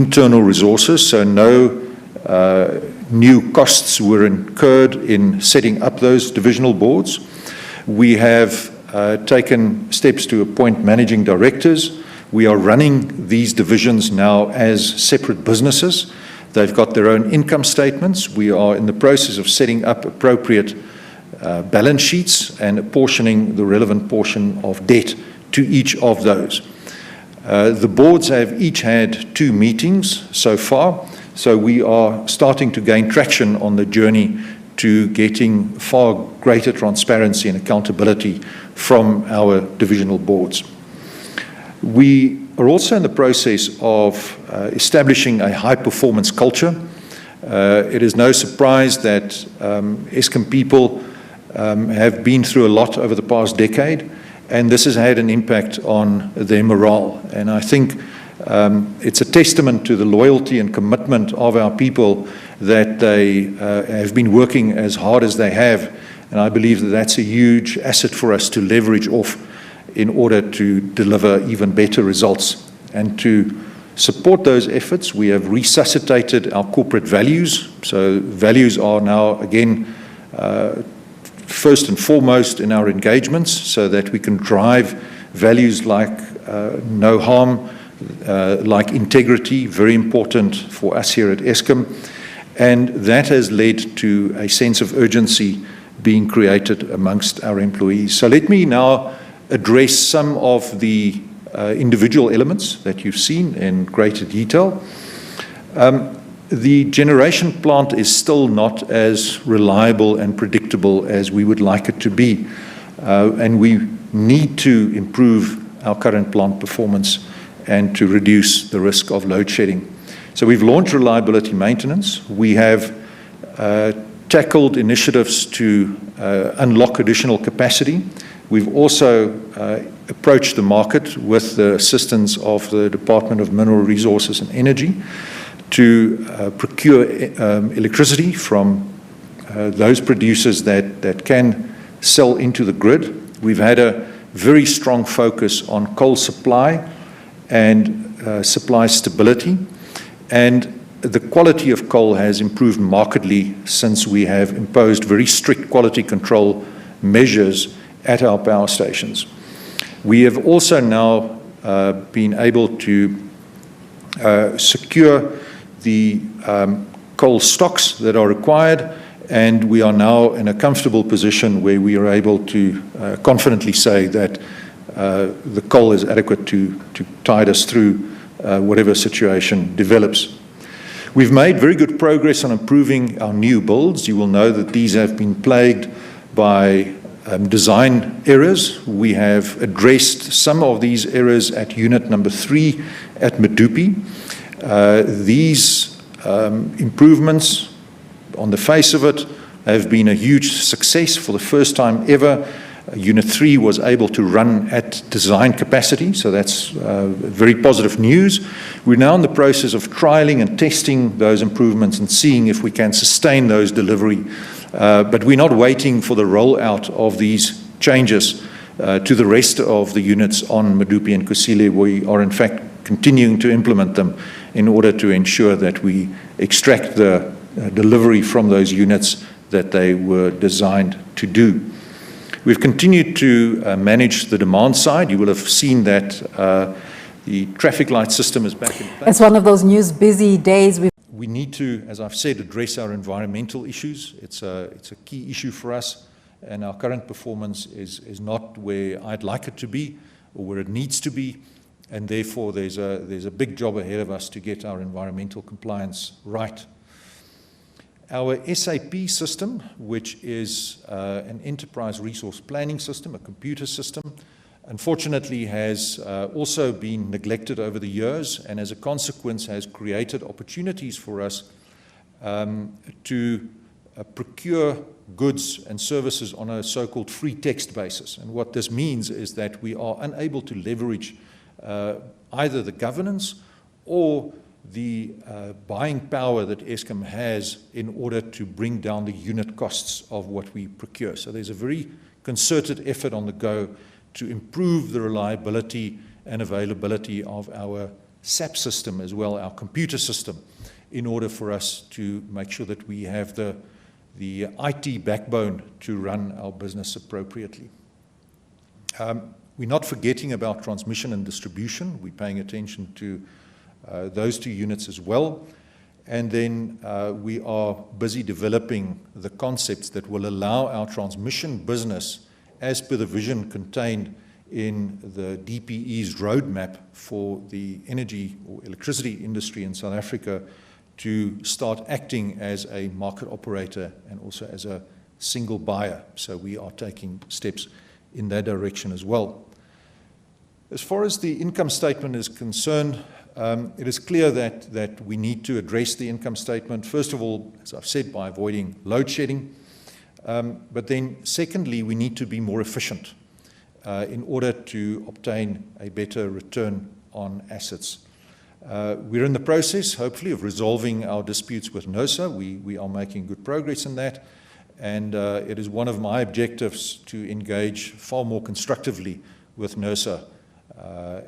internal resources, so no new costs were incurred in setting up those divisional boards. We have taken steps to appoint managing directors. We are running these divisions now as separate businesses. They've got their own income statements. We are in the process of setting up appropriate balance sheets and apportioning the relevant portion of debt to each of those. The boards have each had 2 meetings so far, so we are starting to gain traction on the journey to getting far greater transparency and accountability from our divisional boards. We are also in the process of establishing a high-performance culture. It is no surprise that Eskom people have been through a lot over the past decade, and this has had an impact on their morale. And I think it's a testament to the loyalty and commitment of our people that they have been working as hard as they have. And I believe that that's a huge asset for us to leverage off in order to deliver even better results. And to support those efforts, we have resuscitated our corporate values. So values are now, again, first and foremost in our engagements, so that we can drive values like no harm, like integrity, very important for us here at Eskom. And that has led to a sense of urgency being created amongst our employees. So let me now address some of the individual elements that you've seen in greater detail. The generation plant is still not as reliable and predictable as we would like it to be. And we need to improve our current plant performance and to reduce the risk of load shedding. So we've launched reliability maintenance. We have tackled initiatives to unlock additional capacity. We've also approached the market with the assistance of the Department of Mineral Resources and Energy to procure electricity from those producers that can sell into the grid. We've had a very strong focus on coal supply and supply stability, and the quality of coal has improved markedly since we have imposed very strict quality control measures at our power stations. We have also now been able to secure the coal stocks that are required, and we are now in a comfortable position where we are able to confidently say that the coal is adequate to tide us through whatever situation develops. We've made very good progress on improving our new builds. You will know that these have been plagued by design errors. We have addressed some of these errors at unit number 3 at Medupi. These improvements, on the face of it, have been a huge success. For the first time ever, Unit 3 was able to run at design capacity, so that's very positive news. We're now in the process of trialing and testing those improvements and seeing if we can sustain those delivery. But we're not waiting for the rollout of these changes to the rest of the units on Medupi and Kusile. We are in fact continuing to implement them in order to ensure that we extract the delivery from those units that they were designed to do. We've continued to manage the demand side. You will have seen that the traffic light system is back in place. It's one of those news busy days. We need to, as I've said, address our environmental issues. It's a key issue for us, and our current performance is not where I'd like it to be or where it needs to be, and therefore there's a big job ahead of us to get our environmental compliance right. Our SAP system, which is an enterprise resource planning system, a computer system, unfortunately has also been neglected over the years, and as a consequence has created opportunities for us to procure goods and services on a so-called free text basis. And what this means is that we are unable to leverage either the governance or the buying power that Eskom has in order to bring down the unit costs of what we procure. So there's a very concerted effort on the go to improve the reliability and availability of our SAP system as well, our computer system, in order for us to make sure that we have the IT backbone to run our business appropriately. We're not forgetting about transmission and distribution. We're paying attention to those two units as well. And then we are busy developing the concepts that will allow our transmission business, as per the vision contained in the DPE's roadmap for the energy or electricity industry in South Africa, to start acting as a market operator and also as a single buyer. So we are taking steps in that direction as well. As far as the income statement is concerned, it is clear that we need to address the income statement, first of all, as I've said, by avoiding load shedding. But then secondly, we need to be more efficient in order to obtain a better return on assets. We're in the process, hopefully, of resolving our disputes with NERSA. We are making good progress in that. And it is one of my objectives to engage far more constructively with NERSA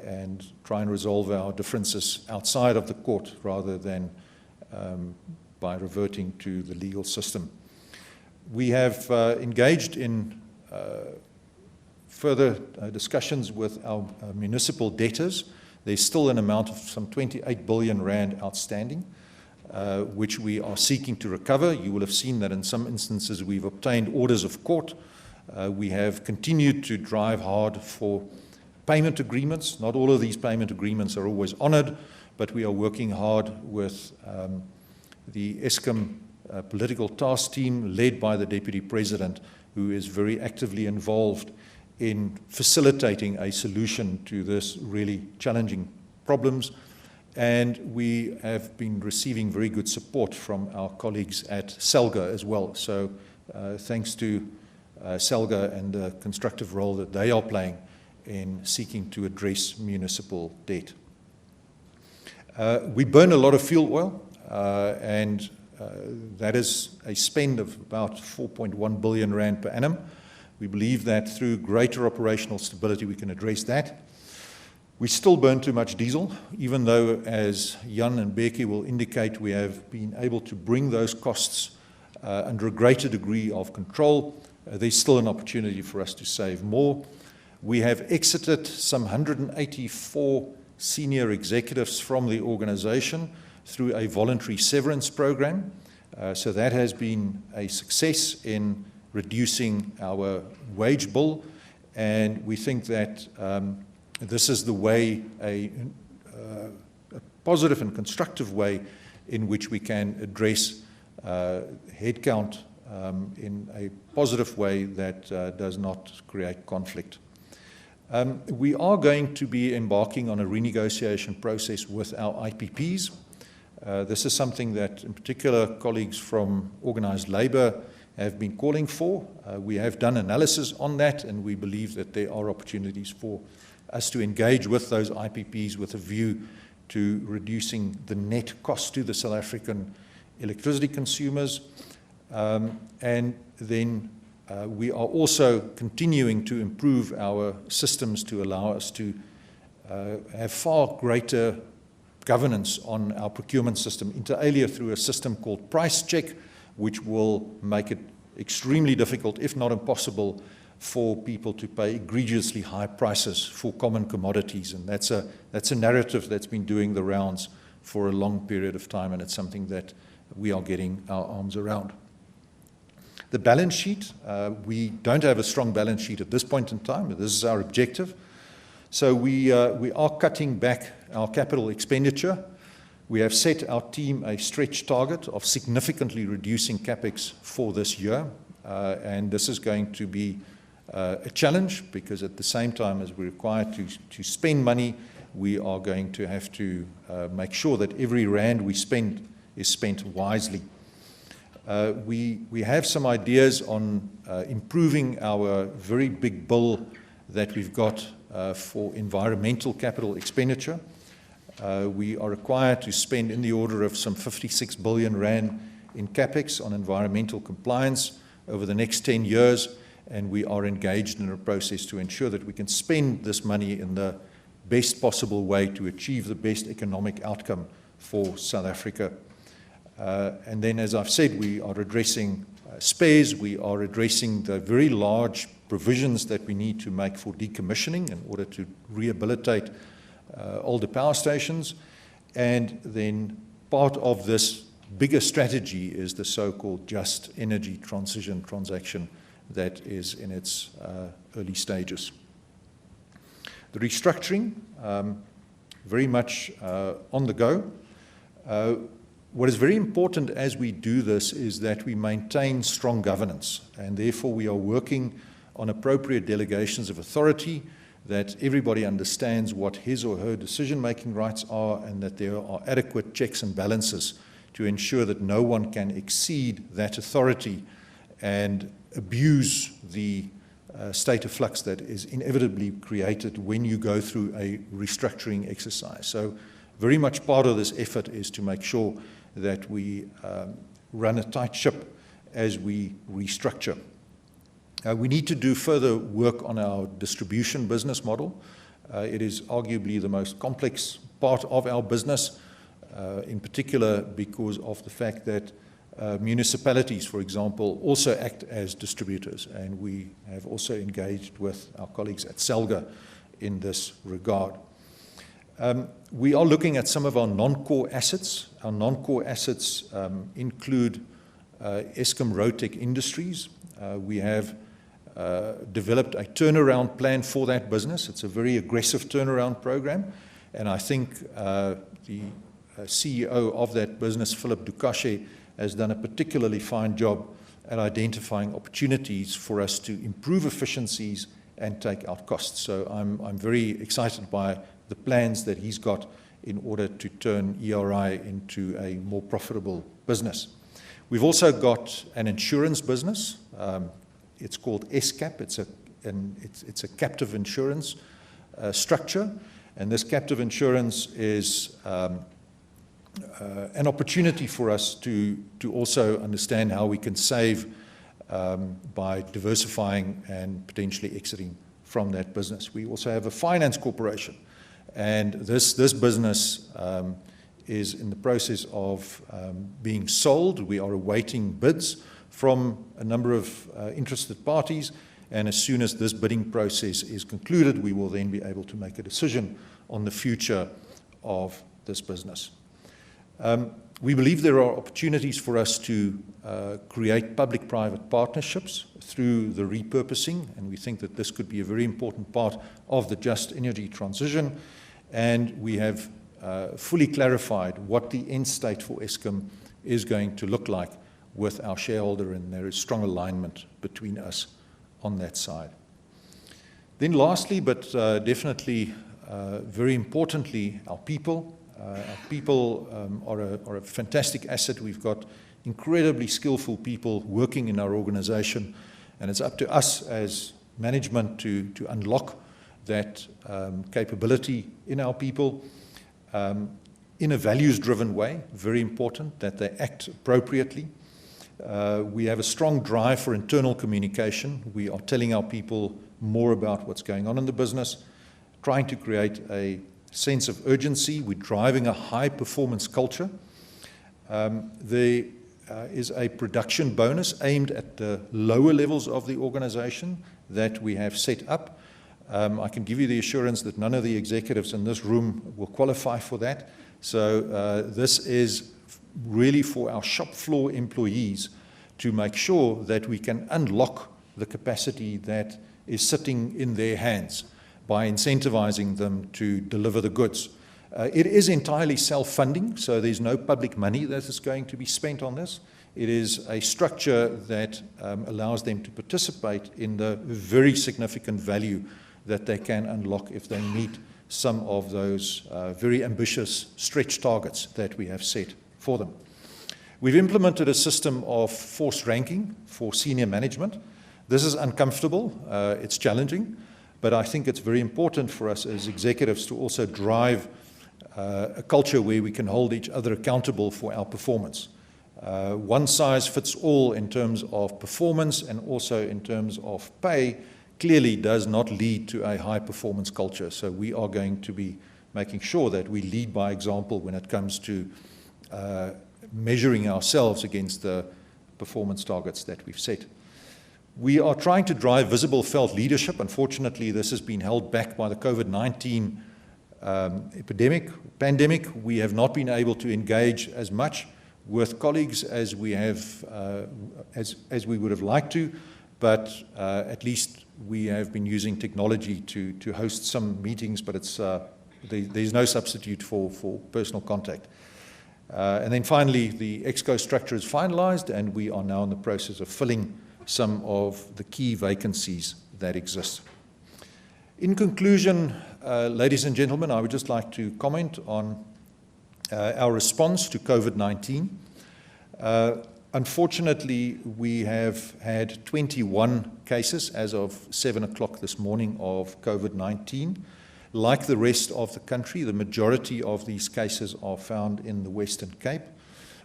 and try and resolve our differences outside of the court rather than by reverting to the legal system. We have engaged in further discussions with our municipal debtors. There's still an amount of some 28 billion rand outstanding, which we are seeking to recover. You will have seen that in some instances we've obtained orders of court. We have continued to drive hard for payment agreements. Not all of these payment agreements are always honored, but we are working hard with the Eskom political task team led by the Deputy President, who is very actively involved in facilitating a solution to this really challenging problems. And we have been receiving very good support from our colleagues at SALGA as well. So thanks to SALGA and the constructive role that they are playing in seeking to address municipal debt. We burn a lot of fuel oil, and that is a spend of about 4.1 billion rand per annum. We believe that through greater operational stability we can address that. We still burn too much diesel, even though, as Jan and Becky will indicate, we have been able to bring those costs under a greater degree of control. There's still an opportunity for us to save more. We have exited some 184 senior executives from the organization through a voluntary severance program. So that has been a success in reducing our wage bill, and we think that this is the way, a positive and constructive way in which we can address headcount in a positive way that does not create conflict. We are going to be embarking on a renegotiation process with our IPPs. This is something that, in particular, colleagues from organised labour have been calling for. We have done analysis on that, and we believe that there are opportunities for us to engage with those IPPs with a view to reducing the net cost to the South African electricity consumers. And then we are also continuing to improve our systems to allow us to have far greater governance on our procurement system, inter alia through a system called Price Check, which will make it extremely difficult, if not impossible, for people to pay egregiously high prices for common commodities. And that's a narrative that's been doing the rounds for a long period of time, and it's something that we are getting our arms around. The balance sheet, we don't have a strong balance sheet at this point in time. This is our objective. So we are cutting back our capital expenditure. We have set our team a stretch target of significantly reducing CapEx for this year, and this is going to be a challenge, because at the same time as we're required to spend money, we are going to have to make sure that every rand we spend is spent wisely. We have some ideas on improving our very big bill that we've got for environmental capital expenditure. We are required to spend in the order of some 56 billion rand in CapEx on environmental compliance over the next 10 years, and we are engaged in a process to ensure that we can spend this money in the best possible way to achieve the best economic outcome for South Africa. And then, as I've said, we are addressing spares, we are addressing the very large provisions that we need to make for decommissioning in order to rehabilitate older power stations. And then part of this bigger strategy is the so-called just energy transition transaction that is in its early stages. The restructuring, very much on the go. What is very important as we do this is that we maintain strong governance, and therefore we are working on appropriate delegations of authority, that everybody understands what his or her decision-making rights are, and that there are adequate checks and balances to ensure that no one can exceed that authority and abuse the state of flux that is inevitably created when you go through a restructuring exercise. So very much part of this effort is to make sure that we run a tight ship as we restructure. We need to do further work on our distribution business model. It is arguably the most complex part of our business, in particular because of the fact that municipalities, for example, also act as distributors, and we have also engaged with our colleagues at SALGA in this regard. We are looking at some of our non-core assets. Our non-core assets include Eskom Roadtech Industries. We have developed a turnaround plan for that business. It's a very aggressive turnaround program, and I think the CEO of that business, Philip Dukashe, has done a particularly fine job at identifying opportunities for us to improve efficiencies and take out costs. So I'm very excited by the plans that he's got in order to turn ERI into a more profitable business. We've also got an insurance business. It's called SCAP. It's a captive insurance structure, and this captive insurance is an opportunity for us to also understand how we can save by diversifying and potentially exiting from that business. We also have a finance corporation, and this business is in the process of being sold. We are awaiting bids from a number of interested parties, and as soon as this bidding process is concluded, we will then be able to make a decision on the future of this business. We believe there are opportunities for us to create public-private partnerships through the repurposing, and we think that this could be a very important part of the just energy transition, and we have fully clarified what the end state for Eskom is going to look like with our shareholder, and there is strong alignment between us on that side. Then lastly, but definitely very importantly, our people. Our people are a fantastic asset. We've got incredibly skillful people working in our organization, and it's up to us as management to unlock that capability in our people in a values-driven way. Very important that they act appropriately. We have a strong drive for internal communication. We are telling our people more about what's going on in the business, trying to create a sense of urgency. We're driving a high-performance culture. There is a production bonus aimed at the lower levels of the organization that we have set up. I can give you the assurance that none of the executives in this room will qualify for that. So this is really for our shop floor employees to make sure that we can unlock the capacity that is sitting in their hands by incentivizing them to deliver the goods. It is entirely self-funding, so there's no public money that is going to be spent on this. It is a structure that allows them to participate in the very significant value that they can unlock if they meet some of those very ambitious stretch targets that we have set for them. We've implemented a system of forced ranking for senior management. This is uncomfortable, it's challenging, but I think it's very important for us as executives to also drive a culture where we can hold each other accountable for our performance. One size fits all in terms of performance and also in terms of pay clearly does not lead to a high-performance culture. So we are going to be making sure that we lead by example when it comes to measuring ourselves against the performance targets that we've set. We are trying to drive visible felt leadership. Unfortunately, this has been held back by the COVID-19 pandemic. We have not been able to engage as much with colleagues as we have, as we would have liked to, but at least we have been using technology to host some meetings, but it's, there's no substitute for personal contact. And then finally, the ExCo structure is finalized, and we are now in the process of filling some of the key vacancies that exist. In conclusion, ladies and gentlemen, I would just like to comment on our response to COVID-19. Unfortunately, we have had 21 cases as of 7 o'clock this morning of COVID-19. Like the rest of the country, the majority of these cases are found in the Western Cape.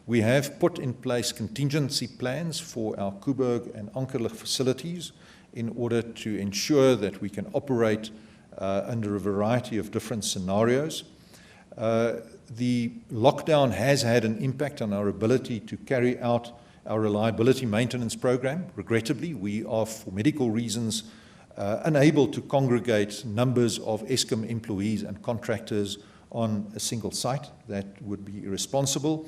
We have put in place contingency plans for our Koeberg and Ingula facilities in order to ensure that we can operate under a variety of different scenarios. The lockdown has had an impact on our ability to carry out our reliability maintenance program. Regrettably, we are, for medical reasons, unable to congregate numbers of Eskom employees and contractors on a single site. That would be irresponsible,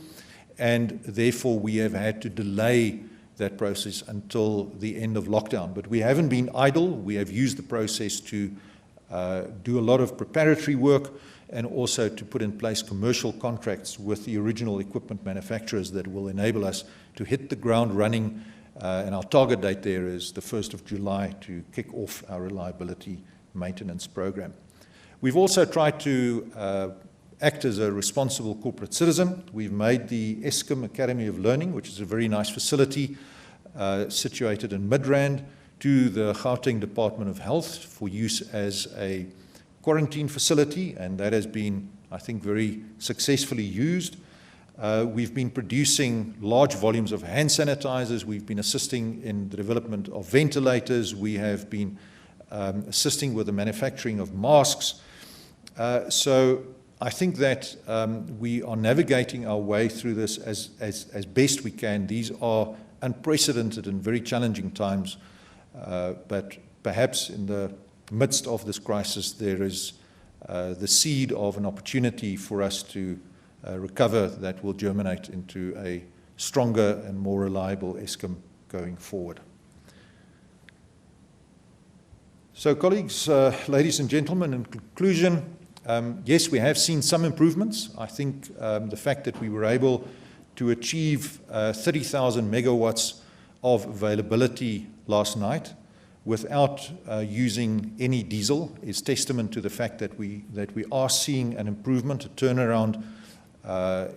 and therefore we have had to delay that process until the end of lockdown. But we haven't been idle. We have used the process to do a lot of preparatory work and also to put in place commercial contracts with the original equipment manufacturers that will enable us to hit the ground running. And our target date there is the 1st of July to kick off our reliability maintenance program. We've also tried to act as a responsible corporate citizen. We've made the Eskom Academy of Learning, which is a very nice facility situated in Midrand, to the Gauteng Department of Health for use as a quarantine facility, and that has been, I think, very successfully used. We've been producing large volumes of hand sanitizers. We've been assisting in the development of ventilators. We have been assisting with the manufacturing of masks. So I think that we are navigating our way through this as best we can. These are unprecedented and very challenging times, but perhaps in the midst of this crisis there is the seed of an opportunity for us to recover that will germinate into a stronger and more reliable Eskom going forward. So colleagues, ladies and gentlemen, in conclusion, yes, we have seen some improvements. I think the fact that we were able to achieve 30,000 megawatts of availability last night without using any diesel is testament to the fact that we are seeing an improvement, a turnaround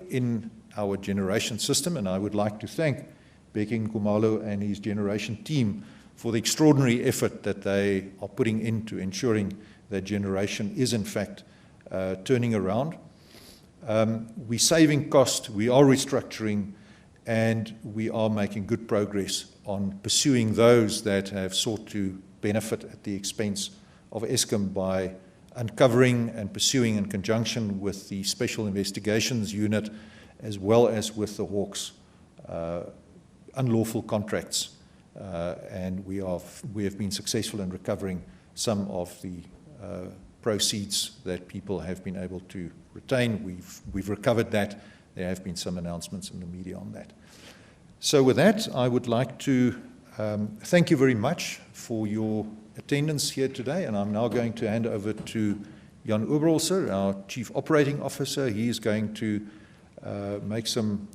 in our generation system. And I would like to thank Bheki Nkumalo and his generation team for the extraordinary effort that they are putting into ensuring that generation is in fact turning around. We're saving cost, we are restructuring, and we are making good progress on pursuing those that have sought to benefit at the expense of Eskom by uncovering and pursuing in conjunction with the Special Investigations Unit as well as with the Hawks unlawful contracts. And we have been successful in recovering some of the proceeds that people have been able to retain. We've recovered that. There have been some announcements in the media on that. So with that, I would like to thank you very much for your attendance here today, and I'm now going to hand over to Jan Oberholzer, our Chief Operating Officer. He is going to make some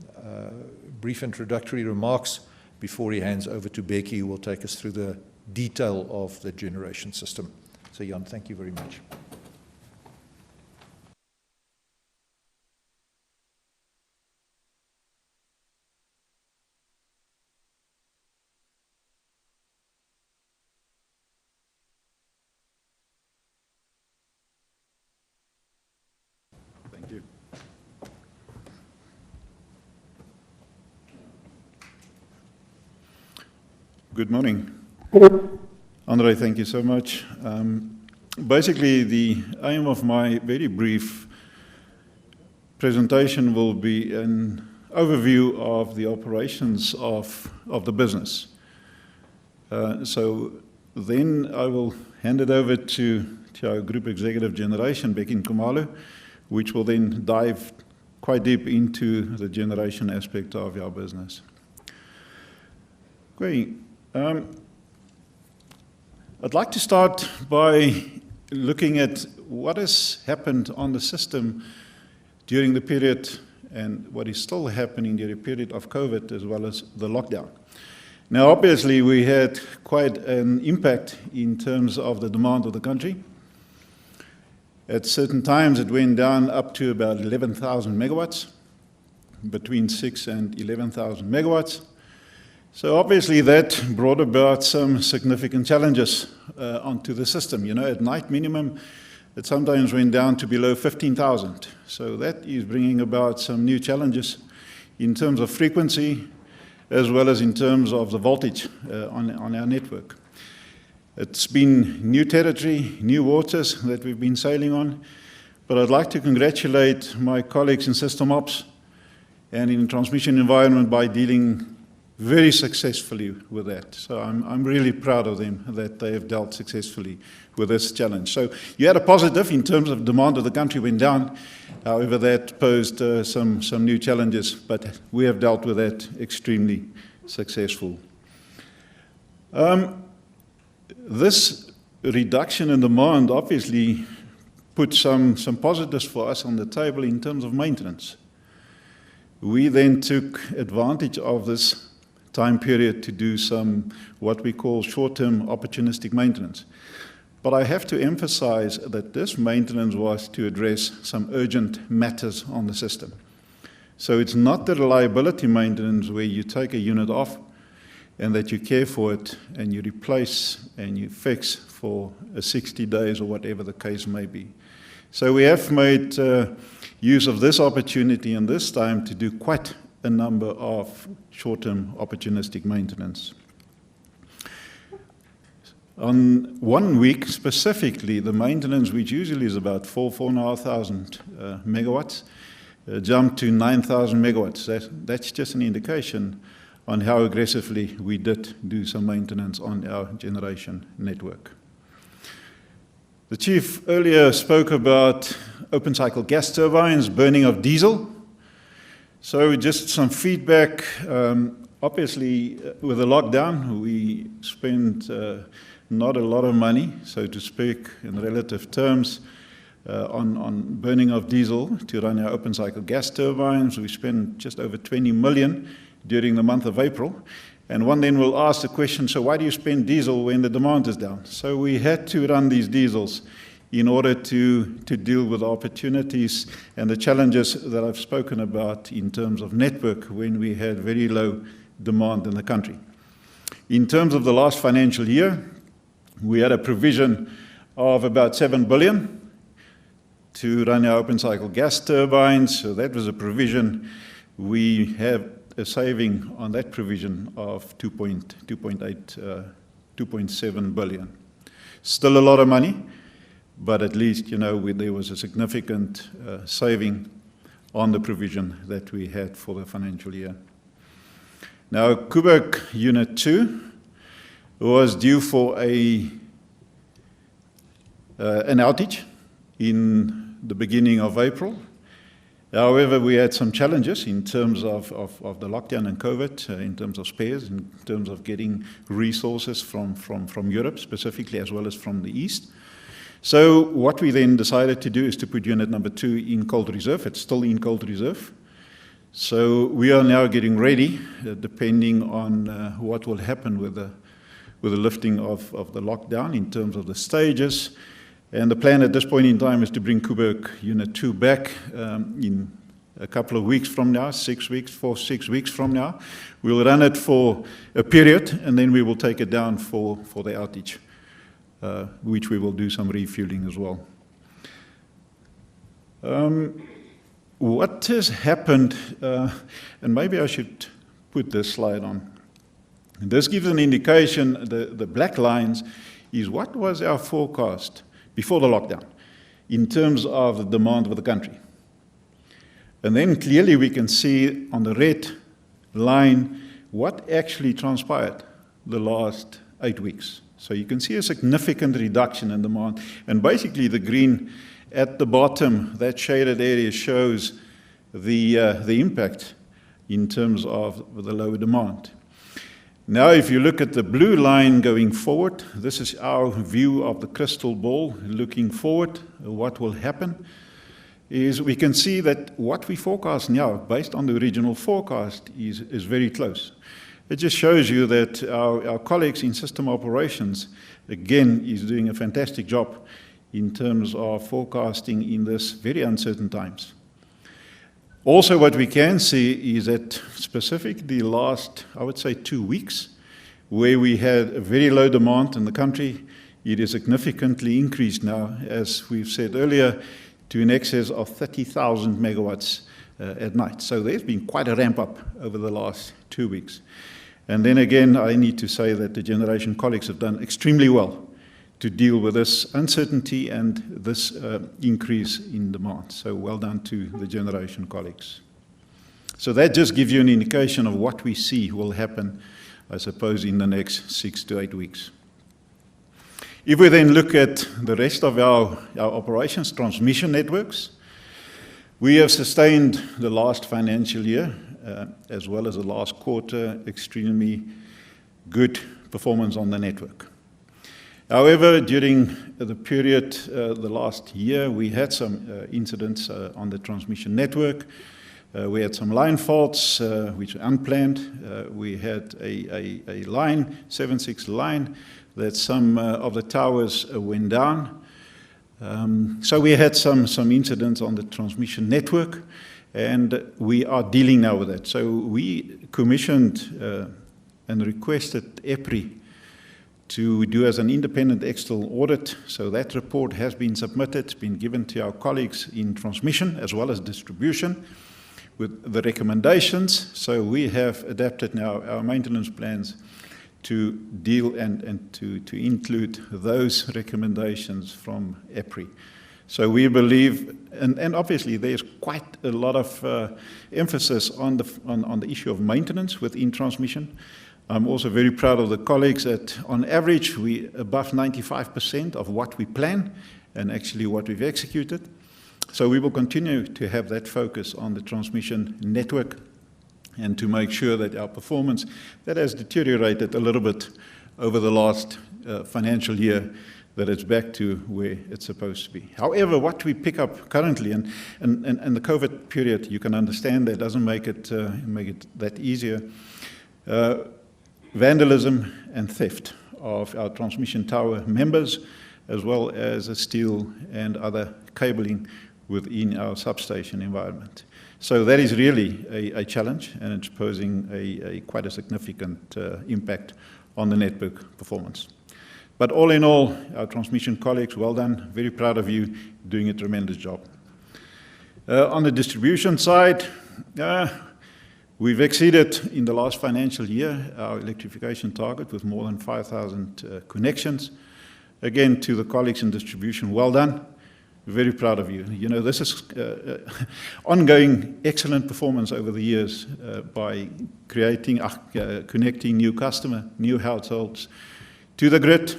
brief introductory remarks before he hands over to Bheki, who will take us through the detail of the generation system. So Jan, thank you very much. Thank you. Good morning. Andre, thank you so much. Basically, the aim of my very brief presentation will be an overview of the operations of the business. So then I will hand it over to our Group Executive Generation, Becky Nkumalu, which will then dive quite deep into the generation aspect of our business. Okay. I'd like to start by looking at what has happened on the system during the period and what is still happening during the period of COVID as well as the lockdown. Now, obviously, we had quite an impact in terms of the demand of the country. At certain times, it went down up to about 11,000 megawatts, between 6,000 and 11,000 megawatts. So obviously that brought about some significant challenges onto the system. You know, at night minimum, it sometimes went down to below 15,000. So that is bringing about some new challenges in terms of frequency, as well as in terms of the voltage on our network. It's been new territory, new waters that we've been sailing on, but I'd like to congratulate my colleagues in System Ops and in transmission environment by dealing very successfully with that. So I'm really proud of them that they have dealt successfully with this challenge. So you had a positive in terms of demand of the country went down. However, that posed some new challenges, but we have dealt with that extremely successful. This reduction in demand obviously put some positives for us on the table in terms of maintenance. We then took advantage of this time period to do some what we call short-term opportunistic maintenance. But I have to emphasize that this maintenance was to address some urgent matters on the system. So it's not the reliability maintenance where you take a unit off and that you care for it and you replace and you fix for 60 days or whatever the case may be. So we have made use of this opportunity and this time to do quite a number of short-term opportunistic maintenance. On 1 week specifically, the maintenance, which usually is about 4,500 megawatts, jumped to 9,000 megawatts. That's just an indication on how aggressively we did do some maintenance on our generation network. The Chief earlier spoke about open cycle gas turbines, burning of diesel. So just some feedback. Obviously, with the lockdown, we spent not a lot of money, so to speak, in relative terms, on burning of diesel to run our open cycle gas turbines. We spent just over 20 million during the month of April. And one then will ask the question, so why do you spend diesel when the demand is down? So we had to run these diesels in order to deal with the opportunities and the challenges that I've spoken about in terms of network when we had very low demand in the country. In terms of the last financial year, we had a provision of about 7 billion to run our open cycle gas turbines. So that was a provision. We have a saving on that provision of 2.7 billion. Still a lot of money, but at least, you know, there was a significant saving on the provision that we had for the financial year. Now, Koeberg Unit 2 was due for an outage in the beginning of April. However, we had some challenges in terms of the lockdown and COVID, in terms of spares, in terms of getting resources from Europe specifically, as well as from the East. So what we then decided to do is to put unit number 2 in cold reserve. It's still in cold reserve. So we are now getting ready, depending on what will happen with the lifting of the lockdown in terms of the stages. And the plan at this point in time is to bring Koeberg Unit 2 back in a couple of weeks from now, 6 weeks from now. We'll run it for a period, and then we will take it down for the outage, which we will do some refueling as well. What has happened, and maybe I should put this slide on. This gives an indication, the black lines is what was our forecast before the lockdown in terms of the demand of the country. And then clearly we can see on the red line what actually transpired the last 8 weeks. So you can see a significant reduction in demand. And basically the green at the bottom, that shaded area shows the impact in terms of the lower demand. Now, if you look at the blue line going forward, this is our view of the crystal ball looking forward, what will happen, is we can see that what we forecast now, based on the original forecast, is very close. It just shows you that our colleagues in system operations, again, is doing a fantastic job in terms of forecasting in this very uncertain times. Also, what we can see is that specifically the last, I would say, 2 weeks, where we had a very low demand in the country, it is significantly increased now, as we've said earlier, to in excess of 30,000 megawatts at night. So there's been quite a ramp up over the last 2 weeks. And then again, I need to say that the generation colleagues have done extremely well to deal with this uncertainty and this increase in demand. So well done to the generation colleagues. So that just gives you an indication of what we see will happen, I suppose, in the next 6 to 8 weeks. If we then look at the rest of our operations, transmission networks, we have sustained the last financial year, as well as the last quarter, extremely good performance on the network. However, during the period, the last year, we had some incidents on the transmission network. We had some line faults, which were unplanned. We had a line, 7/6 line, that some of the towers went down. So we had some incidents on the transmission network, and we are dealing now with that. So we commissioned and requested EPRI to do as an independent external audit. So that report has been submitted, it's been given to our colleagues in transmission as well as distribution with the recommendations. So we have adapted now our maintenance plans to deal and to include those recommendations from EPRI. So we believe, and obviously there's quite a lot of emphasis on the issue of maintenance within transmission. I'm also very proud of the colleagues that on average we above 95% of what we plan and actually what we've executed. So we will continue to have that focus on the transmission network and to make sure that our performance that has deteriorated a little bit over the last financial year, that it's back to where it's supposed to be. However, what we pick up currently, and the COVID period, you can understand that doesn't make it that easier. Vandalism and theft of our transmission tower members, as well as steel and other cabling within our substation environment. So that is really a challenge, and it's posing quite a significant impact on the network performance. But all in all, our transmission colleagues, well done, very proud of you, doing a tremendous job. On the distribution side, we've exceeded in the last financial year our electrification target with more than 5,000 connections. Again, to the colleagues in distribution, well done. Very proud of you. You know, this is ongoing excellent performance over the years by creating, connecting new customer, new households to the grid,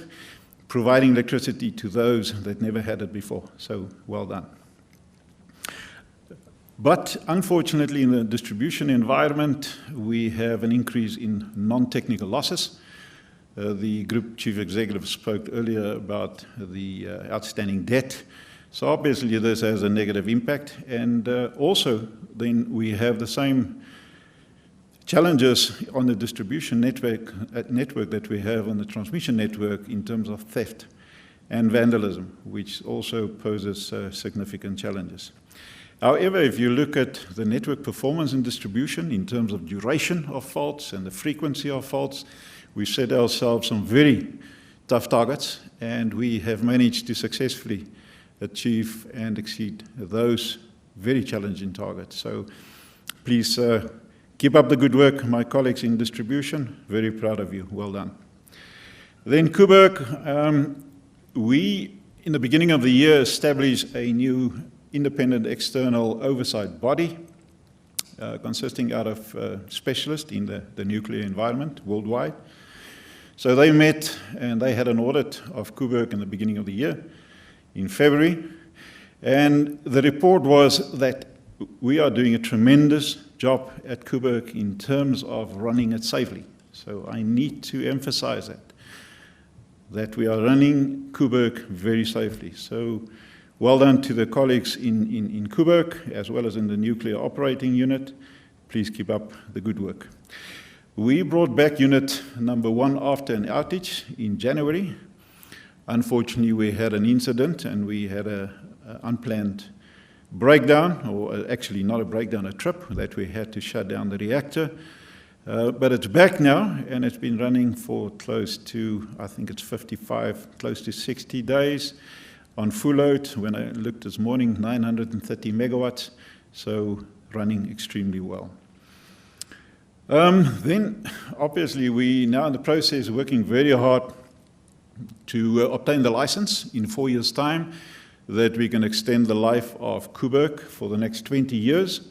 providing electricity to those that never had it before. So well done. But unfortunately, in the distribution environment, we have an increase in non-technical losses. The Group Chief Executive spoke earlier about the outstanding debt. So obviously this has a negative impact. And also then we have the same challenges on the distribution network that we have on the transmission network in terms of theft and vandalism, which also poses significant challenges. However, if you look at the network performance in distribution in terms of duration of faults and the frequency of faults, we set ourselves some very tough targets, and we have managed to successfully achieve and exceed those very challenging targets. So please keep up the good work, my colleagues in distribution. Very proud of you. Well done. Then Koeberg, we, in the beginning of the year, established a new independent external oversight body consisting out of specialists in the nuclear environment worldwide. So they met and they had an audit of Koeberg in the beginning of the year, in February. And the report was that we are doing a tremendous job at Koeberg in terms of running it safely. So I need to emphasize that we are running Koeberg very safely. So well done to the colleagues in Koeberg, as well as in the nuclear operating unit. Please keep up the good work. We brought back unit number 1 after an outage in January. Unfortunately, we had an incident and we had an unplanned breakdown, or actually not a breakdown, a trip, that we had to shut down the reactor. But it's back now, and it's been running for close to, I think it's 55, close to 60 days on full load. When I looked this morning, 930 megawatts, so running extremely well. Then, obviously, we now in the process working very hard to obtain the license in 4 years' time, that we can extend the life of Koeberg for the next 20 years.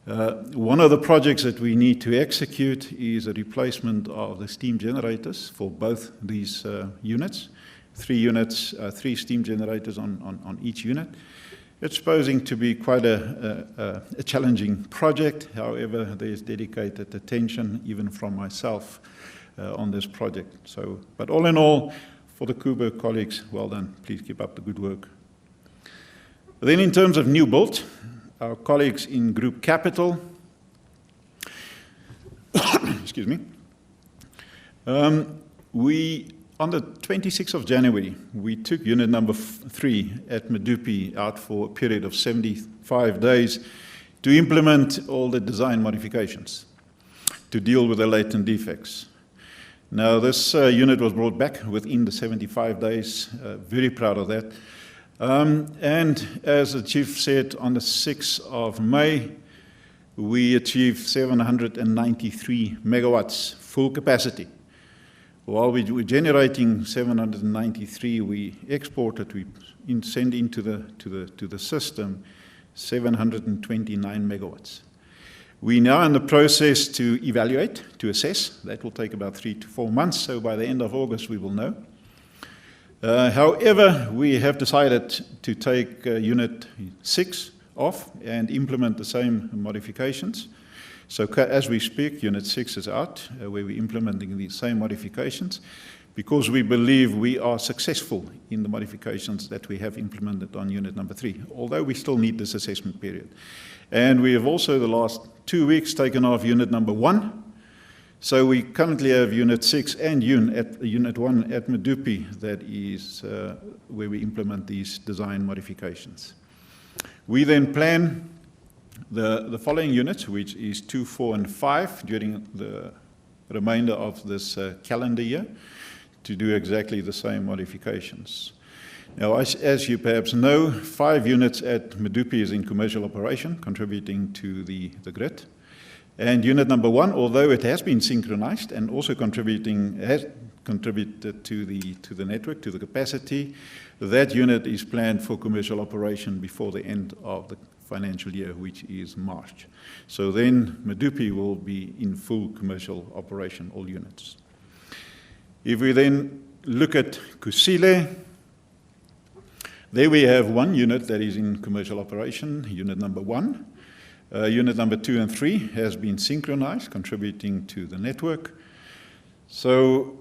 One of the projects that we need to execute is a replacement of the steam generators for both these units. 3 units, 3 steam generators on each unit. It's posing to be quite a challenging project. However, there's dedicated attention, even from myself, on this project. So, but all in all, for the Koeberg colleagues, well done. Please keep up the good work. Then in terms of new build, our colleagues in Group Capital, excuse me, on the 26th of January, we took unit number 3 at Medupi out for a period of 75 days to implement all the design modifications to deal with the latent defects. Now, this unit was brought back within the 75 days. Very proud of that. And as the Chief said, on the 6th of May, we achieved 793 megawatts full capacity. While we were generating 793, we exported, we sent into the system 729 megawatts. We now in the process to evaluate, to assess. That will take about 3 to 4 months, so by the end of August we will know. However, we have decided to take Unit 6 off and implement the same modifications. So as we speak, Unit 6 is out, where we're implementing the same modifications, because we believe we are successful in the modifications that we have implemented on Unit number 3, although we still need this assessment period. And we have also, the last 2 weeks, taken off Unit number 1. So we currently have Unit 6 and Unit 1 at Medupi, that is where we implement these design modifications. We then plan the following units, which is 2, 4, and 5, during the remainder of this calendar year, to do exactly the same modifications. Now, as you perhaps know, 5 units at Medupi is in commercial operation, contributing to the grid. And unit number 1, although it has been synchronized and also has contributed to the network, to the capacity, that unit is planned for commercial operation before the end of the financial year, which is March. So then Medupi will be in full commercial operation, all units. If we then look at Kusile, there we have 1 unit that is in commercial operation, unit number 1. Unit number 2 and 3 has been synchronized, contributing to the network. So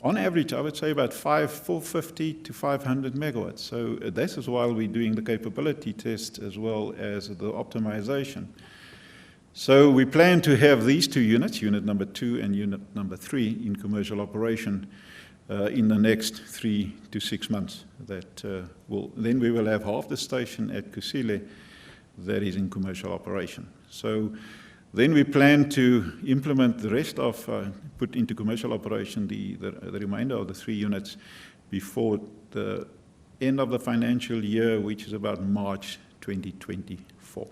on average, I would say about 450 to 500 megawatts. So this is while we're doing the capability test as well as the optimization. So we plan to have these 2 units, unit number 2 and unit number 3, in commercial operation in the next 3 to 6 months. Then we will have half the station at Kusile that is in commercial operation. So then we plan to implement the rest of, put into commercial operation the remainder of the 3 units before the end of the financial year, which is about March 2024.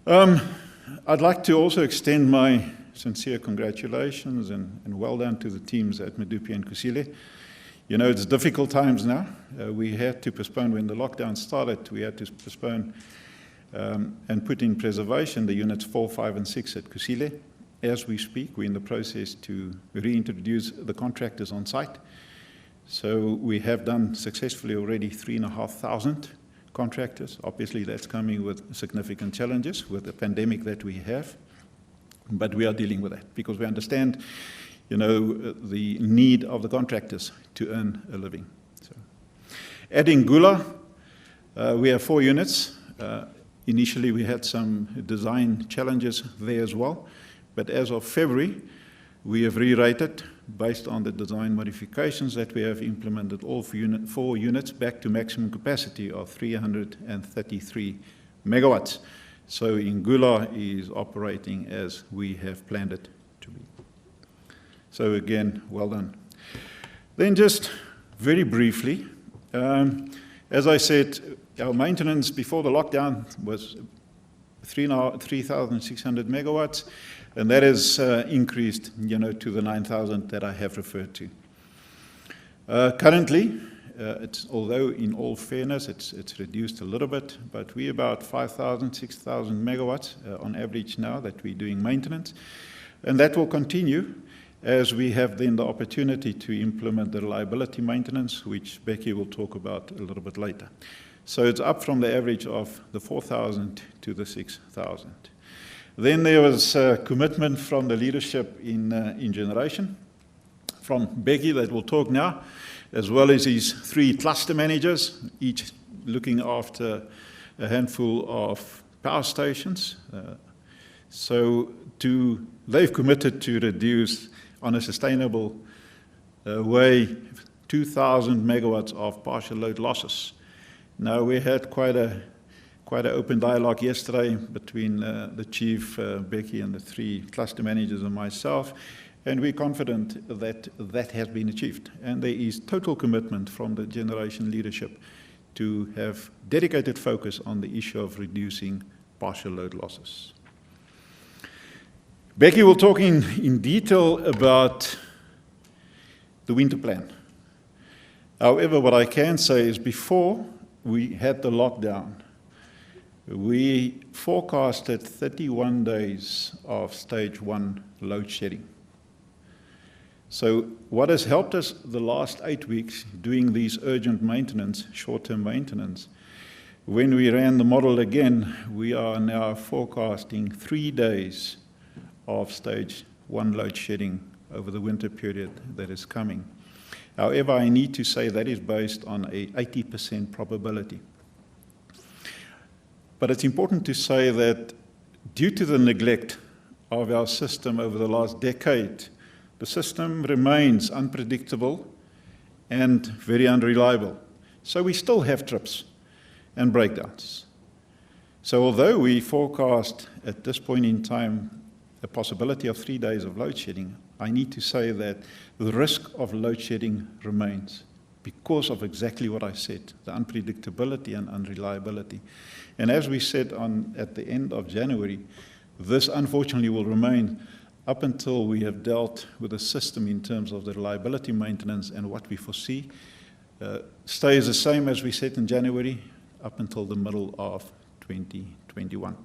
I'd like to also extend my sincere congratulations and well done to the teams at Medupi and Kusile. You know, it's difficult times now. We had to postpone when the lockdown started. We had to postpone and put in preservation the units 4, 5, and 6 at Kusile. As we speak, we're in the process to reintroduce the contractors on site. So we have done successfully already 3,500 contractors. Obviously, that's coming with significant challenges with the pandemic that we have. But we are dealing with that because we understand, you know, the need of the contractors to earn a living. So, at Ingula, we have 4 units. Initially, we had some design challenges there as well. But as of February, we have re-rated based on the design modifications that we have implemented all 4 units back to maximum capacity of 333 megawatts. So Ingula is operating as we have planned it to be. So again, well done. Then just very briefly, as I said, our maintenance before the lockdown was 3,600 megawatts, and that has increased, you know, to the 9,000 that I have referred to. Currently, although in all fairness, it's reduced a little bit, but we're about 5,000, 6,000 megawatts on average now that we're doing maintenance. And that will continue as we have then the opportunity to implement the reliability maintenance, which Becky will talk about a little bit later. So it's up from the average of the 4,000 to the 6,000. Then there was a commitment from the leadership in generation, from Becky that will talk now, as well as his 3 cluster managers, each looking after a handful of power stations. So they've committed to reduce on a sustainable way 2,000 megawatts of partial load losses. Now, we had quite an open dialogue yesterday between the chief, Becky, and the 3 cluster managers and myself, and we're confident that that has been achieved. And there is total commitment from the generation leadership to have dedicated focus on the issue of reducing partial load losses. Becky will talk in detail about the winter plan. However, what I can say is before we had the lockdown, we forecasted 31 days of stage 1 load shedding. So what has helped us the last 8 weeks doing these urgent maintenance, short-term maintenance, when we ran the model again, we are now forecasting 3 days of stage 1 load shedding over the winter period that is coming. However, I need to say that is based on a 80% probability. But it's important to say that due to the neglect of our system over the last decade, the system remains unpredictable and very unreliable. So we still have trips and breakdowns. So although we forecast at this point in time a possibility of 3 days of load shedding, I need to say that the risk of load shedding remains because of exactly what I said, the unpredictability and unreliability. And as we said at the end of January, this unfortunately will remain up until we have dealt with the system in terms of the reliability maintenance, and what we foresee stays the same as we said in January up until the middle of 2021.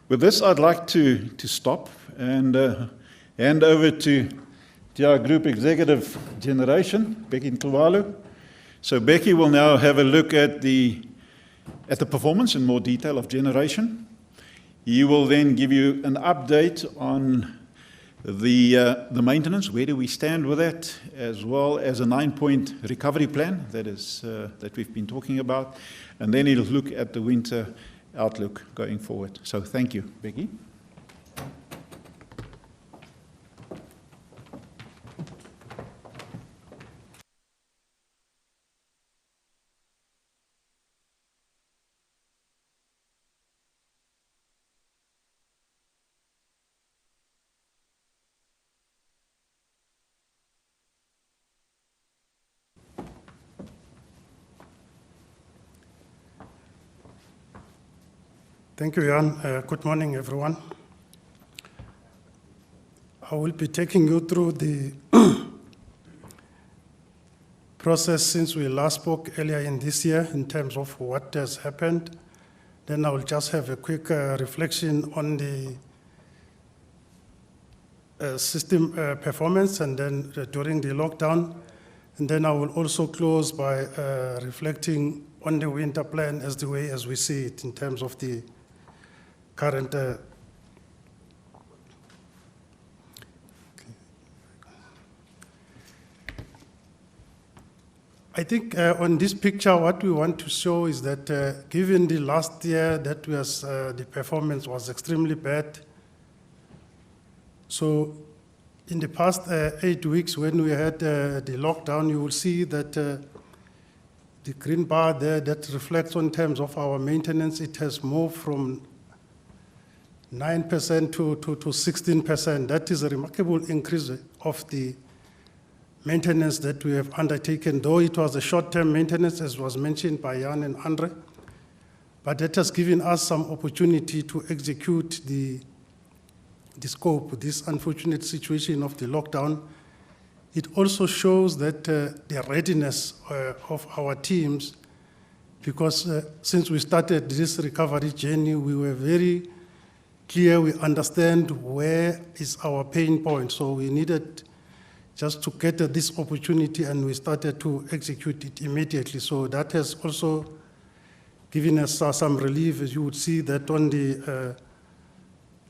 With this, I'd like to stop and hand over to our Group Executive Generation, Becky Ntluwalu. So Becky will now have a look at the performance in more detail of generation. He will then give you an update on the maintenance, where do we stand with that, as well as a 9-point recovery plan that we've been talking about. And then he'll look at the winter outlook going forward. So thank you, Becky. Thank you, Jan. Good morning, everyone. I will be taking you through the process since we last spoke earlier in this year in terms of what has happened. Then I will just have a quick reflection on the system performance and then during the lockdown. And then I will also close by reflecting on the winter plan as the way as we see it in terms of the current I think on this picture, what we want to show is that given the last year that was, the performance was extremely bad. So in the past 8 weeks when we had the lockdown, you will see that the green bar there that reflects on terms of our maintenance, it has moved from 9% to 16%. That is a remarkable increase of the maintenance that we have undertaken, though it was a short-term maintenance, as was mentioned by Jan and Andre, but that has given us some opportunity to execute the scope, this unfortunate situation of the lockdown. It also shows that the readiness of our teams, because since we started this recovery journey, we were very clear, we understand where is our pain point, so we needed just to get this opportunity, and we started to execute it immediately. So that has also given us some relief. As you would see that on the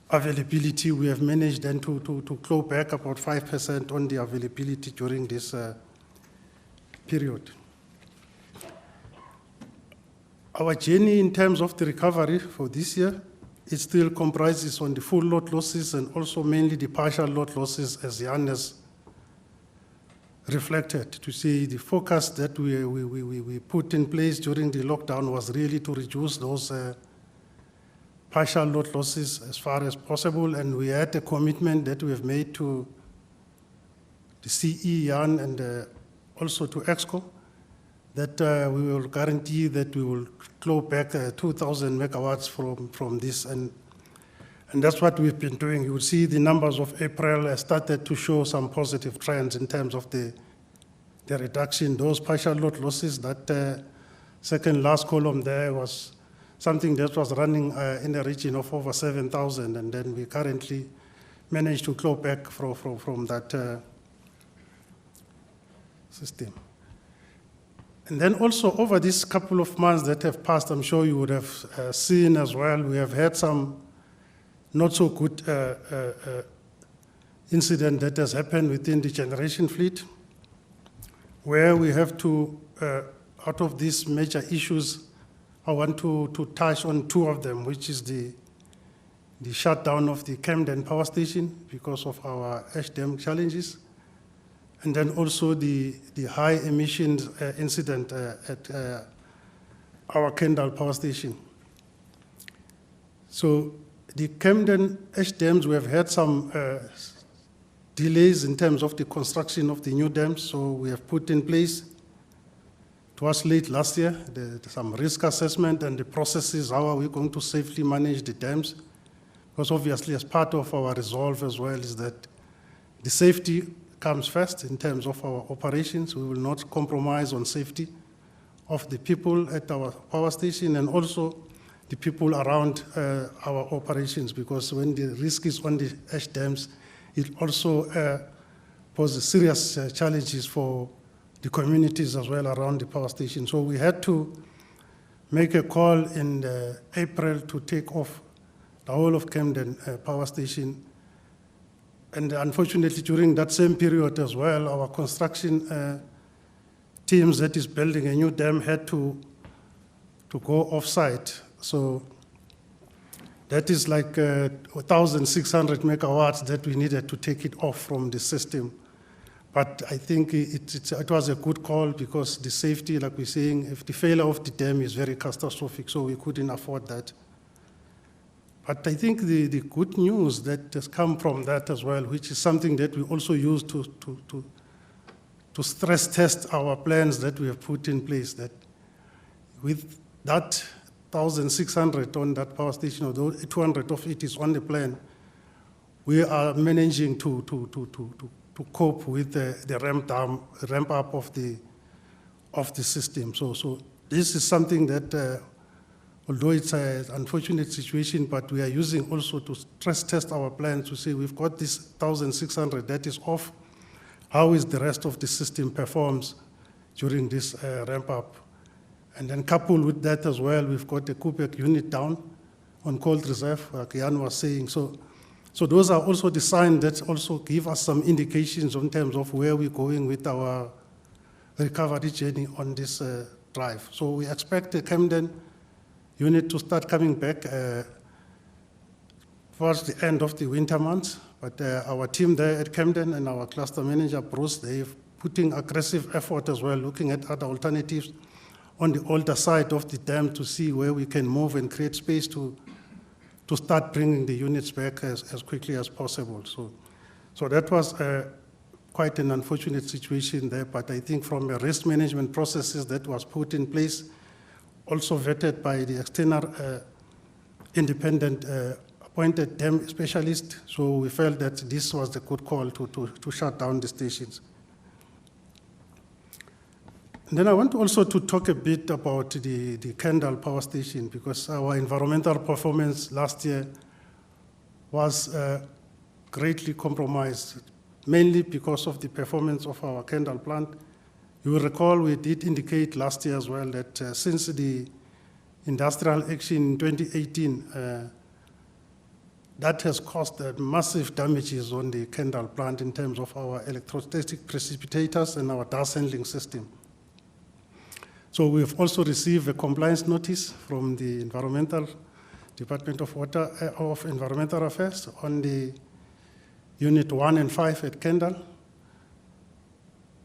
availability, we have managed then to claw back about 5% on the availability during this period. Our journey in terms of the recovery for this year, it still comprises on the full load losses and also mainly the partial load losses, as Jan has reflected, to see the focus that we put in place during the lockdown was really to reduce those partial load losses as far as possible. And we had a commitment that we have made to the CE, Jan, and also to Eskom, that we will guarantee that we will claw back 2,000 megawatts from this. And that's what we've been doing. You will see the numbers of April started to show some positive trends in terms of the reduction. Those partial load losses, that second last column there was something that was running in the region of over 7,000, and then we currently managed to claw back from that system. And then also over these couple of months that have passed, I'm sure you would have seen as well, we have had some not so good incident that has happened within the generation fleet, where we have to, out of these major issues, I want to touch on two of them, which is the shutdown of the Camden power station because of our ash dam challenges, and then also the high emissions incident at our Kendal power station. So the Camden ash dams, we have had some delays in terms of the construction of the new dams, so we have put in place, it was late last year, some risk assessment and the processes, how are we going to safely manage the dams, because obviously as part of our resolve as well is that the safety comes first in terms of our operations. We will not compromise on safety of the people at our power station and also the people around our operations, because when the risk is on the ash dams, it also poses serious challenges for the communities as well around the power station. So we had to make a call in April to take off the whole of Camden power station. And unfortunately, during that same period as well, our construction teams that is building a new dam had to go off-site. So that is like 1,600 megawatts that we needed to take it off from the system. But I think it was a good call because the safety, like we're saying, if the failure of the dam is very catastrophic, so we couldn't afford that. But I think the good news that has come from that as well, which is something that we also use to stress test our plans that we have put in place, that with that 1,600 on that power station, although 200 of it is on the plan, we are managing to cope with the ramp up of the system. So this is something that, although it's an unfortunate situation, but we are using also to stress test our plans to say we've got this 1,600 that is off. How is the rest of the system performs during this ramp up? And then coupled with that as well, we've got the Koeberg unit down on cold reserve, like Jan was saying. So those are also the signs that also give us some indications in terms of where we're going with our recovery journey on this drive. So we expect the Camden unit to start coming back towards the end of the winter months. But our team there at Camden and our cluster manager, Bruce, they're putting aggressive effort as well, looking at other alternatives on the older side of the dam to see where we can move and create space to start bringing the units back as quickly as possible. So that was quite an unfortunate situation there, but I think from a risk management processes that was put in place, also vetted by the external independent appointed dam specialist, so we felt that this was the good call to shut down the stations. And then I want also to talk a bit about the Kendal power station, because our environmental performance last year was greatly compromised, mainly because of the performance of our Kendal plant. You will recall we did indicate last year as well that since the industrial action in 2018, that has caused massive damages on the Kendal plant in terms of our electrostatic precipitators and our dust handling system. So we've also received a compliance notice from the Environmental Department of Environmental Affairs on the Unit 1 and 5 at Kendal.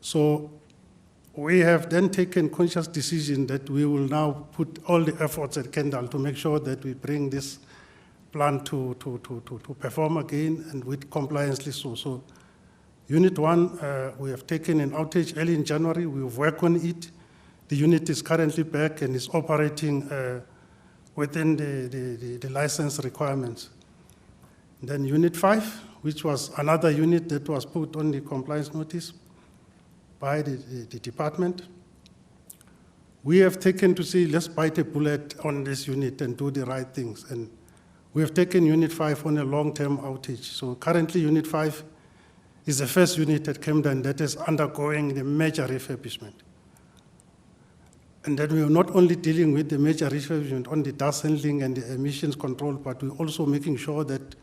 So we have then taken conscious decision that we will now put all the efforts at Kendal to make sure that we bring this plant to perform again and with compliance so. So Unit 1, we have taken an outage early in January. We've worked on it. The unit is currently back and is operating within the license requirements. Then Unit 5, which was another unit that was put on the compliance notice by the department. We have taken to say, let's bite a bullet on this unit and do the right things. And we have taken Unit 5 on a long-term outage. So currently Unit 5 is the first unit at Camden that is undergoing the major refurbishment. And then we are not only dealing with the major refurbishment on the dust handling and the emissions control, but we're also making sure that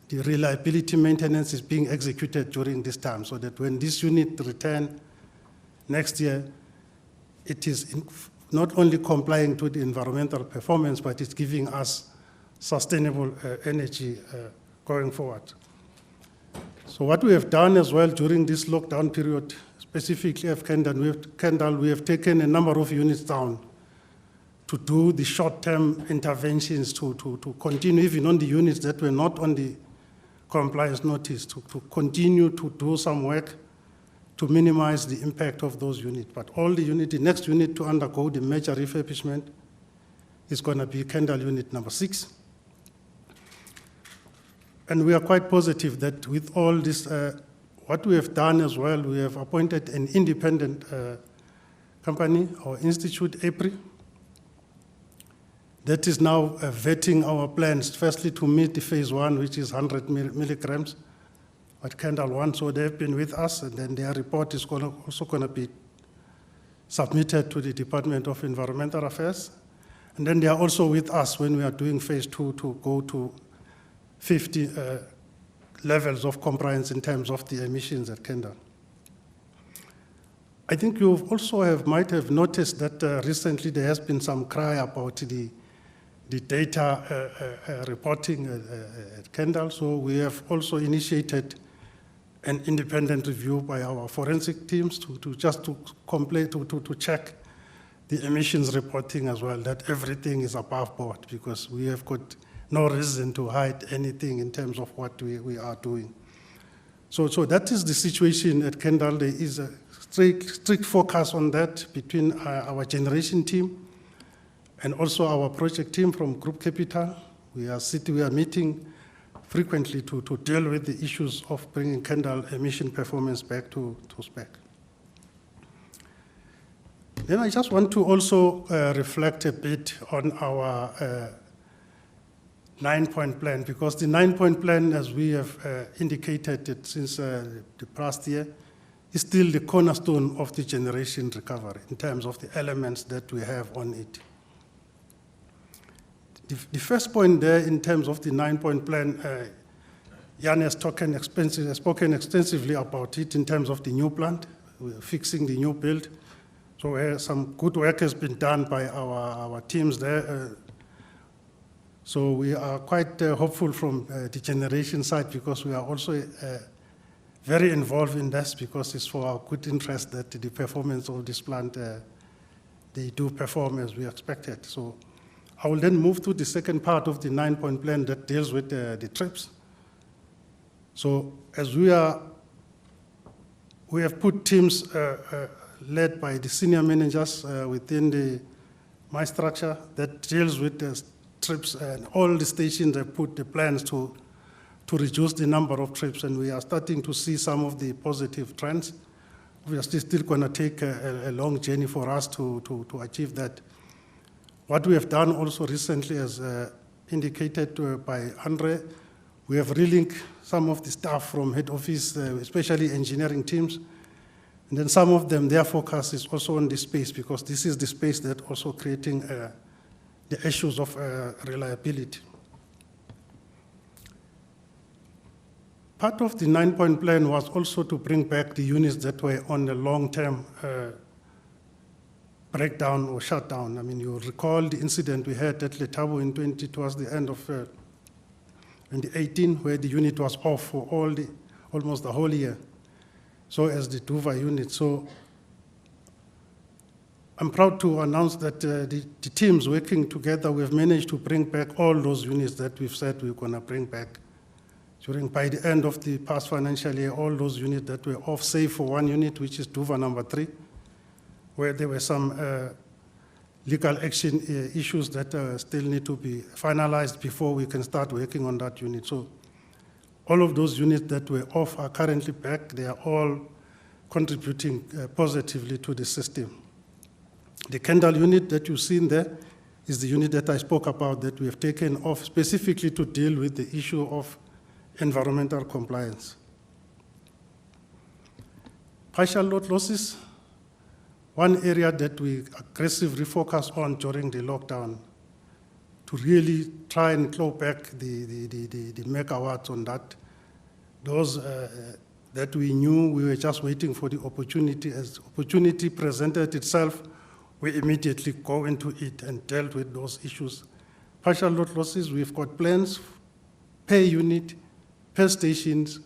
the reliability maintenance is being executed during this time, so that when this unit returns next year, it is not only complying to the environmental performance, but it's giving us sustainable energy going forward. So what we have done as well during this lockdown period, specifically at Kendal, we have taken a number of units down to do the short-term interventions to continue, even on the units that were not on the compliance notice, to continue to do some work to minimize the impact of those units. But all the next unit to undergo the major refurbishment is going to be Kendal unit number 6. And we are quite positive that with all this, what we have done as well, we have appointed an independent company or institute, APRI, that is now vetting our plans, firstly to meet the phase 1, which is 100 milligrams at Kendal 1. So they've been with us, and then their report is also going to be submitted to the Department of Environmental Affairs. And then they are also with us when we are doing phase 2 to go to 50 levels of compliance in terms of the emissions at Kendal. I think you also might have noticed that recently there has been some cry about the data reporting at Kendal. So we have also initiated an independent review by our forensic teams to check the emissions reporting as well, that everything is above board, because we have got no reason to hide anything in terms of what we are doing. So that is the situation at Kendal. There is a strict focus on that between our generation team and also our project team from Group Capital. We are meeting frequently to deal with the issues of bringing Kendal emission performance back to spec. Then I just want to also reflect a bit on our 9-point plan, because the 9-point plan, as we have indicated it since the past year, is still the cornerstone of the generation recovery in terms of the elements that we have on it. The first point there in terms of the 9-point plan, Jan has spoken extensively about it in terms of the new plant, fixing the new build. So some good work has been done by our teams there. So we are quite hopeful from the generation side, because we are also very involved in this, because it's for our good interest that the performance of this plant, they do perform as we expected. So I will then move to the second part of the 9-point plan that deals with the trips. So as we have put teams led by the senior managers within my structure that deals with the trips, and all the stations have put the plans to reduce the number of trips, and we are starting to see some of the positive trends. We are still going to take a long journey for us to achieve that. What we have done also recently, as indicated by Andre, we have relinked some of the staff from head office, especially engineering teams, and then some of them, their focus is also on this space, because this is the space that also creating the issues of reliability. Part of the 9-point plan was also to bring back the units that were on a long-term breakdown or shutdown. I mean, you recall the incident we had at Letabo towards the end of 2018, where the unit was off for almost the whole year. So as the Duva unit. So I'm proud to announce that the teams working together, we've managed to bring back all those units that we've said we're going to bring back. By the end of the past financial year, all those units that were off, save for one unit, which is Duva number 3, where there were some legal action issues that still need to be finalized before we can start working on that unit. So all of those units that were off are currently back. They are all contributing positively to the system. The Kendal unit that you've seen there is the unit that I spoke about that we have taken off specifically to deal with the issue of environmental compliance. Partial load losses, one area that we aggressively focused on during the lockdown to really try and claw back the megawatts on that. Those that we knew, we were just waiting for the opportunity. As opportunity presented itself, we immediately go into it and dealt with those issues. Partial load losses, we've got plans per unit, per stations.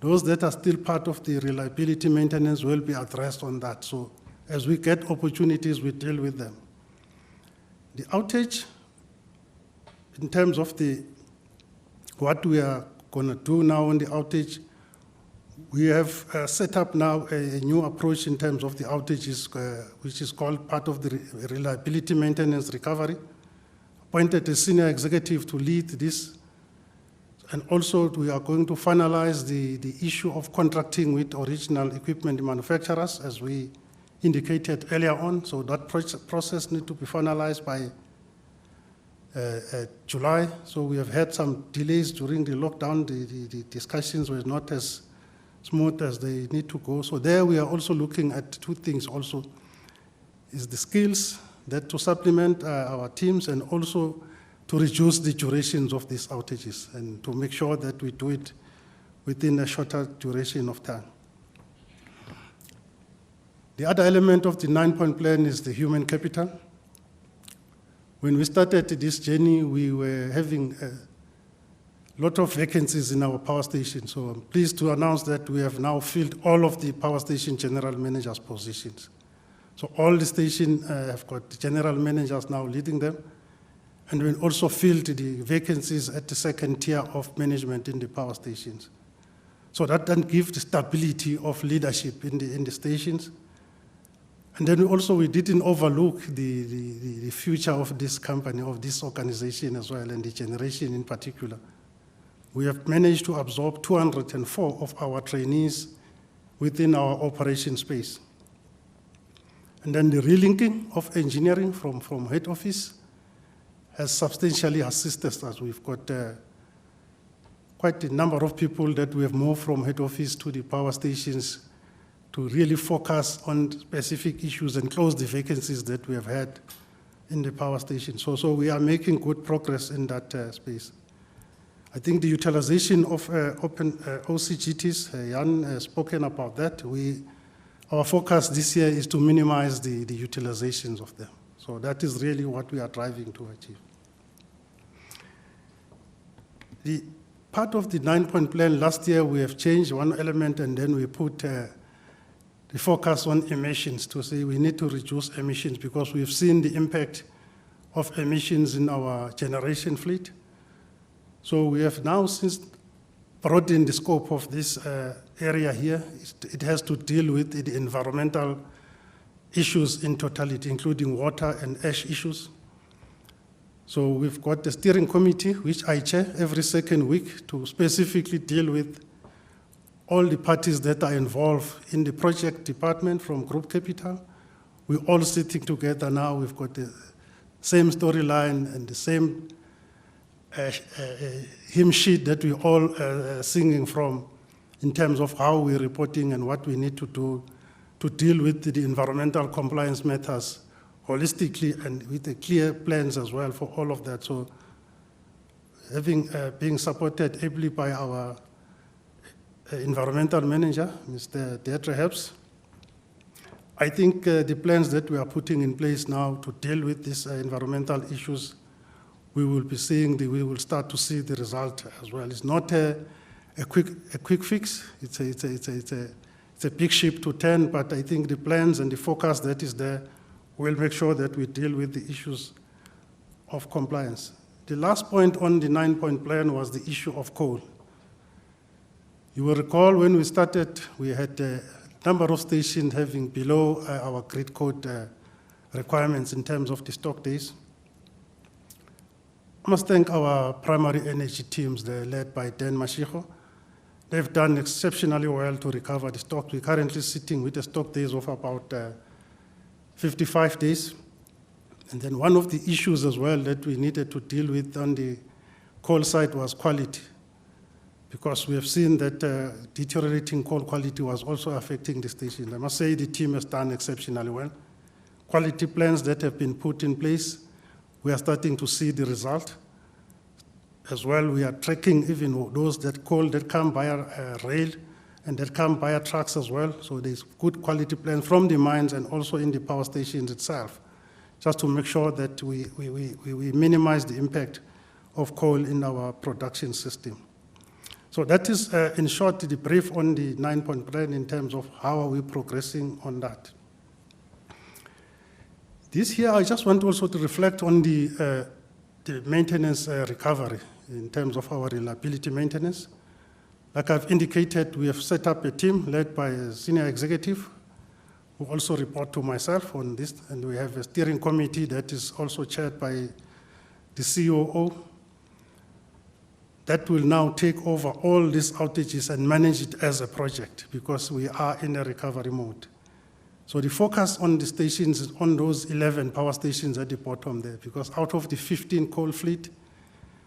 Those that are still part of the reliability maintenance will be addressed on that. So as we get opportunities, we deal with them. The outage, in terms of what we are going to do now on the outage, we have set up now a new approach in terms of the outages, which is called part of the reliability maintenance recovery. Appointed a senior executive to lead this. And also, we are going to finalize the issue of contracting with original equipment manufacturers, as we indicated earlier on. So that process needs to be finalized by July. So we have had some delays during the lockdown. The discussions were not as smooth as they need to go. So there we are also looking at two things also, is the skills that to supplement our teams, and also to reduce the durations of these outages and to make sure that we do it within a shorter duration of time. The other element of the 9-point plan is the human capital. When we started this journey, we were having a lot of vacancies in our power station. So I'm pleased to announce that we have now filled all of the power station general managers' positions. So all the stations have got the general managers now leading them. And we also filled the vacancies at the second tier of management in the power stations. So that then gives the stability of leadership in the stations. And then we didn't overlook the future of this company, of this organization as well, and the generation in particular. we have managed to absorb 204 of our trainees within our operation space. And then the relinking of engineering from head office has substantially assisted us. We've got quite a number of people that we have moved from head office to the power stations to really focus on specific issues and close the vacancies that we have had in the power station. So we are making good progress in that space. I think the utilization of open OCGTs, Jan has spoken about that. Our focus this year is to minimize the utilizations of them. So that is really what we are driving to achieve. The part of the 9-point plan last year, we have changed one element, and then we put the focus on emissions to say we need to reduce emissions because we've seen the impact of emissions in our generation fleet. So we have now since broadened the scope of this area here. It has to deal with the environmental issues in totality, including water and ash issues. So we've got the steering committee, which I chair every second week to specifically deal with all the parties that are involved in the project department from group capital. We're all sitting together now. We've got the same storyline and the same hymn sheet that we're all singing from in terms of how we're reporting and what we need to do to deal with the environmental compliance matters holistically and with the clear plans as well for all of that. So being supported ably by our environmental manager, Mr. Deetre Herbs, I think the plans that we are putting in place now to deal with these environmental issues, we will start to see the result as well. It's not a quick fix. It's a big ship to turn, but I think the plans and the focus that is there will make sure that we deal with the issues of compliance. The last point on the 9-point plan was the issue of coal. You will recall when we started, we had a number of stations having below our grid code requirements in terms of the stock days. I must thank our primary energy teams, they're led by Dan Mashiko. They've done exceptionally well to recover the stock. We're currently sitting with a stock days of about 55 days. And then one of the issues as well that we needed to deal with on the coal side was quality, because we have seen that deteriorating coal quality was also affecting the station. I must say the team has done exceptionally well. Quality plans that have been put in place, we are starting to see the result. As well, we are tracking even those coal that come via rail and that come via trucks as well. So there's good quality plans from the mines and also in the power stations itself, just to make sure that we minimize the impact of coal in our production system. So that is, in short, the brief on the 9-point plan in terms of how are we progressing on that. This year, I just want also to reflect on the maintenance recovery in terms of our reliability maintenance. Like I've indicated, we have set up a team led by a senior executive who also report to myself on this, and we have a steering committee that is also chaired by the COO that will now take over all these outages and manage it as a project because we are in a recovery mode. So the focus on the stations is on those 11 power stations at the bottom there, because out of the 15 coal fleet,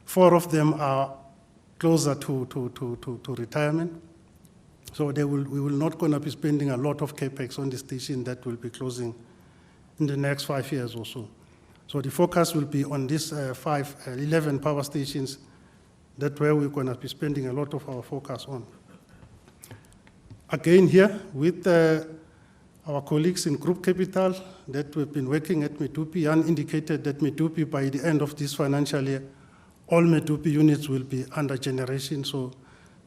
4 of them are closer to retirement. So we will not going to be spending a lot of capex on the station that will be closing in the next 5 years or so. So the focus will be on these 11 power stations. That's where we're going to be spending a lot of our focus on. Again here, with our colleagues in Group Capital that we've been working at Medupi, Jan indicated that Medupi, by the end of this financial year, all Medupi units will be under generation, so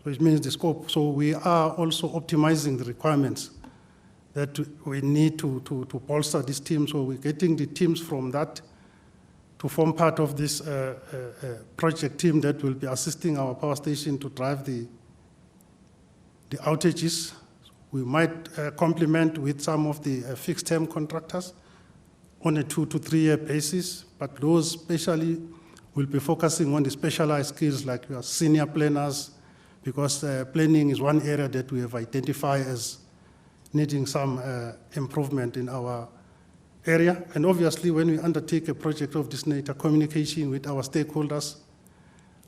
it means the scope. So we are also optimizing the requirements that we need to bolster this team. So we're getting the teams from that to form part of this project team that will be assisting our power station to drive the outages. We might complement with some of the fixed-term contractors on a 2 to 3 year basis, but those especially We'll be focusing on the specialized skills like your senior planners, because planning is one area that we have identified as needing some improvement in our area. And obviously, when we undertake a project of this nature, communication with our stakeholders,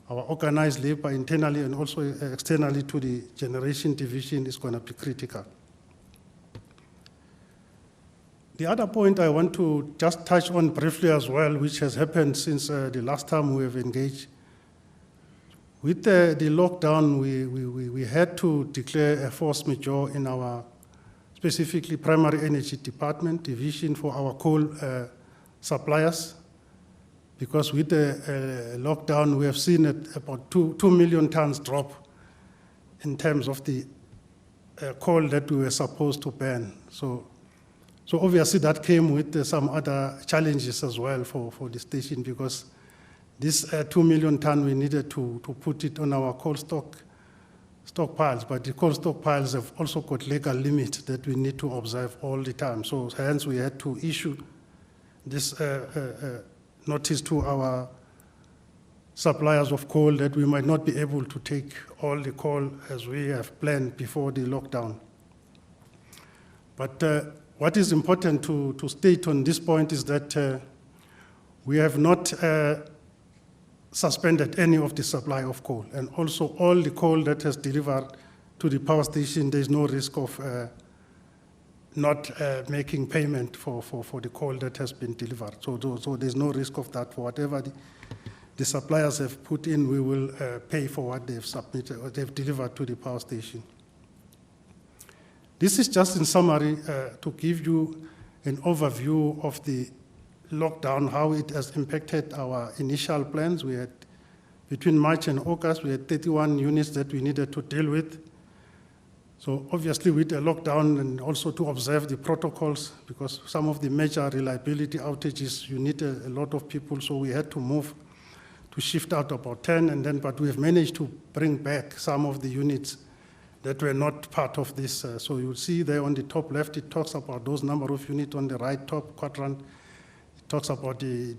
our organized labor internally and also externally to the generation division is going to be critical. The other point I want to just touch on briefly as well, which has happened since the last time we have engaged. With the lockdown, we had to declare a force majeure in our specifically primary energy department division for our coal suppliers, because with the lockdown, we have seen about 2 million tons drop in terms of the coal that we were supposed to burn. So obviously that came with some other challenges as well for the station, because this 2 million ton we needed to put it on our coal stockpiles, but the coal stockpiles have also got legal limits that we need to observe all the time. So hence we had to issue this notice to our suppliers of coal that we might not be able to take all the coal as we have planned before the lockdown. But what is important to state on this point is that we have not suspended any of the supply of coal. And also all the coal that has delivered to the power station, there's no risk of not making payment for the coal that has been delivered. So there's no risk of that. For whatever the suppliers have put in, we will pay for what they've submitted or they've delivered to the power station. This is just in summary to give you an overview of the lockdown, how it has impacted our initial plans. We had, between March and August, we had 31 units that we needed to deal with. So obviously with the lockdown, and also to observe the protocols, because some of the major reliability outages, you need a lot of people, so we had to move to shift out about 10, but we have managed to bring back some of the units that were not part of this. So you'll see there on the top left, it talks about those number of units. On the right top quadrant, it talks about the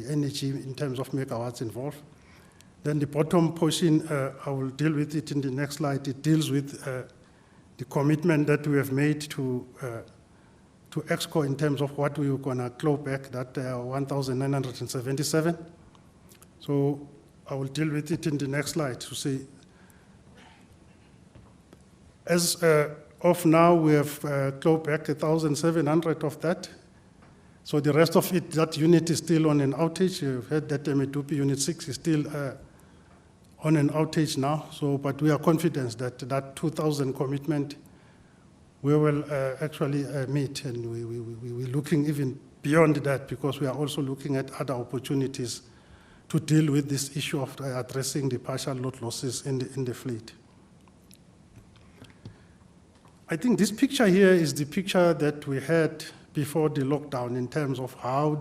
energy in terms of megawatts involved. Then the bottom portion, I will deal with it in the next slide. It deals with the commitment that we have made to Eskom in terms of what we were going to claw back, that 1,977. So I will deal with it in the next slide to say, as of now, we have clawed back 1,700 of that. So the rest of it, that unit is still on an outage. You've heard that the Medupi Unit 6 is still on an outage now. So, but we are confident that that 2,000 commitment we will actually meet, and we're looking even beyond that, because we are also looking at other opportunities to deal with this issue of addressing the partial load losses in the fleet. I think this picture here is the picture that we had before the lockdown in terms of how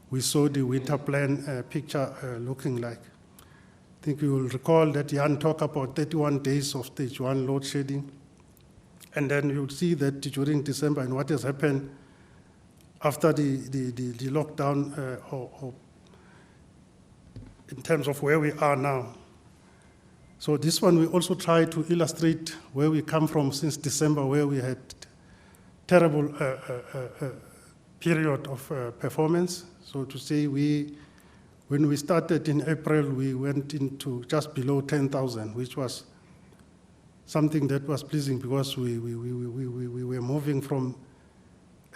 we saw the winter plan picture looking like. I think you will recall that Jan talked about 31 days of stage 1 load shedding. And then you'll see that during December and what has happened after the lockdown or in terms of where we are now. So this one, we also try to illustrate where we come from since December, where we had terrible period of performance. So to say, when we started in April, we went into just below 10,000, which was something that was pleasing, because we were moving from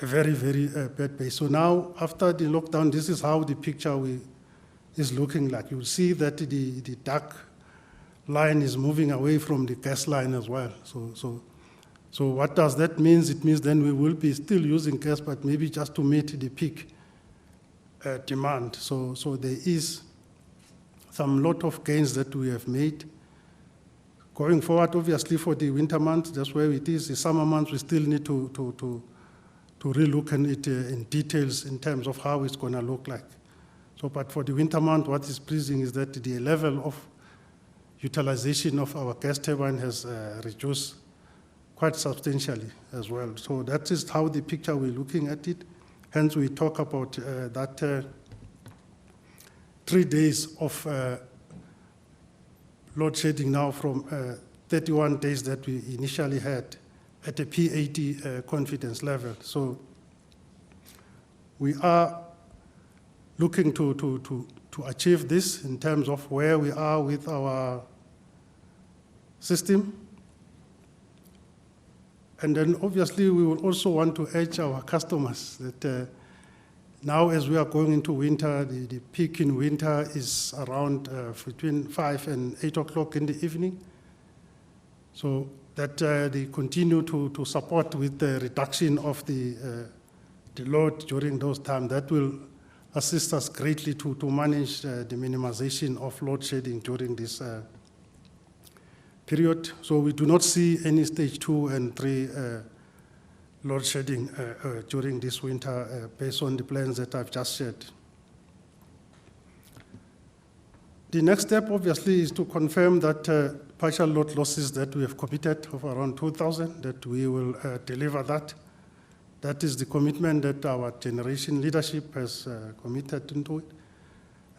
a very, very bad base. So now, after the lockdown, this is how the picture is looking like. You'll see that the dark line is moving away from the gas line as well. So what does that mean? It means then we will be still using gas, but maybe just to meet the peak demand. So there is some lot of gains that we have made. Going forward, obviously, for the winter months, that's where it is. The summer months, we still need to relook at it in details in terms of how it's going to look like. So, but for the winter month, what is pleasing is that the level of utilization of our gas turbine has reduced quite substantially as well. So that is how the picture we're looking at it. Hence, we talk about that 3 days of load shedding now from 31 days that we initially had at a P80 confidence level. So we are looking to achieve this in terms of where we are with our system. And then obviously we will also want to urge our customers that now as we are going into winter, the peak in winter is around between 5 and 8 o'clock in the evening. So that they continue to support with the reduction of the load during those times. That will assist us greatly to manage the minimization of load shedding during this period. So we do not see any stage 2 and 3 load shedding during this winter based on the plans that I've just shared. The next step obviously is to confirm that partial load losses that we have committed of around 2,000, that we will deliver that. That is the commitment that our generation leadership has committed into it.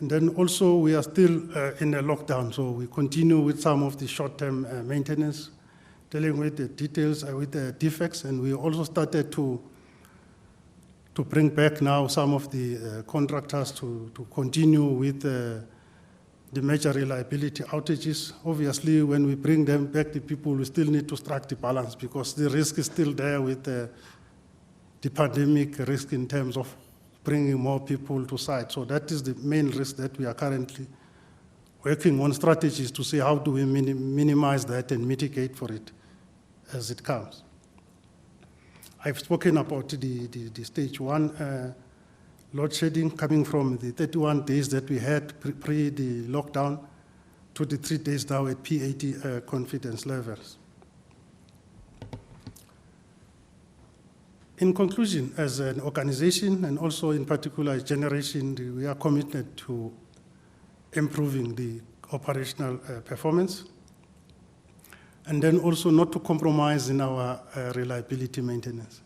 And then also we are still in a lockdown, so we continue with some of the short-term maintenance, dealing with the details, with the defects, and we also started to bring back now some of the contractors to continue with the major reliability outages. Obviously, when we bring them back, the people will still need to strike the balance because the risk is still there with the pandemic risk in terms of bringing more people to site. So that is the main risk that we are currently working on strategies to see how do we minimize that and mitigate for it as it comes. I've spoken about the stage 1 load shedding coming from the 31 days that we had pre the lockdown to the 3 days now at P80 confidence levels. In conclusion, as an organization and also in particular as generation, we are committed to improving the operational performance and then also not to compromise in our reliability maintenance,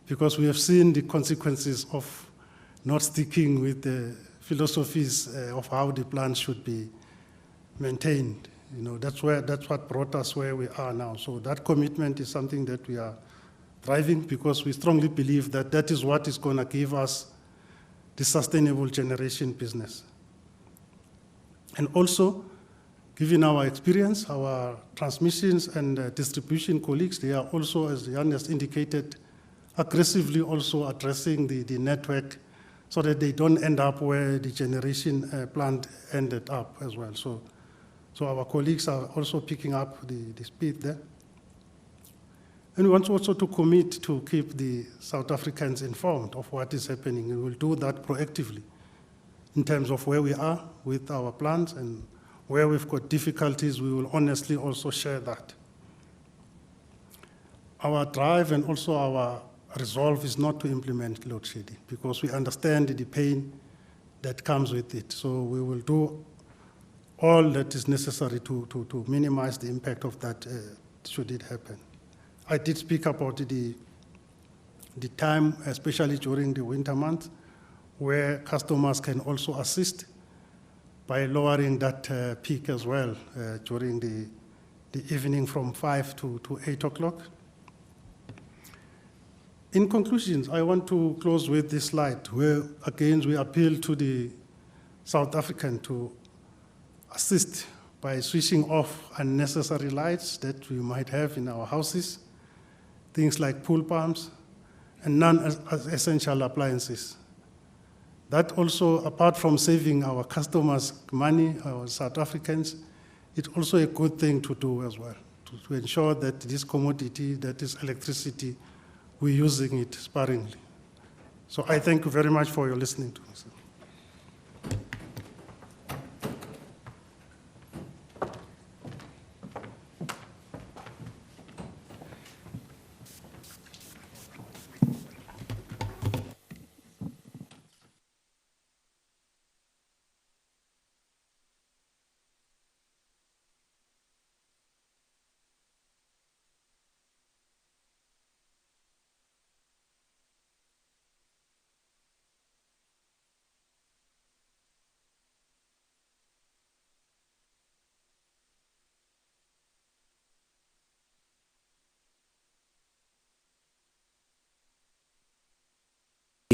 because we have seen the consequences of not sticking with the philosophies of how the plant should be maintained. You know, that's what brought us where we are now. So that commitment is something that we are driving because we strongly believe that that is what is going to give us the sustainable generation business. And also, given our experience, our transmissions and distribution colleagues, they are also, as Jan has indicated, aggressively also addressing the network so that they don't end up where the generation plant ended up as well. So our colleagues are also picking up the speed there. And we want also to commit to keep the South Africans informed of what is happening, and we'll do that proactively in terms of where we are with our plans, and where we've got difficulties, we will honestly also share that. Our drive and also our resolve is not to implement load shedding because we understand the pain that comes with it. So we will do all that is necessary to minimize the impact of that should it happen. I did speak about the time, especially during the winter months, where customers can also assist by lowering that peak as well during the evening from 5 to 8 o'clock. In conclusion, I want to close with this slide where, again, we appeal to the South African to assist by switching off unnecessary lights that we might have in our houses, things like pool pumps, and non-essential appliances. That also, apart from saving our customers money, our South Africans, it's also a good thing to do as well, to ensure that this commodity, that is electricity, we're using it sparingly. So I thank you very much for your listening to us.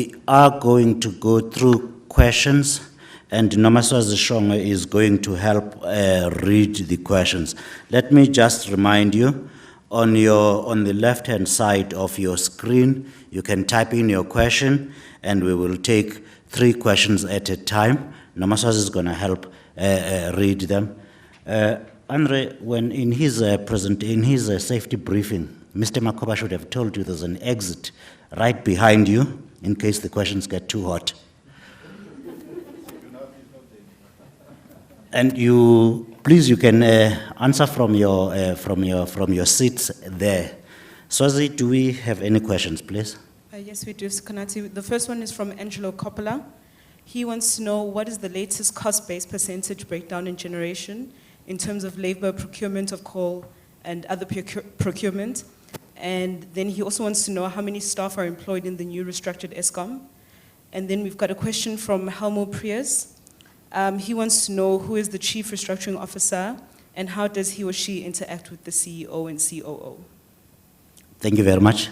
we are going to go through questions, and Nomaswazi Shongo is going to help read the questions. Let me just remind you, on the left-hand side of your screen, you can type in your question, and we will take 3 questions at a time. Nomaswazi is going to help read them. Andre, when in his safety briefing, Mr. Makoba should have told you there's an exit right behind you in case the questions get too hot. And please, you can answer from your seats there. Swazi, do we have any questions, please? Yes, we do, Kanati. The first one is from Angelo Coppola. He wants to know what is the latest cost-based percentage breakdown in generation in terms of labor, procurement of coal, and other procurement. And then he also wants to know how many staff are employed in the new restructured Eskom. And then we've got a question from Helmo Prius. He wants to know who is the Chief Restructuring Officer and how does he or she interact with the CEO and COO? Thank you very much.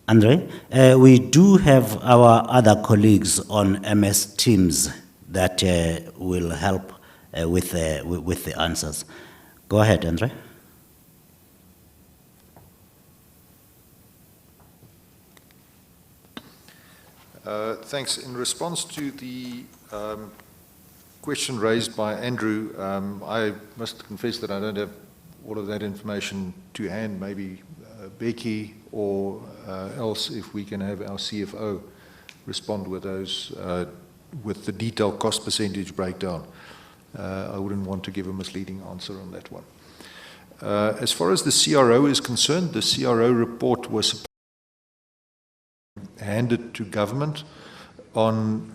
Andre, we do have our other colleagues on MS Teams that will help with the answers. Go ahead, Andre. Thanks. In response to the question raised by Andrew, I must confess that I don't have all of that information to hand. Maybe Becky or else if we can have our CFO respond with those, with the detailed cost percentage breakdown. I wouldn't want to give a misleading answer on that one. As far as the CRO is concerned, the CRO report was handed to government on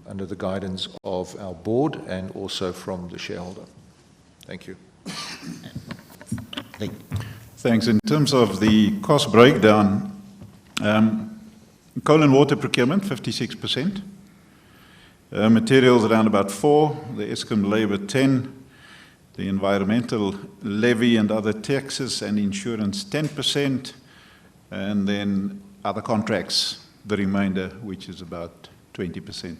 under the guidance of our board and also from the shareholder. Thank you. Thanks. In terms of the cost breakdown, coal and water procurement, 56%. Materials around about 4%, the Eskom labor 10%, the environmental levy and other taxes and insurance 10%, and then other contracts, the remainder, which is about 20%.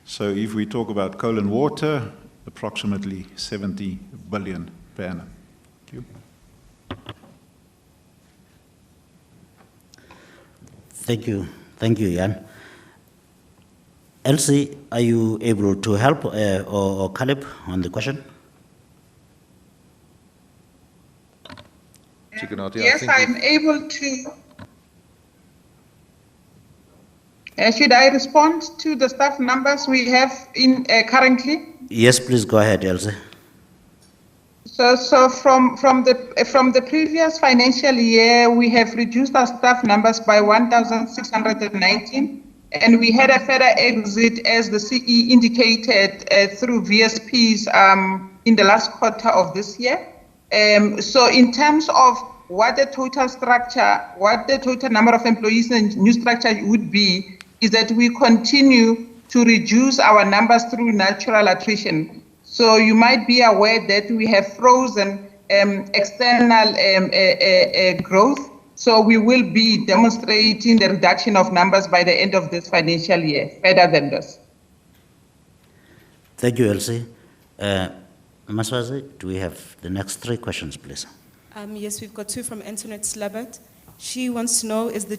So if we talk about coal and water, approximately 70 billion per annum. Thank you. Thank you. Thank you, Jan. Elsie, are you able to help, or Caleb, on the question? Yes, I'm able to. Should I respond to the staff numbers we have in currently? Yes, please go ahead, Elsie. So from the previous financial year, we have reduced our staff numbers by 1,619, and we had a further exit, as the CE indicated, through VSPs in the last quarter of this year. So in terms of what the total structure, what the total number of employees in the new structure would be, is that we continue to reduce our numbers through natural attrition. So you might be aware that we have frozen external growth. So we will be demonstrating the reduction of numbers by the end of this financial year, further than this. Thank you, Elsie. Maswazi, do we have the next 3 questions, please? Yes, we've got 2 from Antoinette Slabert. She wants to know, is the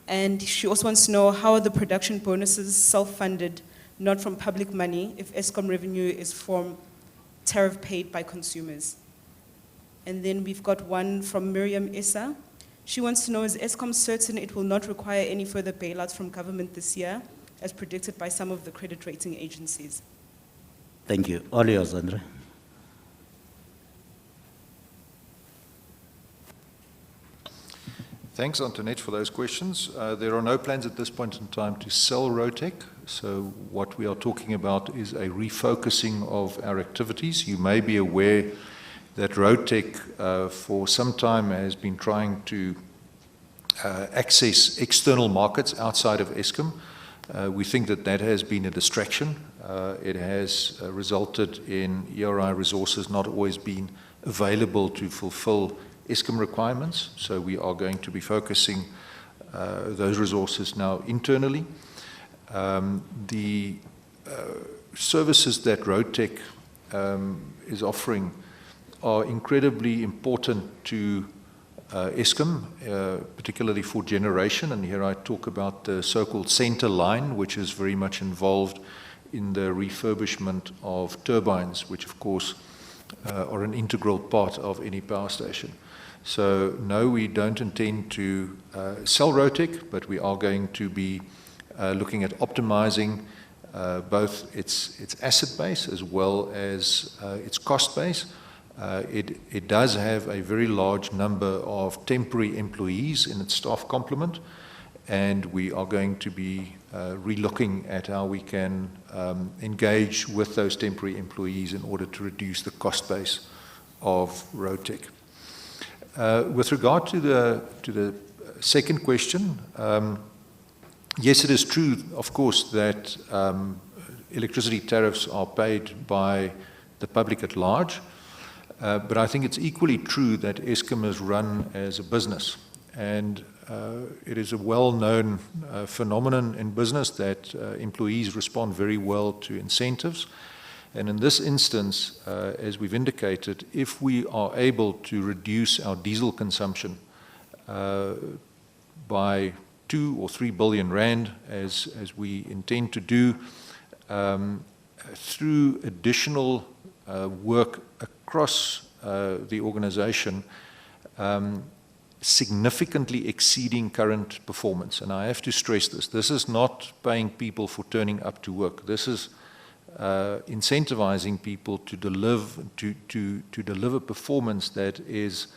and she also wants to know how are the production bonuses self-funded, not from public money, if Eskom revenue is from tariff paid by consumers. And then we've got one from Miriam Issa. She wants to know, is Eskom certain it will not require any further bailouts from government this year, as predicted by some of the credit rating agencies? Thank you. All yours, Andre. Thanks, Antoinette, for those questions. There are no plans at this point in time to sell Rotec. So what we are talking about is a refocusing of our activities. You may be aware that Rotec for some time has been trying to access external markets outside of Eskom. We think that that has been a distraction. It has resulted in ERI resources not always being available to fulfill Eskom requirements. So we are going to be focusing those resources now internally. The services that Rotec is offering are incredibly important to Eskom, particularly for generation, and here I talk about the so-called center line, which is very much involved in the refurbishment of turbines, which of course are an integral part of any power station. So no, we don't intend to sell Rotec, but we are going to be looking at optimizing both its asset base as well as its cost base. It does have a very large number of temporary employees in its staff complement, and we are going to be relooking at how we can engage with those temporary employees in order to reduce the cost base of Rotec. With regard to the second question, yes, it is true, of course, that electricity tariffs are paid by the public at large. But I think it's equally true that Eskom is run as a business. And it is a well-known phenomenon in business that employees respond very well to incentives. And in this instance, as we've indicated, if we are able to reduce our diesel consumption by 2 or 3 billion rand, as we intend to do, through additional work across the organization, significantly exceeding current performance. And I have to stress this. This is not paying people for turning up to work. This is incentivizing people to deliver performance that is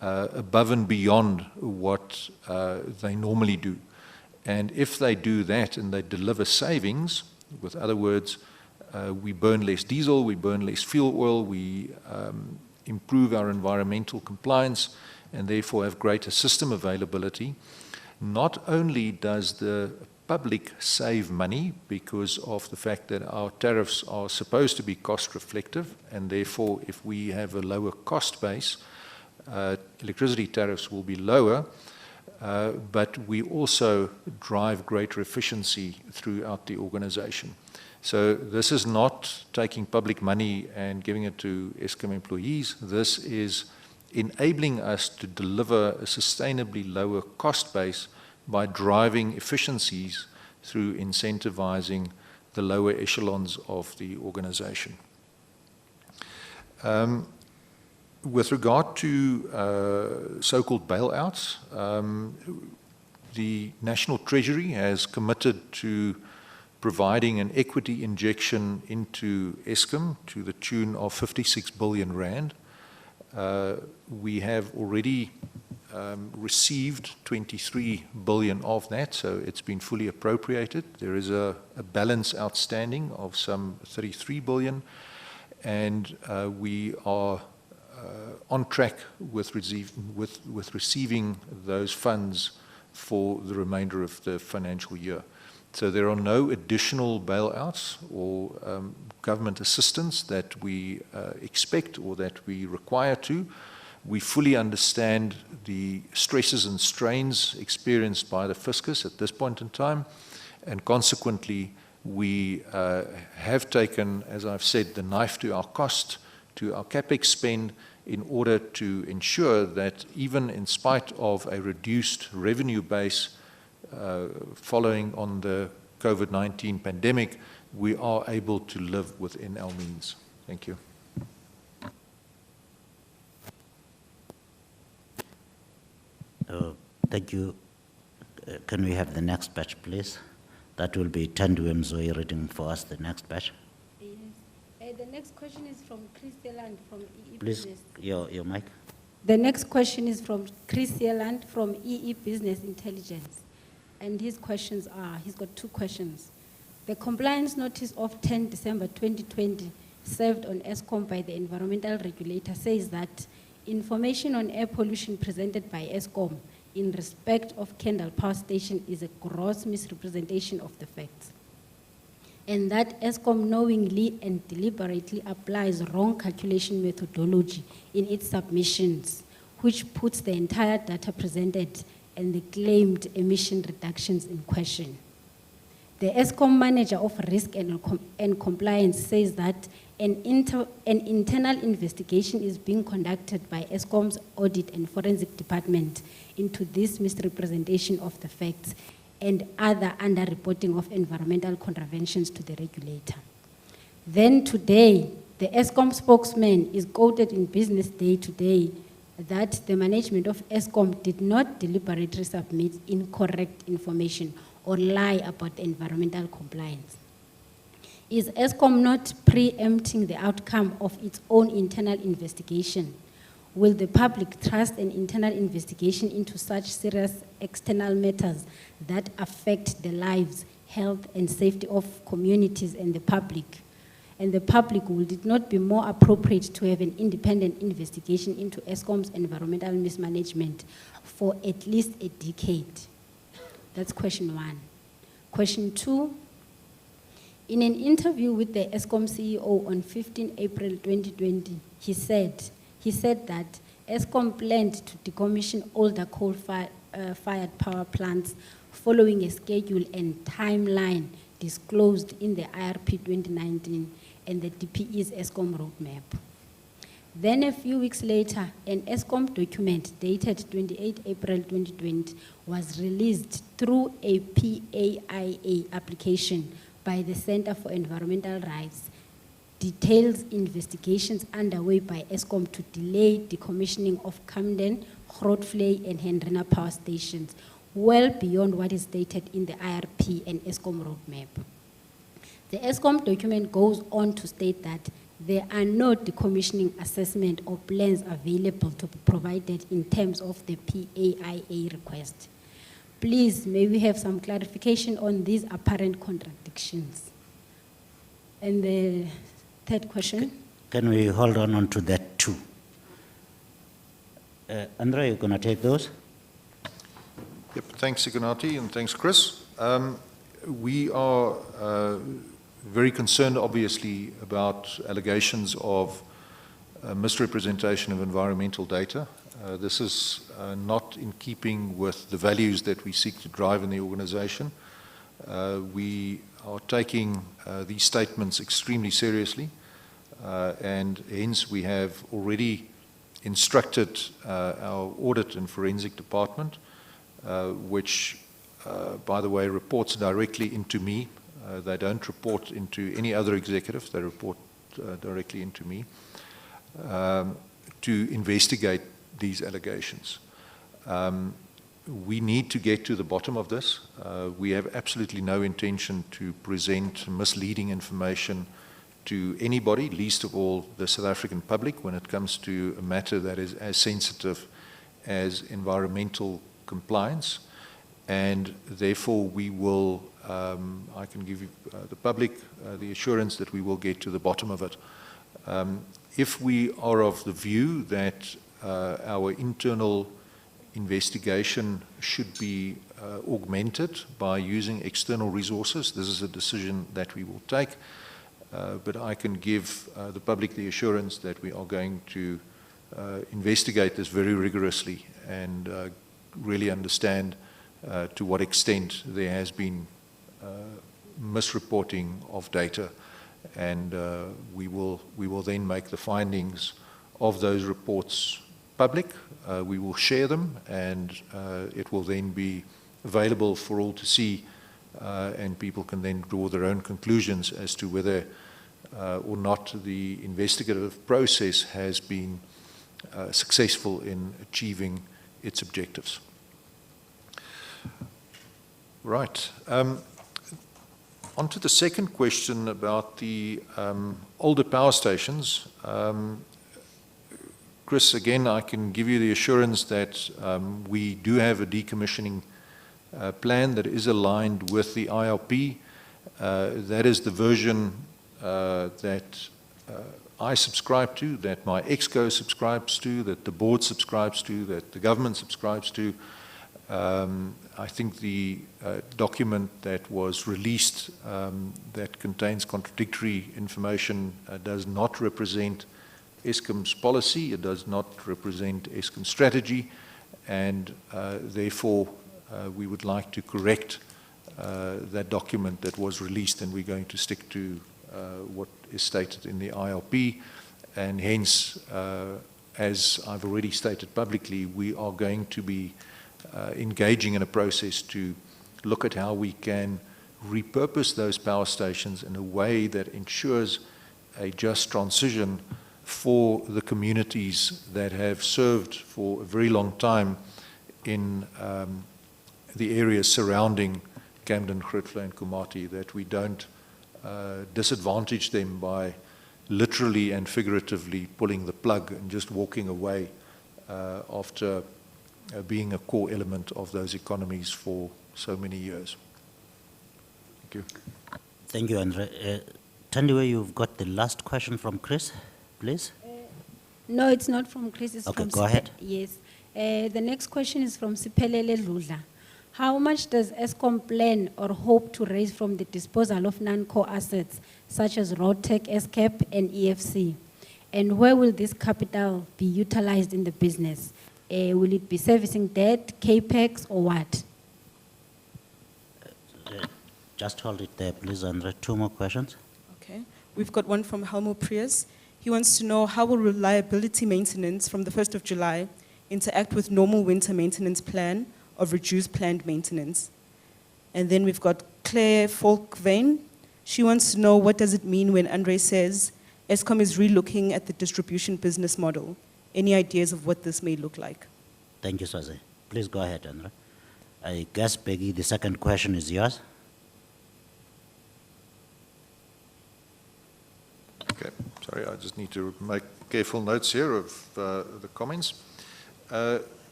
above and beyond what they normally do. And if they do that and they deliver savings, with other words, we burn less diesel, we burn less fuel oil, we improve our environmental compliance, and therefore have greater system availability. Not only does the public save money because of the fact that our tariffs are supposed to be cost reflective, and therefore if we have a lower cost base, electricity tariffs will be lower, but we also drive greater efficiency throughout the organization. So this is not taking public money and giving it to Eskom employees. This is enabling us to deliver a sustainably lower cost base by driving efficiencies through incentivizing the lower echelons of the organization. With regard to so-called bailouts, the National Treasury has committed to providing an equity injection into Eskom to the tune of 56 billion rand. We have already received 23 billion of that, so it's been fully appropriated. There is a balance outstanding of some 33 billion, and we are on track with receiving those funds for the remainder of the financial year. So there are no additional bailouts or government assistance that we expect or that we require to. We fully understand the stresses and strains experienced by the fiscus at this point in time, and consequently we have taken, as I've said, the knife to our cost, to our capex spend, in order to ensure that even in spite of a reduced revenue base following on the COVID-19 pandemic, we are able to live within our means. Thank you. Thank you. Can we have the next batch, please? That will be Tandu Mzoe reading for us the next batch. Yes. The next question is from Kusile and from EE Please, Business. your mic. The next question is from Kusile from EE Business Intelligence. And his questions are, he's got two questions. The compliance notice of 10 December 2020 served on Eskom by the environmental regulator says that information on air pollution presented by Eskom in respect of Kendal Power Station is a gross misrepresentation of the facts, and that Eskom knowingly and deliberately applies wrong calculation methodology in its submissions, which puts the entire data presented and the claimed emission reductions in question. The Eskom manager of risk and compliance says that an internal investigation is being conducted by Eskom's audit and forensic department into this misrepresentation of the facts and other underreporting of environmental contraventions to the regulator. Then today, the Eskom spokesman is quoted in Business Day today that the management of Eskom did not deliberately submit incorrect information or lie about the environmental compliance. Is Eskom not preempting the outcome of its own internal investigation? Will the public trust an internal investigation into such serious external matters that affect the lives, health, and safety of communities and the public? And the public, will it not be more appropriate to have an independent investigation into Eskom's environmental mismanagement for at least a decade? That's question one. Question two, in an interview with the Eskom CEO on 15 April 2020, he said that Eskom planned to decommission older coal-fired power plants following a schedule and timeline disclosed in the IRP 2019 and the DPE's Eskom roadmap. Then a few weeks later, an Eskom document dated 28 April 2020 was released through a PAIA application by the Center for Environmental Rights. Details investigations underway by Eskom to delay decommissioning of Camden, Grootvlei, and Hendrina power stations, well beyond what is stated in the IRP and Eskom roadmap. The Eskom document goes on to state that there are no decommissioning assessment or plans available to be provided in terms of the PAIA request. Please, may we have some clarification on these apparent contradictions? And the third question. Can we hold on to that too? Andre, you're going to take those? Yep, thanks, Ignati, and thanks, Chris. We are very concerned, obviously, about allegations of misrepresentation of environmental data. This is not in keeping with the values that we seek to drive in the organization. We are taking these statements extremely seriously, and hence we have already instructed our audit and forensic department, which, by the way, reports directly into me. They don't report into any other executive, they report directly into me, to investigate these allegations. We need to get to the bottom of this. We have absolutely no intention to present misleading information to anybody, least of all the South African public, when it comes to a matter that is as sensitive as environmental compliance. And therefore we will, I can give you, the public the assurance that we will get to the bottom of it. If we are of the view that our internal investigation should be augmented by using external resources, this is a decision that we will take. But I can give the public the assurance that we are going to investigate this very rigorously and really understand to what extent there has been misreporting of data, and we will then make the findings of those reports public. We will share them, and it will then be available for all to see, and people can then draw their own conclusions as to whether or not the investigative process has been successful in achieving its objectives. Right. On to the second question about the older power stations. Chris, again, I can give you the assurance that we do have a decommissioning plan that is aligned with the IRP. That is the version that I subscribe to, that my ExCo subscribes to, that the board subscribes to, that the government subscribes to. I think the document that was released that contains contradictory information does not represent Eskom's policy, it does not represent Eskom's strategy, and therefore we would like to correct that document that was released, and we're going to stick to what is stated in the IRP, and hence, as I've already stated publicly, we are going to be engaging in a process to look at how we can repurpose those power stations in a way that ensures a just transition for the communities that have served for a very long time in the areas surrounding Camden, Grootfontein, and Komati, that we don't disadvantage them by literally and figuratively pulling the plug and just walking away after being a core element of those economies for so many years. Thank you. Thank you, Andre. Tandiwe, you've got the last question from Chris, please. No, it's not from Chris, it's Okay, from go ahead. Yes. The next question is from Siphelele Lula. How much does Eskom plan or hope to raise from the disposal of non-core assets such as Roadtech, Escape, and EFC? And where will this capital be utilized in the business? Will it be servicing debt, capex, or what? Just hold it there, please, Andre. 2 more questions. Okay. We've got one from Helmo Prius. He wants to know how will reliability maintenance from the 1st of July interact with normal winter maintenance plan of reduced planned maintenance? And then we've got Claire Folkvane. She wants to know what does it mean when Andre says Eskom is relooking at the distribution business model. Any ideas of what this may look like? Thank you, Swazi. Please go ahead, Andre. I guess, Peggy, the second question is yours. Okay, sorry, I just need to make careful notes here of the comments.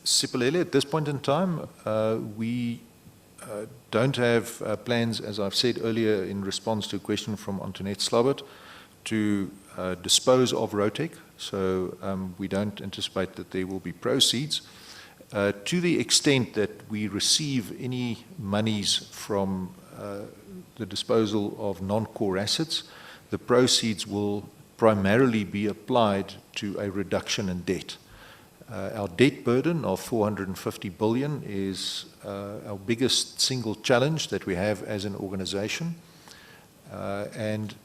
Siphelele, at this point in time, we don't have plans, as I've said earlier in response to a question from Antoinette Slobert, to dispose of Roadtech, so we don't anticipate that there will be proceeds. To the extent that we receive any monies from the disposal of non-core assets, the proceeds will primarily be applied to a reduction in debt. Our debt burden of 450 billion is our biggest single challenge that we have as an organization, and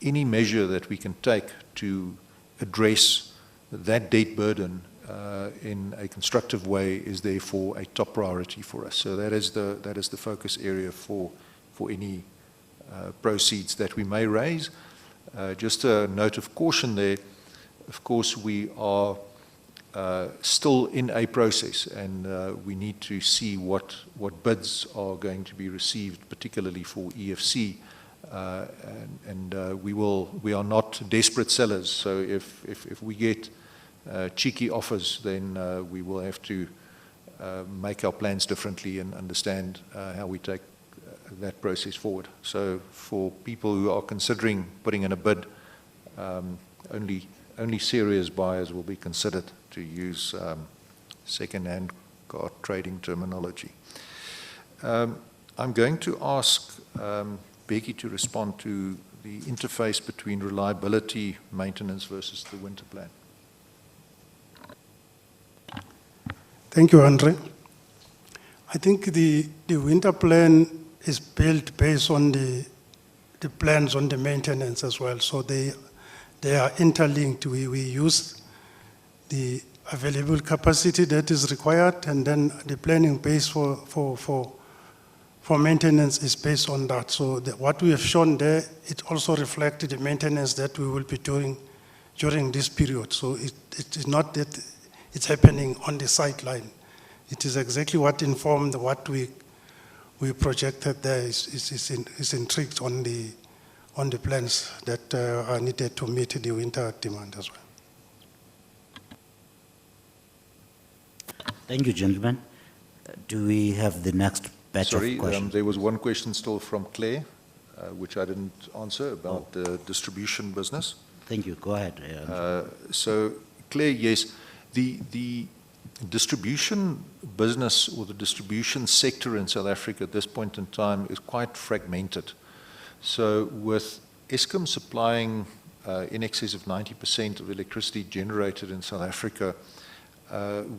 any measure that we can take to address that debt burden in a constructive way is therefore a top priority for us. So that is the focus area for any proceeds that we may raise. Just a note of caution there, of course we are still in a process, and we need to see what bids are going to be received, particularly for EFC. We are not desperate sellers, so if we get cheeky offers, then we will have to make our plans differently and understand how we take that process forward. So for people who are considering putting in a bid, only serious buyers will be considered, to use second-hand car trading terminology. I'm going to ask Becky to respond to the interface between reliability maintenance versus the winter plan. Thank you, Andre. I think the winter plan is built based on the plans on the maintenance as well. So they are interlinked. We use the available capacity that is required, and then the planning base for maintenance is based on that. So what we have shown there, it also reflects the maintenance that we will be doing during this period. So it is not that it's happening on the sideline. It is exactly what informed what we projected there is intrigued on the plans that are needed to meet the winter demand as well. Thank you, gentlemen. Do we have the next batch Sorry, of questions? there was one question still from Claire, which I didn't answer, about the distribution business. Thank you. Go ahead. So, Claire, yes, the distribution business or the distribution sector in South Africa at this point in time is quite fragmented. So with Eskom supplying in excess of 90% of electricity generated in South Africa,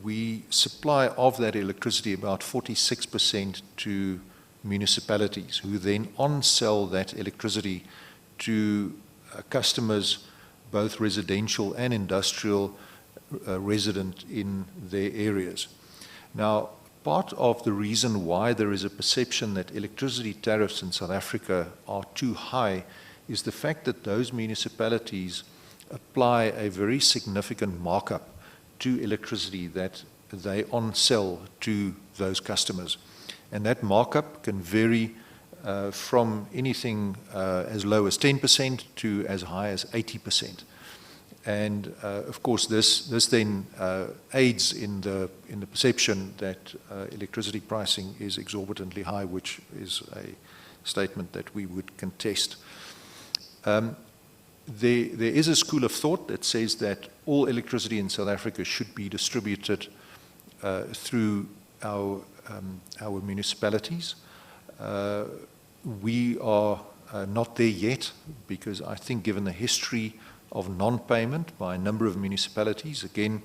we supply of that electricity about 46% to municipalities, who then on-sell that electricity to customers, both residential and industrial, resident in their areas. Now, part of the reason why there is a perception that electricity tariffs in South Africa are too high is the fact that those municipalities apply a very significant markup to electricity that they on-sell to those customers. And that markup can vary from anything as low as 10% to as high as 80%. And of course, this then aids in the perception that electricity pricing is exorbitantly high, which is a statement that we would contest. There is a school of thought that says that all electricity in South Africa should be distributed through our municipalities. We are not there yet, because I think given the history of non-payment by a number of municipalities, again,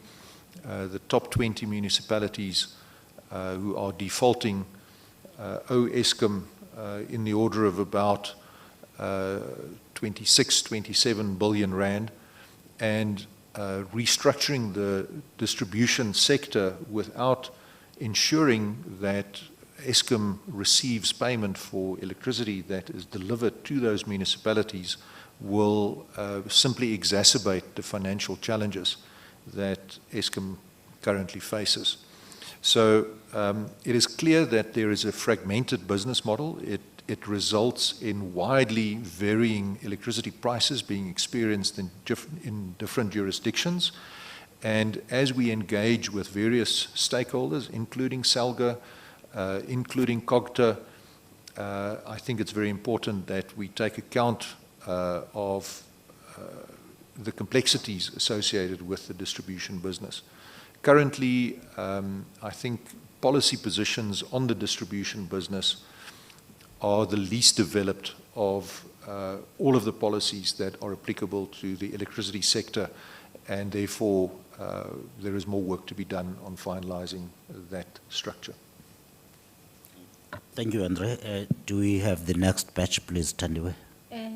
the top 20 municipalities who are defaulting owe Eskom in the order of about 27 billion rand, and restructuring the distribution sector without ensuring that Eskom receives payment for electricity that is delivered to those municipalities will simply exacerbate the financial challenges that Eskom currently faces. So it is clear that there is a fragmented business model. It results in widely varying electricity prices being experienced in different jurisdictions. And as we engage with various stakeholders, including SALGA, including COGTA, I think it's very important that we take account of the complexities associated with the distribution business. Currently, I think policy positions on the distribution business are the least developed of all of the policies that are applicable to the electricity sector, and therefore there is more work to be done on finalizing that structure. Thank you, Andre. Do we have the next batch, please, Tandiwe?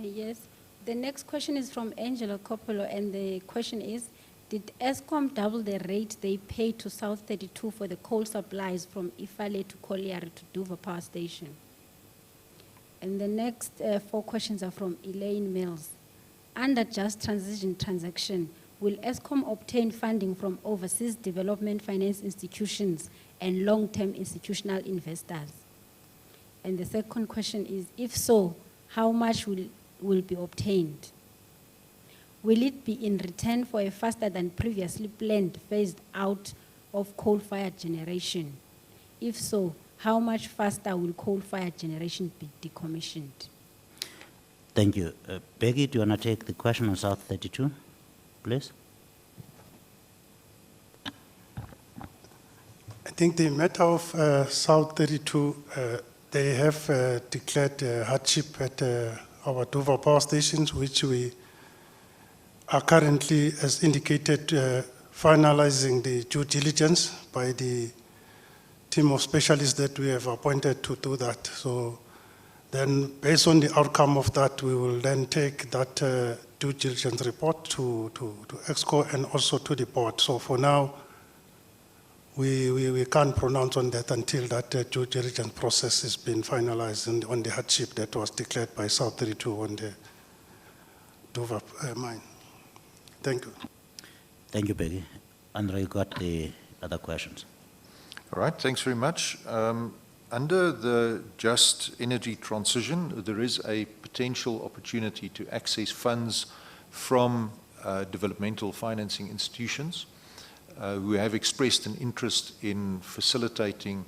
Yes. The next question is from Angelo Coppolo, and the question is, did Eskom double the rate they pay to South 32 for the coal supplies from Ifale to Colliery to Dover Power Station? And the next 4 questions are from Elaine Mills. Under Just Transition transaction, will Eskom obtain funding from overseas development finance institutions and long-term institutional investors? And the second question is, if so, how much will be obtained? Will it be in return for a faster than previously planned phased out of coal-fired generation? If so, how much faster will coal-fired generation be decommissioned? Thank you. Peggy, do you want to take the question on South 32, please? I think the matter of South 32, they have declared hardship at our Dover power stations, which we are currently, as indicated, finalizing the due diligence by the team of specialists that we have appointed to do that. So then, based on the outcome of that, we will then take that due diligence report to EXCO and also to the board. So for now, we can't pronounce on that until that due diligence process has been finalized on the hardship that was declared by South 32 on the Dover mine. Thank you. Thank you, Peggy. Andre, you got the other questions. All right, thanks very much. Under the Just Energy Transition, there is a potential opportunity to access funds from developmental financing institutions. who have expressed an interest in facilitating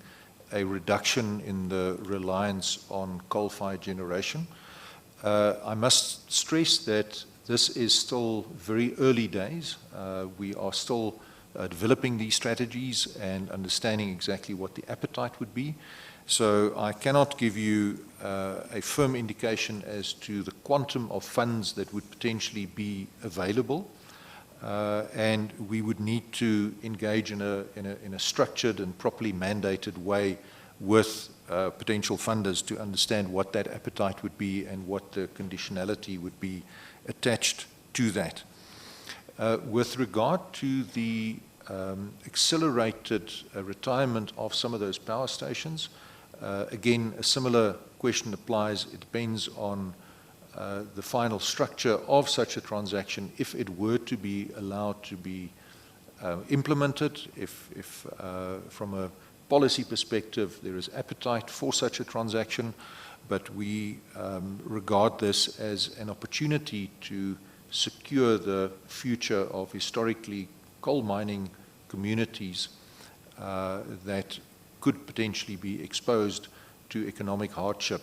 a reduction in the reliance on coal-fired generation. I must stress that this is still very early days. We are still developing these strategies and understanding exactly what the appetite would be. So I cannot give you a firm indication as to the quantum of funds that would potentially be available. And we would need to engage in a structured and properly mandated way with potential funders to understand what that appetite would be and what the conditionality would be attached to that. With regard to the accelerated retirement of some of those power stations, again, a similar question applies. It depends on the final structure of such a transaction, if it were to be allowed to be implemented, if from a policy perspective there is appetite for such a transaction, but we regard this as an opportunity to secure the future of historically coal mining communities that could potentially be exposed to economic hardship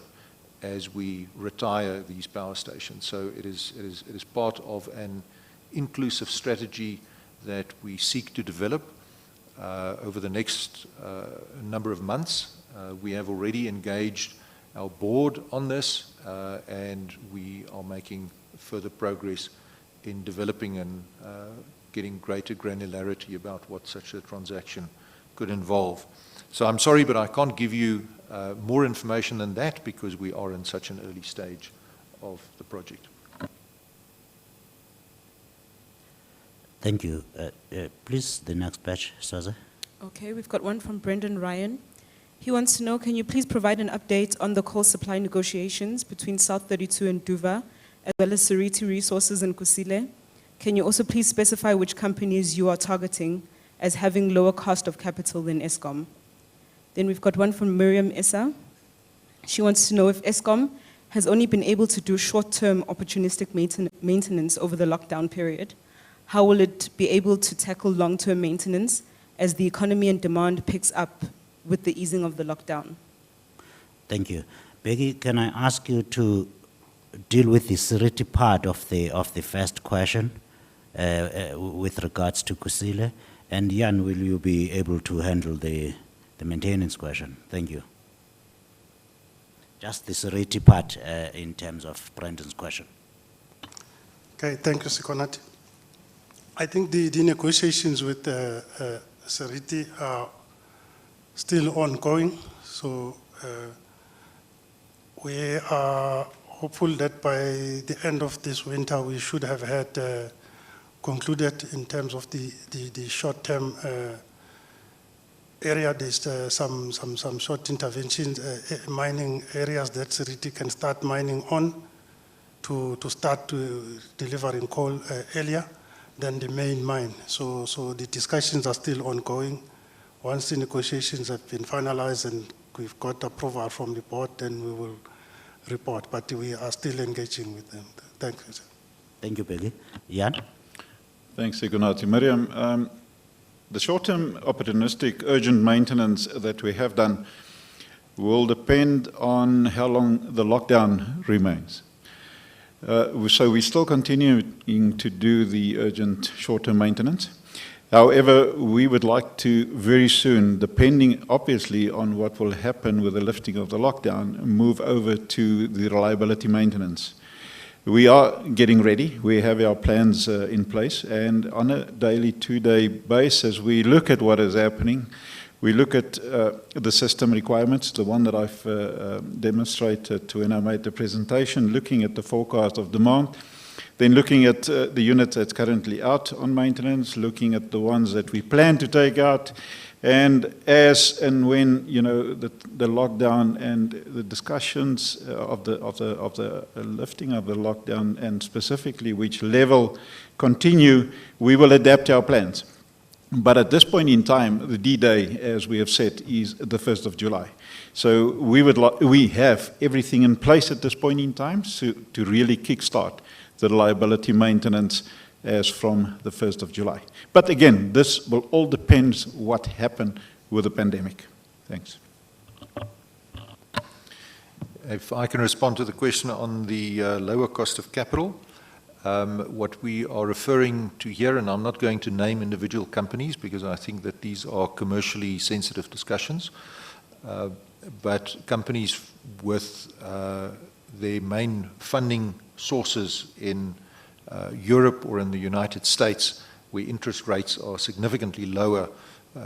as we retire these power stations. So it is part of an inclusive strategy that we seek to develop over the next number of months. We have already engaged our board on this, and we are making further progress in developing and getting greater granularity about what such a transaction could involve. So I'm sorry, but I can't give you more information than that because we are in such an early stage of the project. Thank you. Please, the next batch, Saza. Okay, we've got one from Brendan Ryan. He wants to know, can you please provide an update on the coal supply negotiations between South 32 and Duva, as well as Seriti Resources and Kusile? Can you also please specify which companies you are targeting as having lower cost of capital than Eskom? Then we've got one from Miriam Issa. She wants to know if Eskom has only been able to do short-term opportunistic maintenance over the lockdown period. How will it be able to tackle long-term maintenance as the economy and demand picks up with the easing of the lockdown? Thank you. Peggy, can I ask you to deal with the Seriti part of the first question with regards to Kusile? And Jan, will you be able to handle the maintenance question? Thank you. Just the Seriti part in terms of Brendan's question. Okay, thank you, Sikonati. I think the negotiations with Seriti are still ongoing, so we are hopeful that by the end of this winter we should have had concluded in terms of the short-term area. There's some short interventions, mining areas that Seriti can start mining on to start delivering coal earlier than the main mine. So the discussions are still ongoing. Once the negotiations have been finalized and we've got approval from the board, then we will report. But we are still engaging with them. Thank you, sir. Thank you, Peggy. Jan? Thanks, Sikonati. Miriam, the short-term opportunistic urgent maintenance that we have done will depend on how long the lockdown remains. So we're still continuing to do the urgent short-term maintenance. However, we would like to very soon, depending obviously on what will happen with the lifting of the lockdown, move over to the reliability maintenance. We are getting ready. We have our plans in place, and on a daily, two-day basis, we look at what is happening. We look at the system requirements, the one that I've demonstrated when I made the presentation, looking at the forecast of demand, then looking at the units that's currently out on maintenance, looking at the ones that we plan to take out, and as and when the lockdown and the discussions of the lifting of the lockdown and specifically which level continue, we will adapt our plans. But at this point in time, the D-Day, as we have said, is the 1st of July. So we have everything in place at this point in time to really kickstart the reliability maintenance as from the 1st of July. But again, this will all depend what happened with the pandemic. Thanks. If I can respond to the question on the lower cost of capital, what we are referring to here, and I'm not going to name individual companies because I think that these are commercially sensitive discussions, but companies with their main funding sources in Europe or in the United States, where interest rates are significantly lower.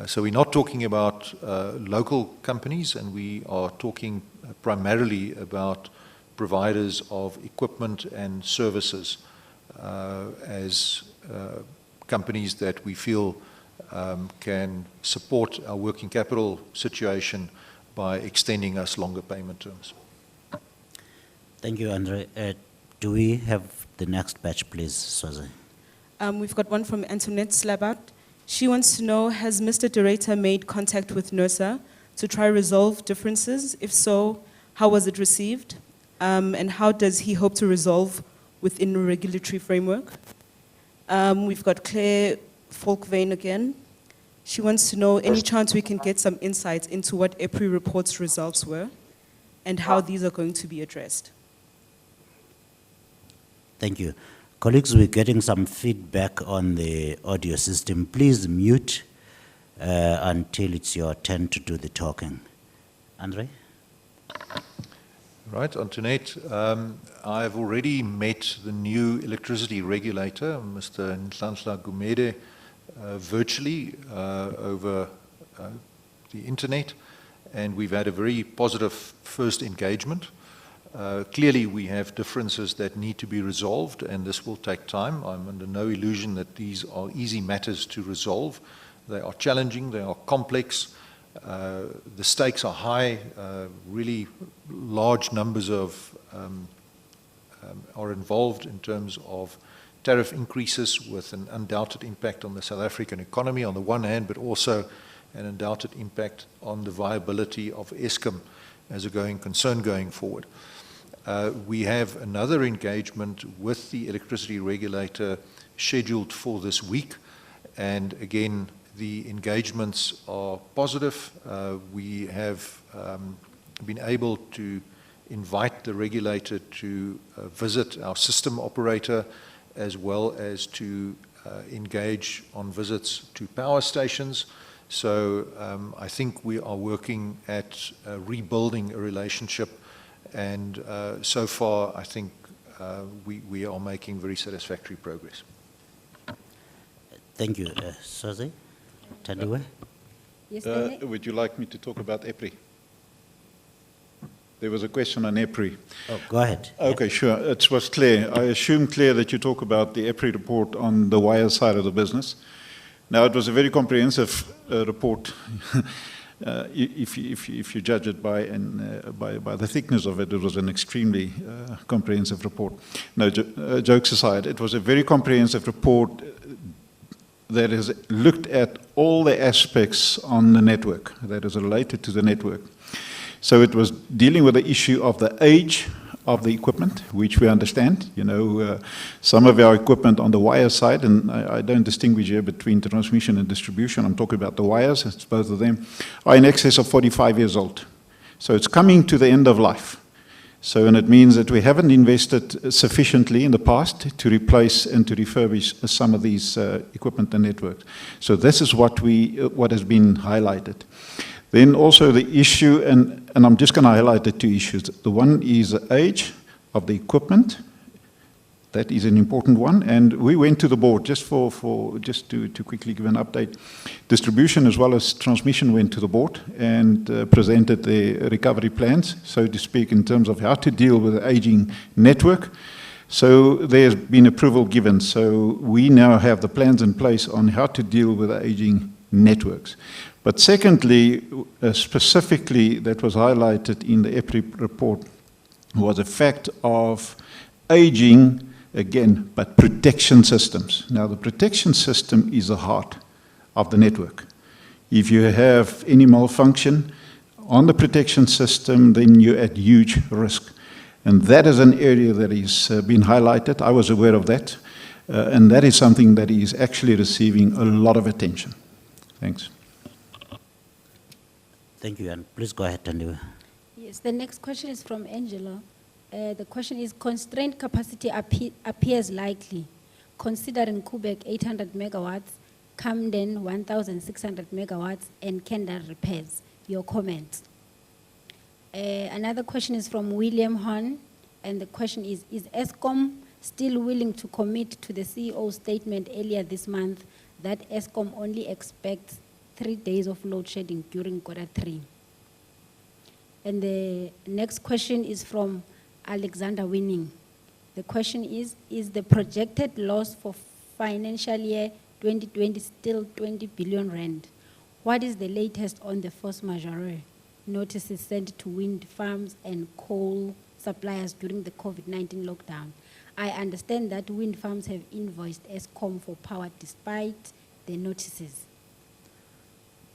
So we're not talking about local companies, and we are talking primarily about providers of equipment and services as companies that we feel can support our working capital situation by extending us longer payment terms. Thank you, Andre. Do we have the next batch, please, Swazi? We've got one from Antoinette Slabat. She wants to know, has Mr. Director made contact with NERSA to try resolve differences? If so, how was it received? And how does he hope to resolve within the regulatory framework? We've got Claire Folkvane again. She wants to know, any chance we can get some insights into what EPRI report's results were and how these are going to be addressed? Thank you. Colleagues, we're getting some feedback on the audio system. Please mute until it's your turn to do the talking. Andre? Right, Antoinette, I've already met the new electricity regulator, Mr. Nhlanhla Gumede, virtually over the internet, and we've had a very positive first engagement. Clearly, we have differences that need to be resolved, and this will take time. I'm under no illusion that these are easy matters to resolve. They are challenging, they are complex, the stakes are high, really large numbers of are involved in terms of tariff increases with an undoubted impact on the South African economy on the one hand, but also an undoubted impact on the viability of Eskom as a going concern going forward. We have another engagement with the electricity regulator scheduled for this week, and again, the engagements are positive. We have been able to invite the regulator to visit our system operator, as well as to engage on visits to power stations. So I think we are working at rebuilding a relationship, and so far I think we are making very satisfactory progress. Thank you. Swazi? Tadiwe? Yes, would you like me to talk about EPRI? There was a question on EPRI. Oh, go ahead. Okay, sure. It was clear. I assume, Claire, that you talk about the EPRI report on the wire side of the business. Now, it was a very comprehensive report. If you judge it by the thickness of it, it was an extremely comprehensive report. No, jokes aside, it was a very comprehensive report that has looked at all the aspects on the network that is related to the network. So it was dealing with the issue of the age of the equipment, which we understand. You know, some of our equipment on the wire side, and I don't distinguish here between transmission and distribution, I'm talking about the wires, it's both of them, are in excess of 45 years old. So it's coming to the end of life. So, and it means that we haven't invested sufficiently in the past to replace and to refurbish some of these equipment and networks. So this is what has been highlighted. Then also the issue, and I'm just going to highlight the two issues. The one is the age of the equipment. That is an important one. And we went to the board just to quickly give an update. Distribution as well as transmission went to the board and presented the recovery plans, so to speak, in terms of how to deal with the aging network. So there's been approval given. So we now have the plans in place on how to deal with the aging networks. But secondly, specifically that was highlighted in the EPRI report was the fact of aging, again, but protection systems. Now the protection system is the heart of the network. If you have any malfunction on the protection system, then you're at huge risk. And that is an area that is been highlighted. I was aware of that. And that is something that is actually receiving a lot of attention. Thanks. Thank you, and please go ahead, Tandiwe. Yes, the next question is from Angela. The question is, constrained capacity appears likely, considering Koeberg 800 megawatts, Camden 1,600 megawatts, and Kendall repairs. Your comments. Another question is from William Horn, and the question is Eskom still willing to commit to the CEO's statement earlier this month that Eskom only expects 3 days of load shedding during Q3? And the next question is from Alexander Winning. The question is the projected loss for financial year 2020 still 20 billion rand? What is the latest on the force majeure notices sent to wind farms and coal suppliers during the COVID-19 lockdown? I understand that wind farms have invoiced Eskom for power despite the notices.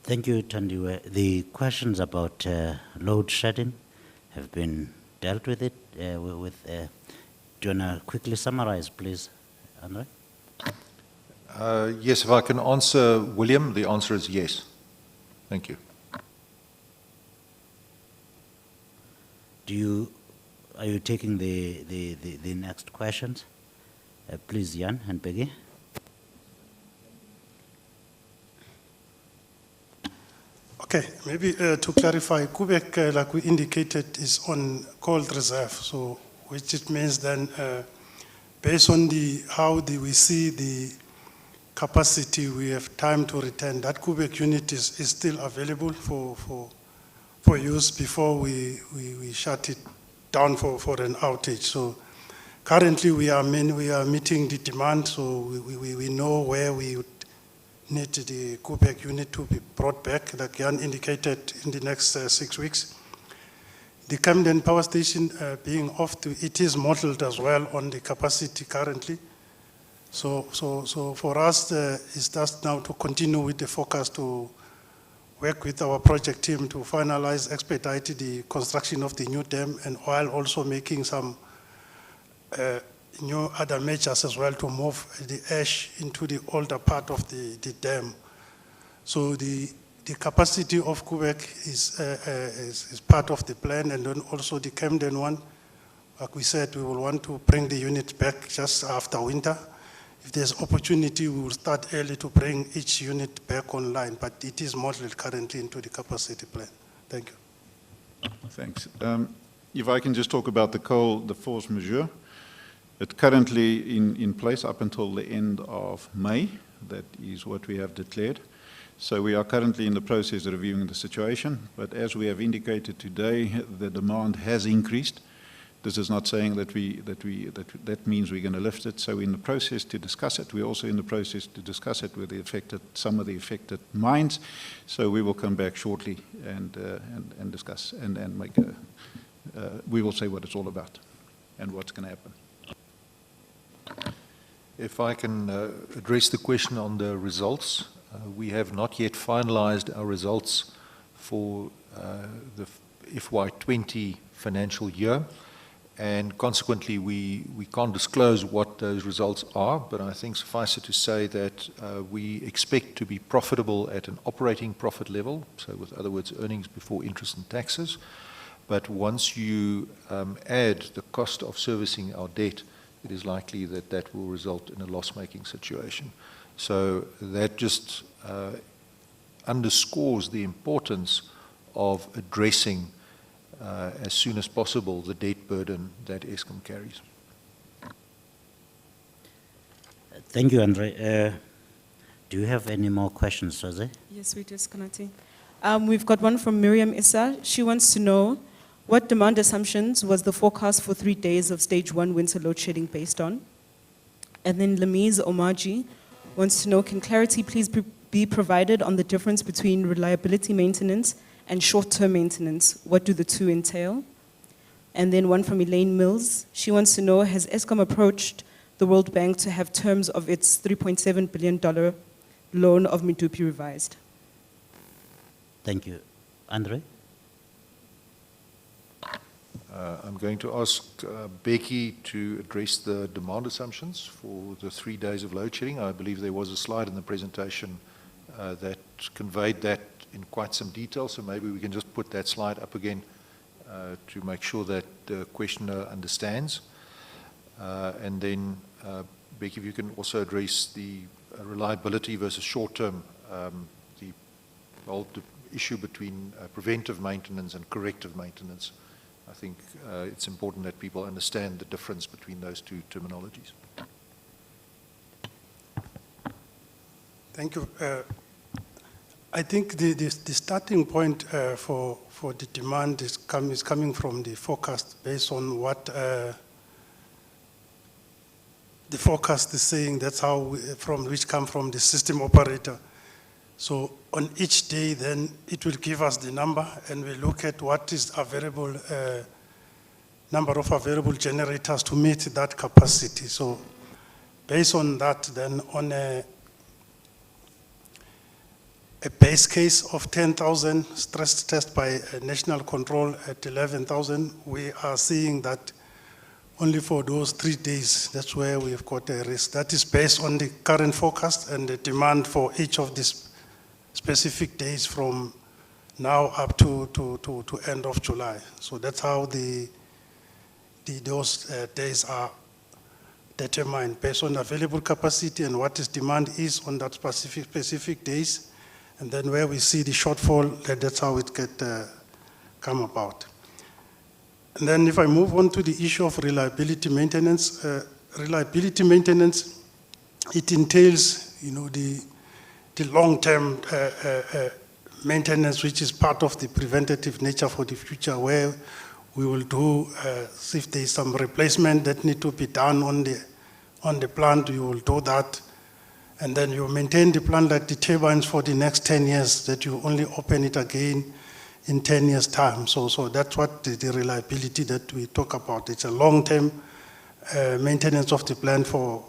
Thank you, Tandiwe. The questions about load shedding have been dealt with it. Do you want to quickly summarize, please, Andre? Yes, if I can answer, William, the answer is yes. Thank you. Are you taking the next questions? Please, Jan and Peggy. Okay, maybe to clarify, Koeberg, like we indicated, is on cold reserve, so which it means then, based on we see the capacity, we have time to return. That Koeberg unit is still available for use before we shut it down for an outage. So currently we are meeting the demand, so we know where we would need the Koeberg unit to be brought back, like Jan indicated, in the next 6 weeks. The Camden power station being off, it is modeled as well on the capacity currently. So for us, it's just now to continue with the forecast to work with our project team to finalize, expedite the construction of the new dam, and while also making some new other measures as well to move the ash into the older part of the dam. So the capacity of Koeberg is part of the plan, and then also the Camden one, like we said, we will want to bring the unit back just after winter. If there's opportunity, we will start early to bring each unit back online, but it is modeled currently into the capacity plan. Thank you. Thanks. If I can just talk about the force majeure. It's currently in place up until the end of May. That is what we have declared. So we are currently in the process of reviewing the situation, but as we have indicated today, the demand has increased. This is not saying that means we're going to lift it. So we're in the process to discuss it. We're also in the process to discuss it with some of the affected mines. So we will come back shortly and discuss and make we will say what it's all about and what's going to happen. If I can address the question on the results, we have not yet finalized our results for the FY20 financial year, and consequently we can't disclose what those results are, but I think suffice it to say that we expect to be profitable at an operating profit level, so with other words, earnings before interest and taxes. But once you add the cost of servicing our debt, it is likely that that will result in a loss-making situation. So that just underscores the importance of addressing as soon as possible the debt burden that Eskom carries. Thank you, Andre. Do you have any more questions, Soze? Yes, we do, Skanati. We've got one from Miriam Issa. She wants to know, what demand assumptions was the forecast for 3 days of stage 1 winter load shedding based on? And then Lamiz Omaji wants to know, can clarity please be provided on the difference between reliability maintenance and short-term maintenance? What do the two entail? And then one from Elaine Mills. She wants to know, has Eskom approached the World Bank to have terms of its $3.7 billion loan of Medupi revised? Thank you. Andre? I'm going to ask Becky to address the demand assumptions for the 3 days of load shedding. I believe there was a slide in the presentation that conveyed that in quite some detail, so maybe we can just put that slide up again to make sure that the questioner understands. And then, Becky, if you can also address the reliability versus short-term, the whole issue between preventive maintenance and corrective maintenance. I think it's important that people understand the difference between those two terminologies. Thank you. I think the starting point for the demand is coming from the forecast based on what the forecast is saying. That's how which come from the system operator. So on each day, then it will give us the number, and we look at what is available, number of available generators to meet that capacity. So based on that, then on a base case of 10,000, stress test by national control at 11,000, we are seeing that only for those 3 days, that's where we've got a risk. That is based on the current forecast and the demand for each of these specific days from now up to end of July. So that's how those days are determined based on available capacity and what is demand is on that specific days. And then where we see the shortfall, that's how it come about. And then if I move on to the issue of reliability maintenance, it entails, the long-term maintenance, which is part of the preventative nature for the future, where we will do, if there is some replacement that need to be done on the plant, you will do that. And then you maintain the plant like the turbines for the next 10 years, that you only open it again in 10 years' time. So that's what the reliability that we talk about. It's a long-term maintenance of the plant for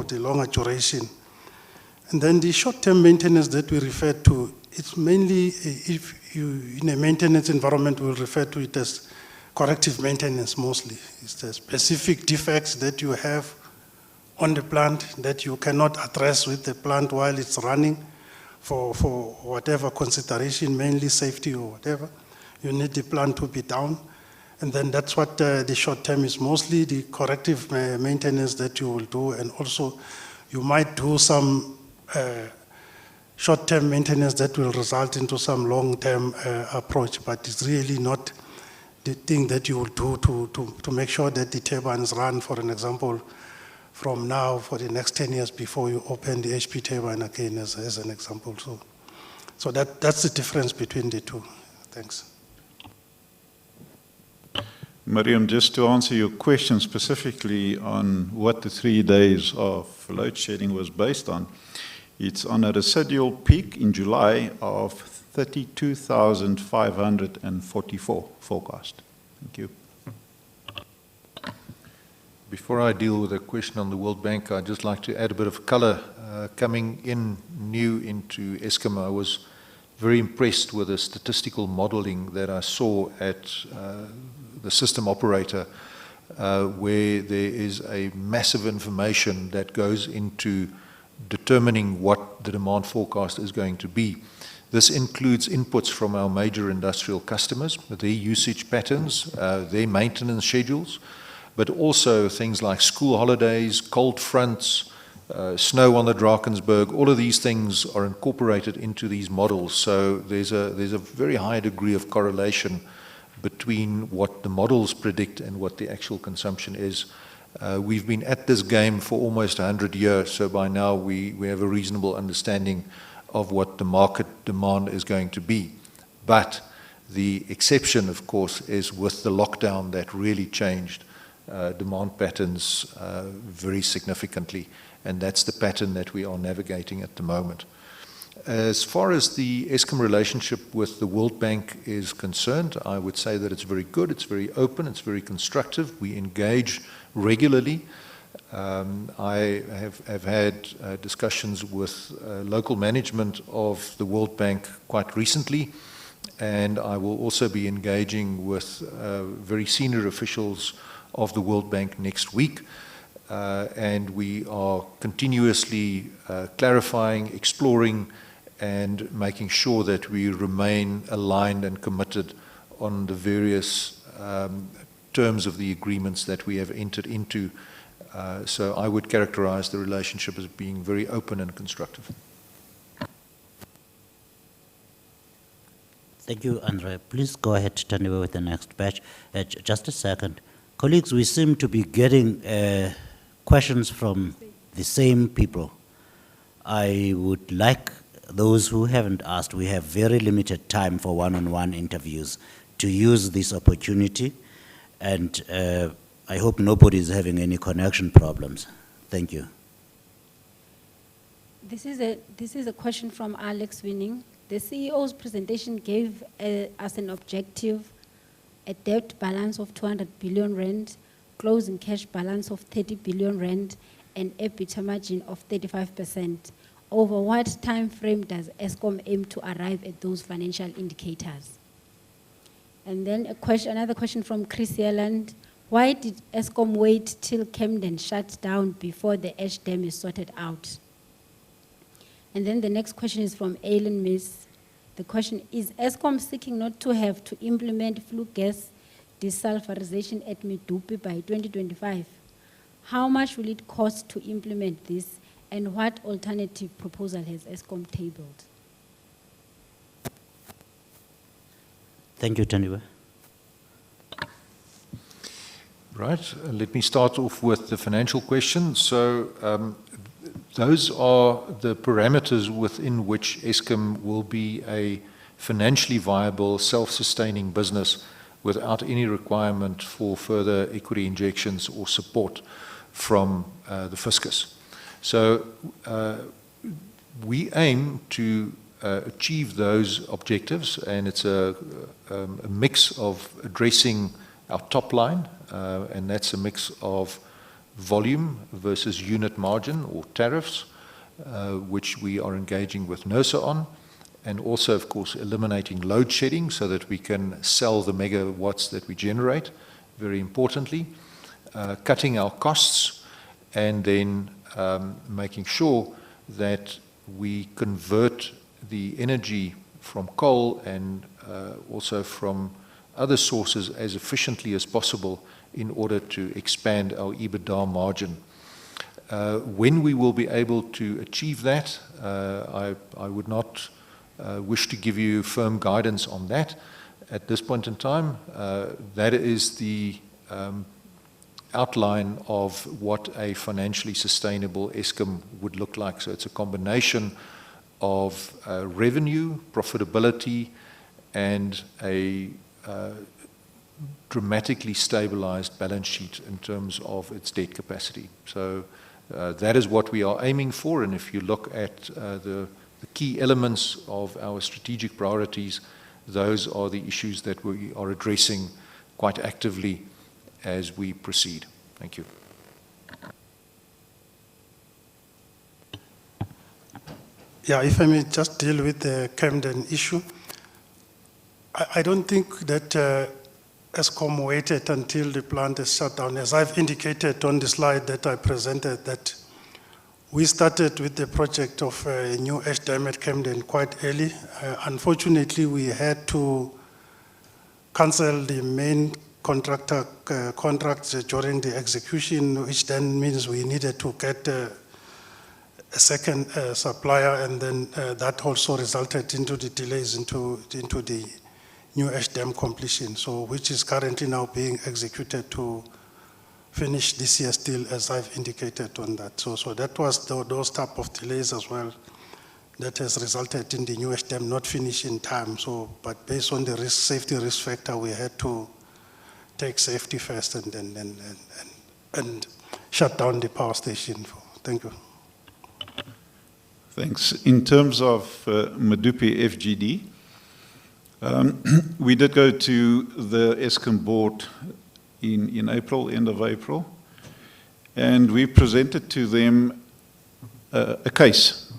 the longer duration. And then the short-term maintenance that we refer to, it's mainly, if you, in a maintenance environment, we'll refer to it as corrective maintenance mostly. It's the specific defects that you have on the plant that you cannot address with the plant while it's running for whatever consideration, mainly safety or whatever. You need the plant to be down. And then that's what the short-term is mostly, the corrective maintenance that you will do. And also, you might do some short-term maintenance that will result into some long-term approach, but it's really not the thing that you will do to make sure that the turbines run, for an example, from now for the next 10 years before you open the HP turbine again, as an example. So that's the difference between the two. Thanks. Miriam, just to answer your question specifically on what the 3 days of load shedding was based on, it's on a residual peak in July of 32,544 forecast. Thank you. Before I deal with a question on the World Bank, I'd just like to add a bit of color. Coming in new into Eskom, I was very impressed with the statistical modeling that I saw at the system operator, where there is a massive information that goes into determining what the demand forecast is going to be. This includes inputs from our major industrial customers, their usage patterns, their maintenance schedules, but also things like school holidays, cold fronts, snow on the Drakensberg. All of these things are incorporated into these models. So there's a very high degree of correlation between what the models predict and what the actual consumption is. We've been at this game for almost 100 years, so by now we have a reasonable understanding of what the market demand is going to be. But the exception, of course, is with the lockdown that really changed demand patterns very significantly, and that's the pattern that we are navigating at the moment. As far as the Eskom relationship with the World Bank is concerned, I would say that it's very good, it's very open, it's very constructive. We engage regularly. I have had discussions with local management of the World Bank quite recently, and I will also be engaging with very senior officials of the World Bank next week. And we are continuously clarifying, exploring, and making sure that we remain aligned and committed on the various terms of the agreements that we have entered into. So I would characterize the relationship as being very open and constructive. Thank you, Andre. Please go ahead, Taniwe, with the next batch. Just a second. Colleagues, we seem to be getting questions from the same people. I would like those who haven't asked, we have very limited time for one-on-one interviews, to use this opportunity, and I hope nobody is having any connection problems. Thank you. This is a question from Alex Winning. The CEO's presentation gave us an objective, a debt balance of 200 billion rand, closing cash balance of 30 billion rand, and EBITDA margin of 35%. Over what time frame does Eskom aim to arrive at those financial indicators? And then another question from Kusile. Why did Eskom wait till Camden shut down before the ash dam is sorted out? And then the next question is from Aileen Miss. The question is Eskom seeking not to have to implement flue gas desulfurization at Medupi by 2025? How much will it cost to implement this, and what alternative proposal has Eskom tabled? Thank you, Taniwe. Right, let me start off with the financial question. So those are the parameters within which Eskom will be a financially viable, self-sustaining business without any requirement for further equity injections or support from the fiscus. So we aim to achieve those objectives, and it's a mix of addressing our top line, and that's a mix of volume versus unit margin or tariffs, which we are engaging with NERSA on, and also, of course, eliminating load shedding so that we can sell the megawatts that we generate, very importantly, cutting our costs, and then making sure that we convert the energy from coal and also from other sources as efficiently as possible in order to expand our EBITDA margin. When we will be able to achieve that, I would not wish to give you firm guidance on that at this point in time. That is the outline of what a financially sustainable Eskom would look like. So it's a combination of revenue, profitability, and a dramatically stabilized balance sheet in terms of its debt capacity. So that is what we are aiming for, and if you look at the key elements of our strategic priorities, those are the issues that we are addressing quite actively as we proceed. Thank you. Yeah, if I may just deal with the Camden issue. I don't think that Eskom waited until the plant is shut down. As I've indicated on the slide that I presented, that we started with the project of a new ash dam at Camden quite early. Unfortunately, we had to cancel the main contractor contracts during the execution, which then means we needed to get a second supplier, and then that also resulted into the delays into the new ash dam completion, so which is currently now being executed to finish this year still, as I've indicated on that. So that was those type of delays as well that has resulted in the new ash dam not finish in time. So, but based on the safety risk factor, we had to take safety first and shut down the power station. Thank you. Thanks. In terms of Medupi FGD, we did go to the Eskom board in April, end of April, and we presented to them a case.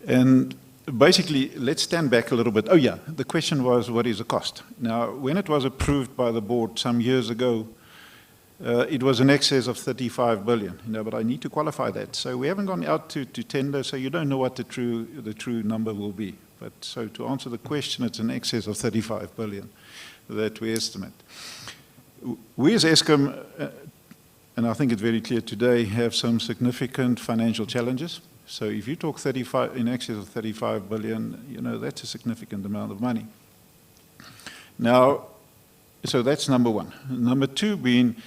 And basically, let's stand back a little bit. Oh yeah, the question was, what is the cost? Now, when it was approved by the board some years ago, it was in excess of 35 billion, but I need to qualify that. So we haven't gone out to tender, so you don't know what the true number will be. But so to answer the question, it's in excess of 35 billion that we estimate. We as Eskom, and I think it's very clear today, have some significant financial challenges. So if you talk in excess of 35 billion, that's a significant amount of money. Now, so that's number one. Number two being,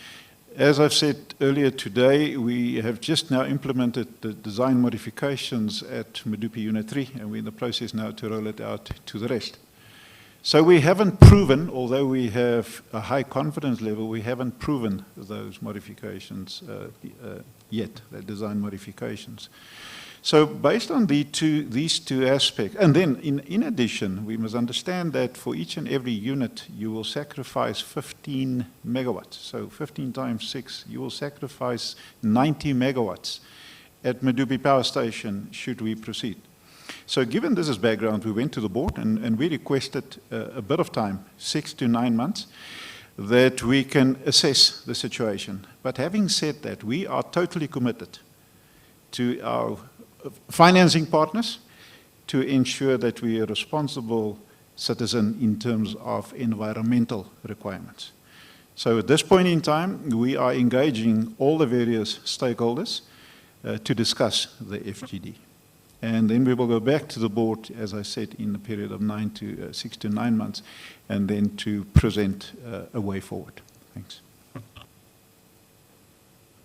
as I've said earlier today, we have just now implemented the design modifications at Medupi Unit 3, and we're in the process now to roll it out to the rest. So we haven't proven, although we have a high confidence level, we haven't proven those modifications yet, the design modifications. So based on these two aspects, and then in addition, we must understand that for each and every unit, you will sacrifice 15 megawatts. So 15 times 6, you will sacrifice 90 megawatts at Medupi Power Station should we proceed. So given this as background, we went to the board and we requested a bit of time, 6 to 9 months, that we can assess the situation. But having said that, we are totally committed to our financing partners to ensure that we are a responsible citizen in terms of environmental requirements. So at this point in time, we are engaging all the various stakeholders to discuss the FGD. And then we will go back to the board, as I said, in a period of 6 to 9 months, and then to present a way forward. Thanks.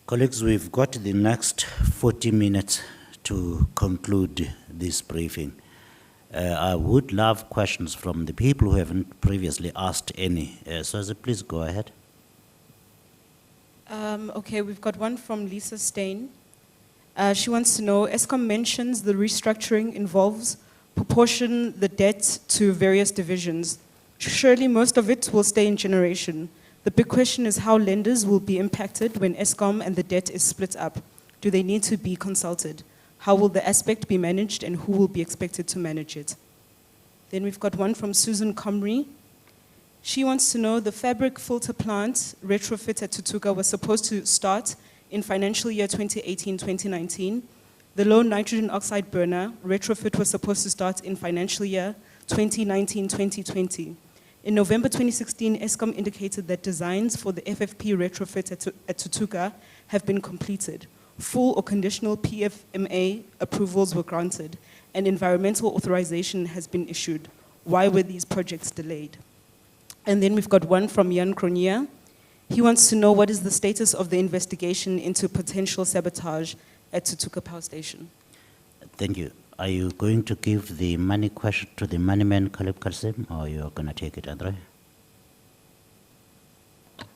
Colleagues, we've got the next 40 minutes to conclude this briefing. I would love questions from the people who haven't previously asked any. So please go ahead. Okay, we've got one from Lisa Stein. She wants to know, Eskom mentions the restructuring involves proportion the debt to various divisions. Surely most of it will stay in generation. The big question is how lenders will be impacted when Eskom and the debt is split up. Do they need to be consulted? How will the aspect be managed and who will be expected to manage it? Then we've got one from Susan Comrie. She wants to know the fabric filter plant retrofit at Tutuka was supposed to start in financial year 2018-2019. The low nitrogen oxide burner retrofit was supposed to start in financial year 2019-2020. In November 2016, Eskom indicated that designs for the FFP retrofit at Tutuka have been completed. Full or conditional PFMA approvals were granted, and environmental authorization has been issued. Why were these projects delayed? And then we've got one from Jan Cronier. He wants to know what is the status of the investigation into potential sabotage at Tutuka Power Station. Thank you. Are you going to give the money question to the money man, Caleb Kalsim, or you're going to take it, Andre?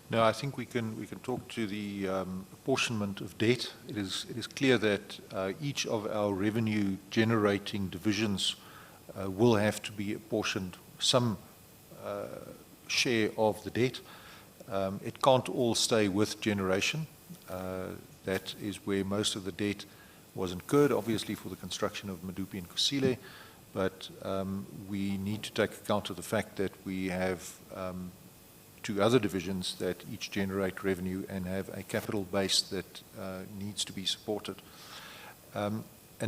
No, I think we can talk to the apportionment of debt. It is clear that each of our revenue generating divisions will have to be apportioned some share of the debt. It can't all stay with generation. That is where most of the debt was incurred, obviously for the construction of Medupi and Kusile, but we need to take account of the fact that we have two other divisions that each generate revenue and have a capital base that needs to be supported. And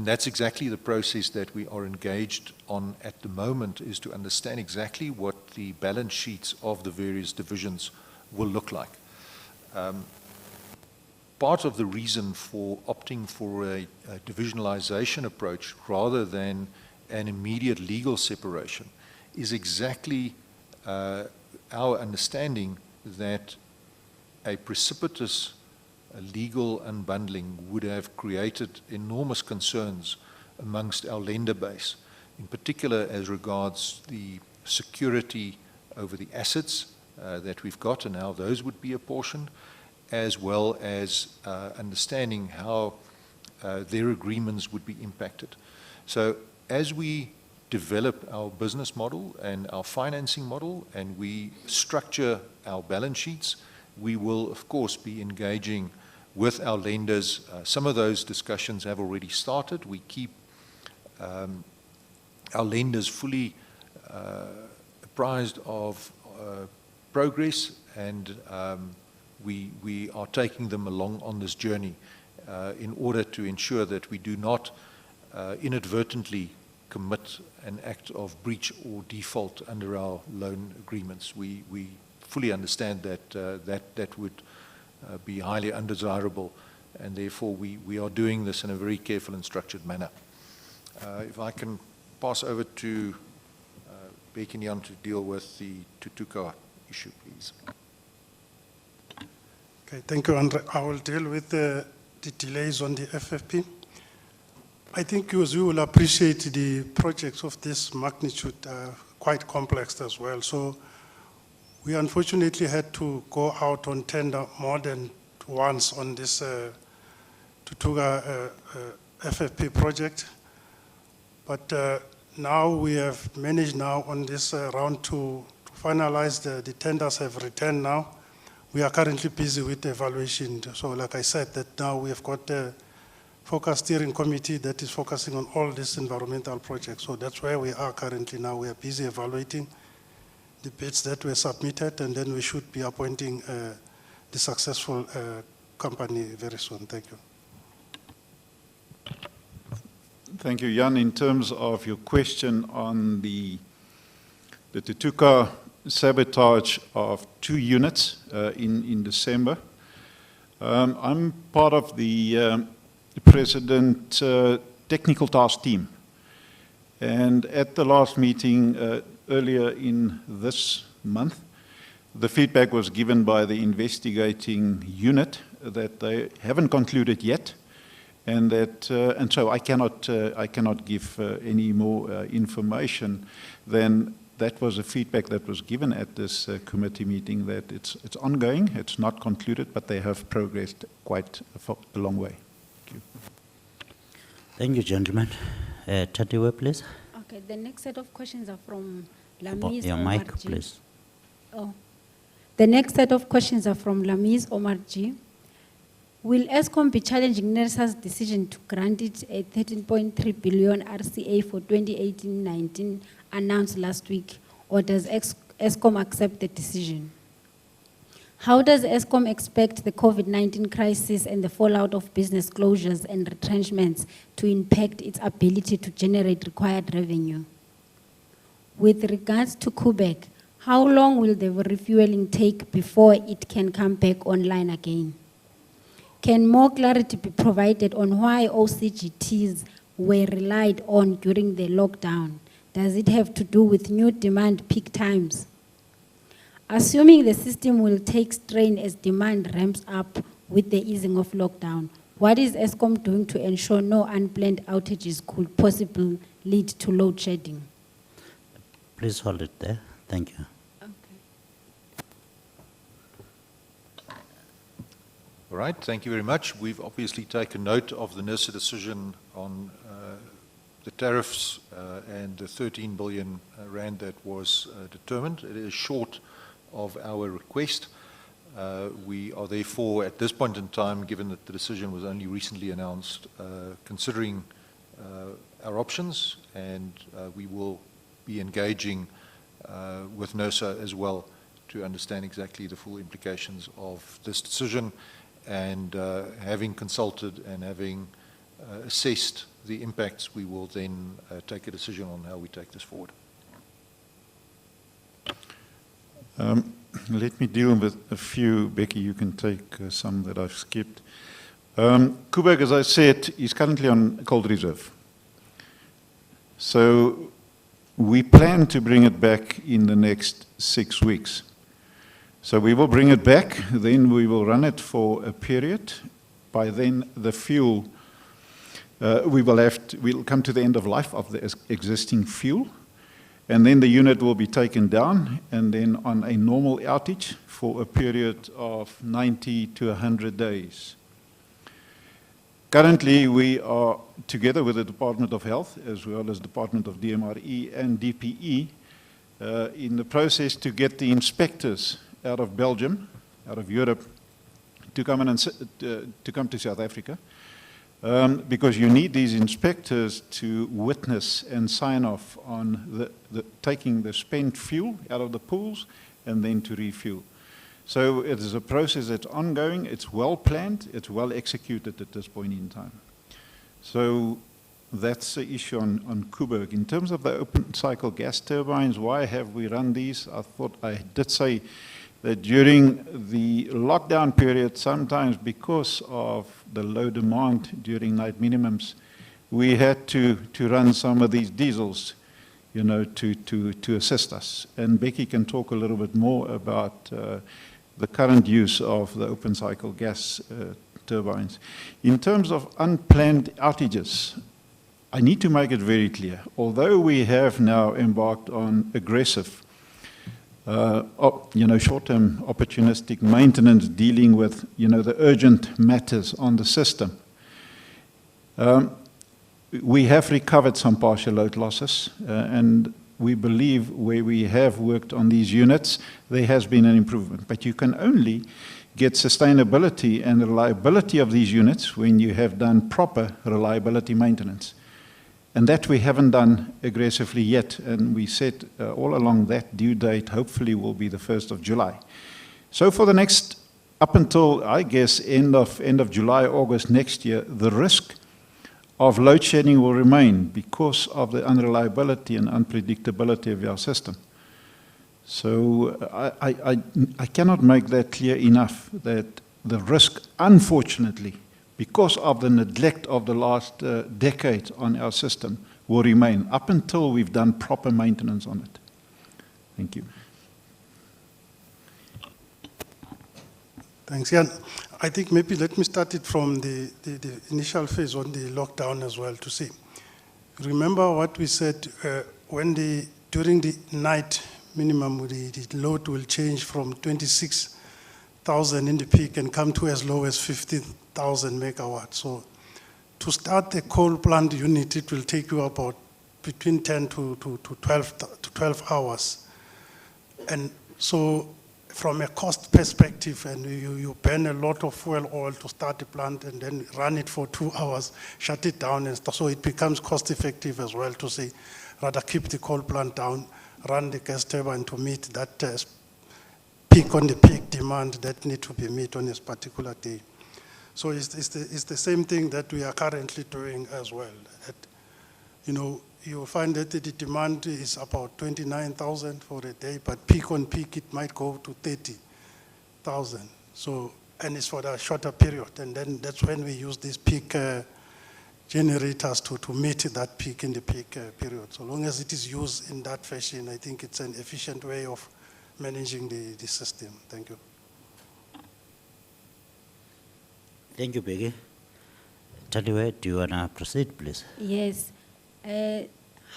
that's exactly the process that we are engaged on at the moment, is to understand exactly what the balance sheets of the various divisions will look like. Part of the reason for opting for a divisionalization approach rather than an immediate legal separation is exactly our understanding that a precipitous legal unbundling would have created enormous concerns amongst our lender base, in particular as regards the security over the assets that we've got and how those would be apportioned, as well as understanding how their agreements would be impacted. So as we develop our business model and our financing model and we structure our balance sheets, we will of course be engaging with our lenders. Some of those discussions have already started. We keep our lenders fully apprised of progress, and we are taking them along on this journey in order to ensure that we do not inadvertently commit an act of breach or default under our loan agreements. We fully understand that that would be highly undesirable, and therefore we are doing this in a very careful and structured manner. If I can pass over to Becky Nyan to deal with the Tutuka issue, please. Okay, thank you, Andre. I will deal with the delays on the FFP. I think as you will appreciate, the projects of this magnitude are quite complex as well. So we unfortunately had to go out on tender more than once on this Tutuka FFP project. But now we have managed now on this round to finalize the tenders have returned now. We are currently busy with the evaluation. So like I said, that now we have got a focus steering committee that is focusing on all these environmental projects. So that's where we are currently now. We are busy evaluating the bids that were submitted, and then we should be appointing the successful company very soon. Thank you. Thank you, Jan. In terms of your question on the Tutuka sabotage of 2 units in December, I'm part of the President technical task team. And at the last meeting earlier in this month, the feedback was given by the investigating unit that they haven't concluded yet, and that and so I cannot give any more information than that was a feedback that was given at this committee meeting, that it's ongoing, it's not concluded, but they have progressed quite a long way. Thank you. Thank you, gentlemen. Tatiwe, please. Okay, the next set of questions are from Lamis Your Omar mic, G. please. Oh. The next set of questions are from Lamis Omar G. Will Eskom be challenging NERSA's decision to grant it a 13.3 billion RCA for 2018-19 announced last week, or does Eskom accept the decision? How does Eskom expect the COVID-19 crisis and the fallout of business closures and retrenchments to impact its ability to generate required revenue? With regards to Koeberg, how long will the refueling take before it can come back online again? Can more clarity be provided on why OCGTs were relied on during the lockdown? Does it have to do with new demand peak times? Assuming the system will take strain as demand ramps up with the easing of lockdown, what is Eskom doing to ensure no unplanned outages could possibly lead to load shedding? Please hold it there. Thank you. All right, thank you very much. We've obviously taken note of the NERSA decision on the tariffs and the 13 billion rand that was determined. It is short of our request. We are therefore, at this point in time, given that the decision was only recently announced, considering our options, and we will be engaging with NERSA as well to understand exactly the full implications of this decision. And having consulted and having assessed the impacts, we will then take a decision on how we take this forward. Let me deal with a few. Becky, you can take some that I've skipped. Koeberg, as I said, is currently on cold reserve. So we plan to bring it back in the next 6 weeks. So we will bring it back, then we will run it for a period. By then, the fuel, we'll come to the end of life of the existing fuel, and then the unit will be taken down, and then on a normal outage for a period of 90 to 100 days. Currently, we are, together with the Department of Health, as well as Department of DMRE and DPE, in the process to get the inspectors out of Belgium, out of Europe, to come to South Africa because you need these inspectors to witness and sign off on taking the spent fuel out of the pools and then to refuel. So it is a process that's ongoing, it's well planned, it's well executed at this point in time. So that's the issue on Koeberg. In terms of the open cycle gas turbines, why have we run these? I thought I did say that during the lockdown period, sometimes because of the low demand during night minimums, we had to run some of these diesels, you know, to assist us. And Becky can talk a little bit more about the current use of the open cycle gas turbines. In terms of unplanned outages, I need to make it very clear. Although we have now embarked on aggressive short-term opportunistic maintenance dealing with, the urgent matters on the system. We have recovered some partial load losses, and we believe where we have worked on these units, there has been an improvement. But you can only get sustainability and reliability of these units when you have done proper reliability maintenance. And that we haven't done aggressively yet, and we said all along that due date hopefully will be the 1st of July. So for the next, up until I guess end of July, August next year, the risk of load shedding will remain because of the unreliability and unpredictability of our system. So I cannot make that clear enough that the risk, unfortunately, because of the neglect of the last decade on our system, will remain up until we've done proper maintenance on it. Thank you. Thanks, Jan. I think maybe let me start it from the initial phase on the lockdown as well to see. Remember what we said during the night minimum, the load will change from 26,000 in the peak and come to as low as 50,000 megawatts. So to start the coal plant unit, it will take you about between 10 to 12 hours. And so from a cost perspective, and you burn a lot of fuel oil to start the plant and then run it for 2 hours, shut it down, and so it becomes cost effective as well to say, rather keep the coal plant down, run the gas turbine to meet that peak on the peak demand that need to be met on this particular day. So it's the same thing that we are currently doing as well. You'll find that the demand is about 29,000 for a day, but peak on peak it might go to 30,000. So, and it's for a shorter period, and then that's when we use these peak generators to meet that peak in the peak period. So long as it is used in that fashion, I think it's an efficient way of managing the system. Thank you. Thank you, Peggy. Taliwe, do you want to proceed, please? Yes.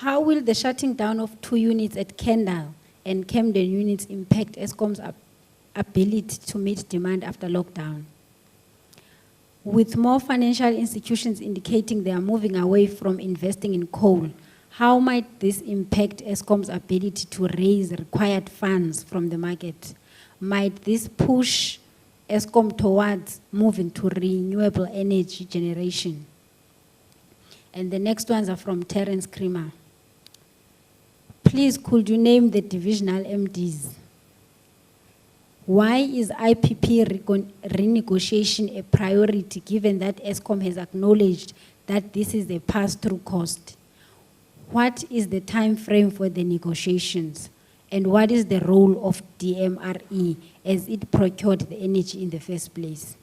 How will the shutting down of 2 units at Kendal and Camden units impact Eskom's ability to meet demand after lockdown? With more financial institutions indicating they are moving away from investing in coal, how might this impact Eskom's ability to raise required funds from the market? Might this push Eskom towards moving to renewable energy generation? And the next ones are from Terence Creamer. Please, could you name the divisional MDs? Why is IPP renegotiation a priority given that Eskom has acknowledged that this is a pass-through cost? What is the time frame for the negotiations? And what is the role of DMRE as it procured the energy in the first place?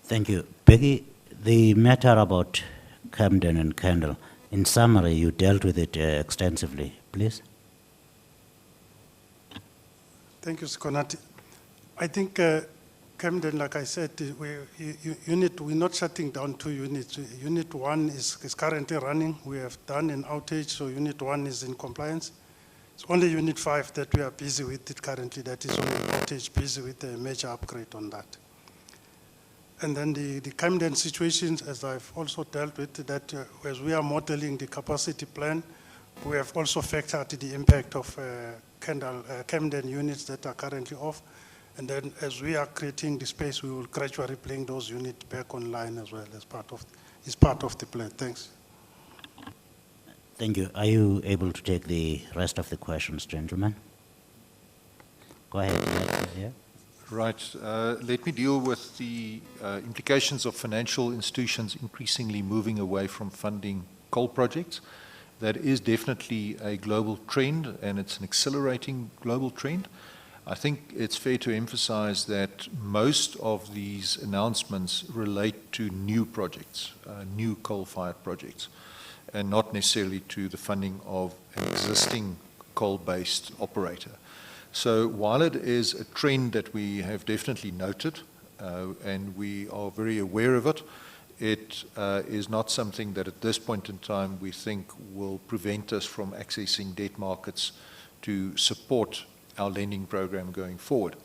Thank you. Peggy, the matter about Camden and Kendal, in summary, you dealt with it extensively. Please. Thank you, Sikonati. I think Camden, like I said, we're not shutting down 2 units. Unit 1 is currently running. We have done an outage, so Unit 1 is in compliance. It's only Unit 5 that we are busy with it currently, that is on an outage, busy with a major upgrade on that. And then the Camden situations, as I've also dealt with, that as we are modeling the capacity plan, we have also factored the impact of Camden units that are currently off. And then as we are creating the space, we will gradually bring those units back online as well as part of is part of the plan. Thanks. Thank you. Are you able to take the rest of the questions, gentlemen? Go ahead. Yeah. Right. Let me deal with the implications of financial institutions increasingly moving away from funding coal projects. That is definitely a global trend, and it's an accelerating global trend. I think it's fair to emphasize that most of these announcements relate to new projects, new coal-fired projects, and not necessarily to the funding of an existing coal-based operator. So while it is a trend that we have definitely noted, and we are very aware of it, it is not something that at this point in time we think will prevent us from accessing debt markets to support our lending program going forward.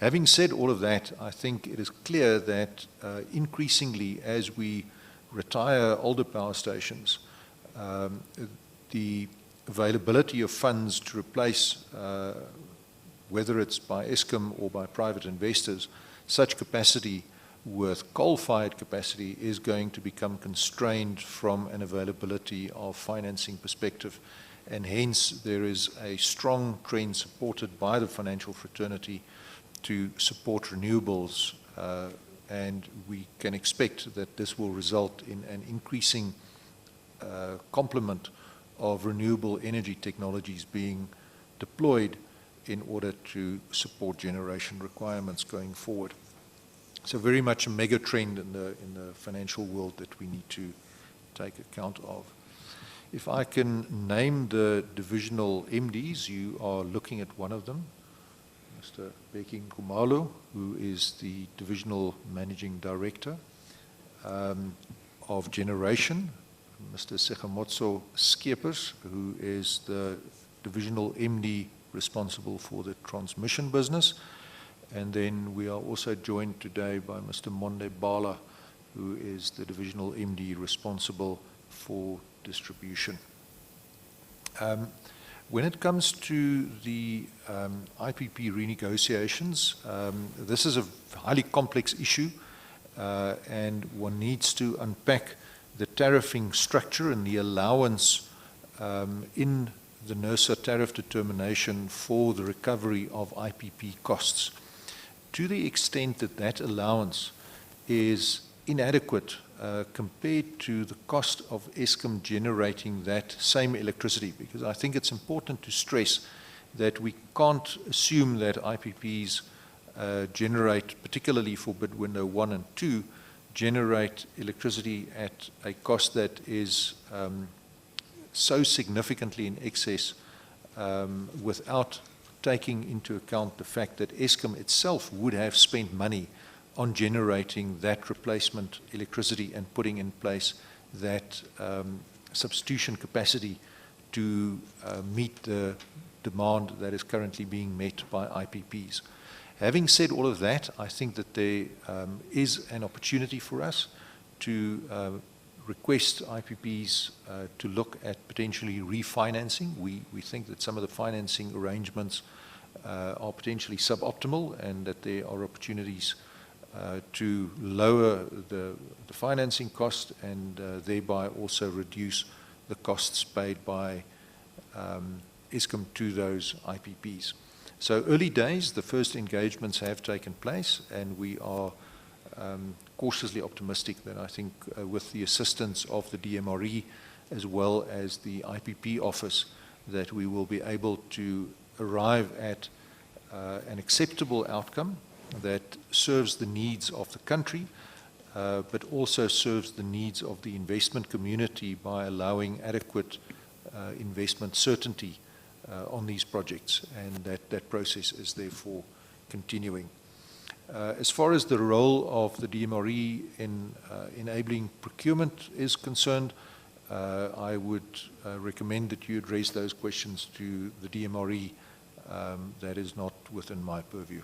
Having said all of that, I think it is clear that increasingly as we retire older power stations, the availability of funds to replace, whether it's by Eskom or by private investors, such capacity with coal-fired capacity is going to become constrained from an availability of financing perspective. And hence there is a strong trend supported by the financial fraternity to support renewables, and we can expect that this will result in an increasing complement of renewable energy technologies being deployed in order to support generation requirements going forward. So very much a mega trend in the financial world that we need to take account of. If I can name the divisional MDs, you are looking at one of them, Mr. Beki Nkumalo, who is the Divisional Managing Director of Generation, Mr. Segamotso Skeepers, who is the Divisional MD responsible for the transmission business. And then we are also joined today by Mr. Monde Bala, who is the Divisional MD responsible for distribution. When it comes to the IPP renegotiations, this is a highly complex issue, and one needs to unpack the tariffing structure and the allowance in the NERSA tariff determination for the recovery of IPP costs. To the extent that that allowance is inadequate compared to the cost of Eskom generating that same electricity, because I think it's important to stress that we can't assume that IPPs generate, particularly for bid window 1 and 2, generate electricity at a cost that is so significantly in excess without taking into account the fact that Eskom itself would have spent money on generating that replacement electricity and putting in place that substitution capacity to meet the demand that is currently being met by IPPs. Having said all of that, I think that there is an opportunity for us to request IPPs to look at potentially refinancing. We think that some of the financing arrangements are potentially suboptimal, and that there are opportunities to lower the financing cost and thereby also reduce the costs paid by Eskom to those IPPs. So early days, the first engagements have taken place, and we are cautiously optimistic that I think with the assistance of the DMRE as well as the IPP office, that we will be able to arrive at an acceptable outcome that serves the needs of the country, but also serves the needs of the investment community by allowing adequate investment certainty on these projects, and that process is therefore continuing. As far as the role of the DMRE in enabling procurement is concerned, I would recommend that you address those questions to the DMRE. That is not within my purview.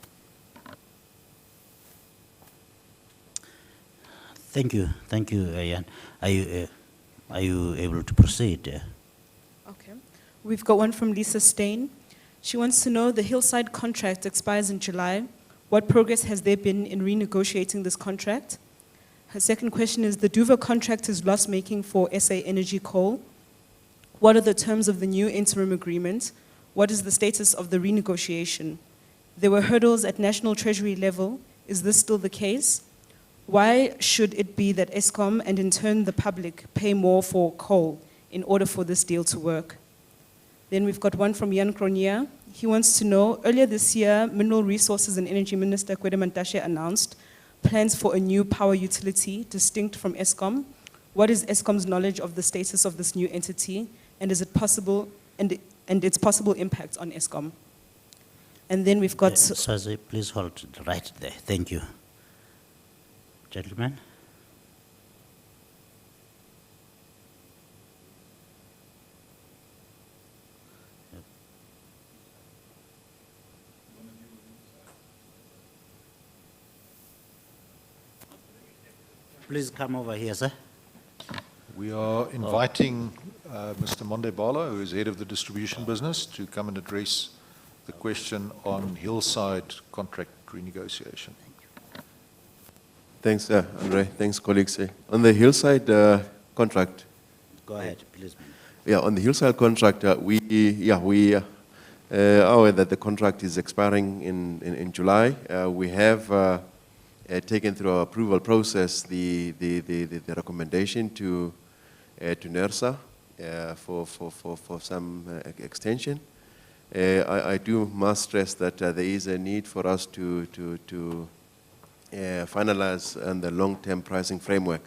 Thank you, Ian. Are you able to proceed? Okay. We've got one from Lisa Stain. She wants to know, the Hillside contract expires in July. What progress has there been in renegotiating this contract? Her second question is, the Duva contract is loss-making for SA Energy Coal. What are the terms of the new interim agreement? What is the status of the renegotiation? There were hurdles at National Treasury level. Is this still the case? Why should it be that Eskom and in turn the public pay more for coal in order for this deal to work? Then we've got one from Jan Cronje. He wants to know, earlier this year, Mineral Resources and Energy Minister Koeberg announced plans for a new power utility distinct from Eskom. What is Eskom's knowledge of the status of this new entity, and is it possible, and its possible impact on Eskom? And then we've got... Sazi, please hold right there. Thank you. Gentlemen. Please come over here, sir. We are inviting Mr. Monde Bala, who is head of the distribution business, to come and address the question on Hillside contract renegotiation. Thanks, Andre. Thanks, colleagues. On the Hillside contract. Go ahead, please. Yeah, on the Hillside contract, we are aware that the contract is expiring in July. We have taken through our approval process the recommendation to NERSA for some extension. I must stress that there is a need for us to finalize on the long-term pricing framework.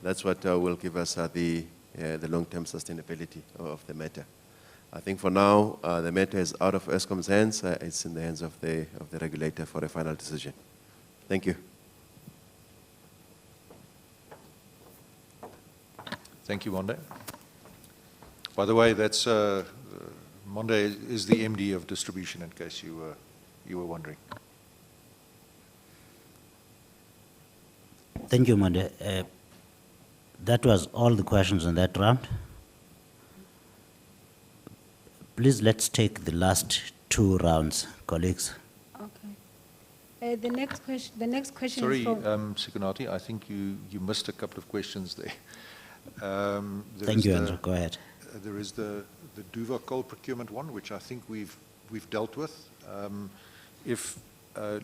That's what will give us the long-term sustainability of the matter. I think for now, the matter is out of Eskom's hands. It's in the hands of the regulator for a final decision. Thank you. Thank you, Monde. By the way, that's Monde is the MD of distribution, in case you were wondering. Thank you, Monde. That was all the questions in that round. Please, let's take the last two rounds, colleagues. Okay. The next question Sorry, is from... Sikonati, I think you missed a couple of questions there. Thank you, Andrew. Go ahead. There is the Duva coal procurement one, which I think we've dealt with. If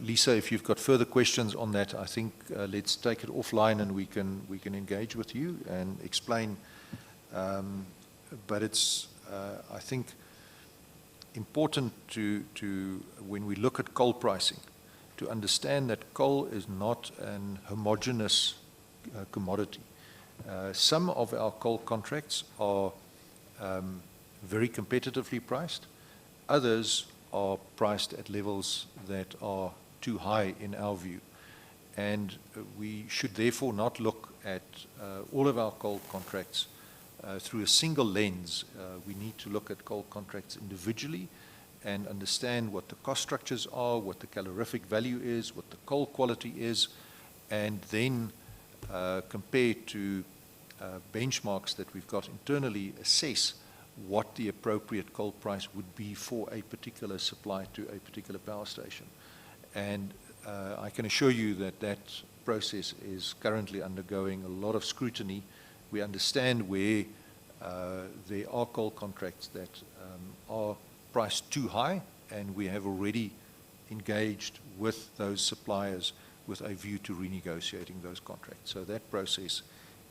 Lisa, if you've got further questions on that, I think let's take it offline and we can engage with you and explain. But it's I think important to when we look at coal pricing, to understand that coal is not an homogeneous commodity. Some of our coal contracts are very competitively priced. Others are priced at levels that are too high in our view. And we should therefore not look at all of our coal contracts through a single lens. We need to look at coal contracts individually and understand what the cost structures are, what the calorific value is, what the coal quality is, and then compare to benchmarks that we've got internally, assess what the appropriate coal price would be for a particular supply to a particular power station. And I can assure you that that process is currently undergoing a lot of scrutiny. We understand where there are coal contracts that are priced too high, and we have already engaged with those suppliers with a view to renegotiating those contracts. So that process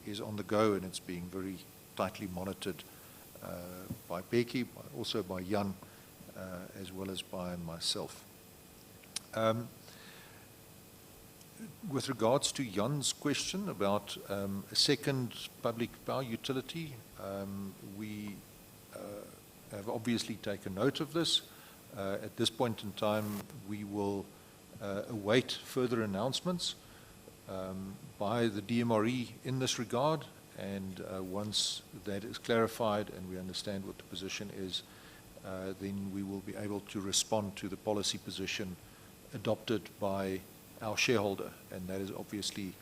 is on the go, and it's being very tightly monitored by Becky, also by Jan, as well as by myself. With regards to Jan's question about a second public power utility, we have obviously taken note of this. At this point in time, we will await further announcements by the DMRE in this regard, and once that is clarified and we understand what the position is, then we will be able to respond to the policy position adopted by our shareholder, and that is obviously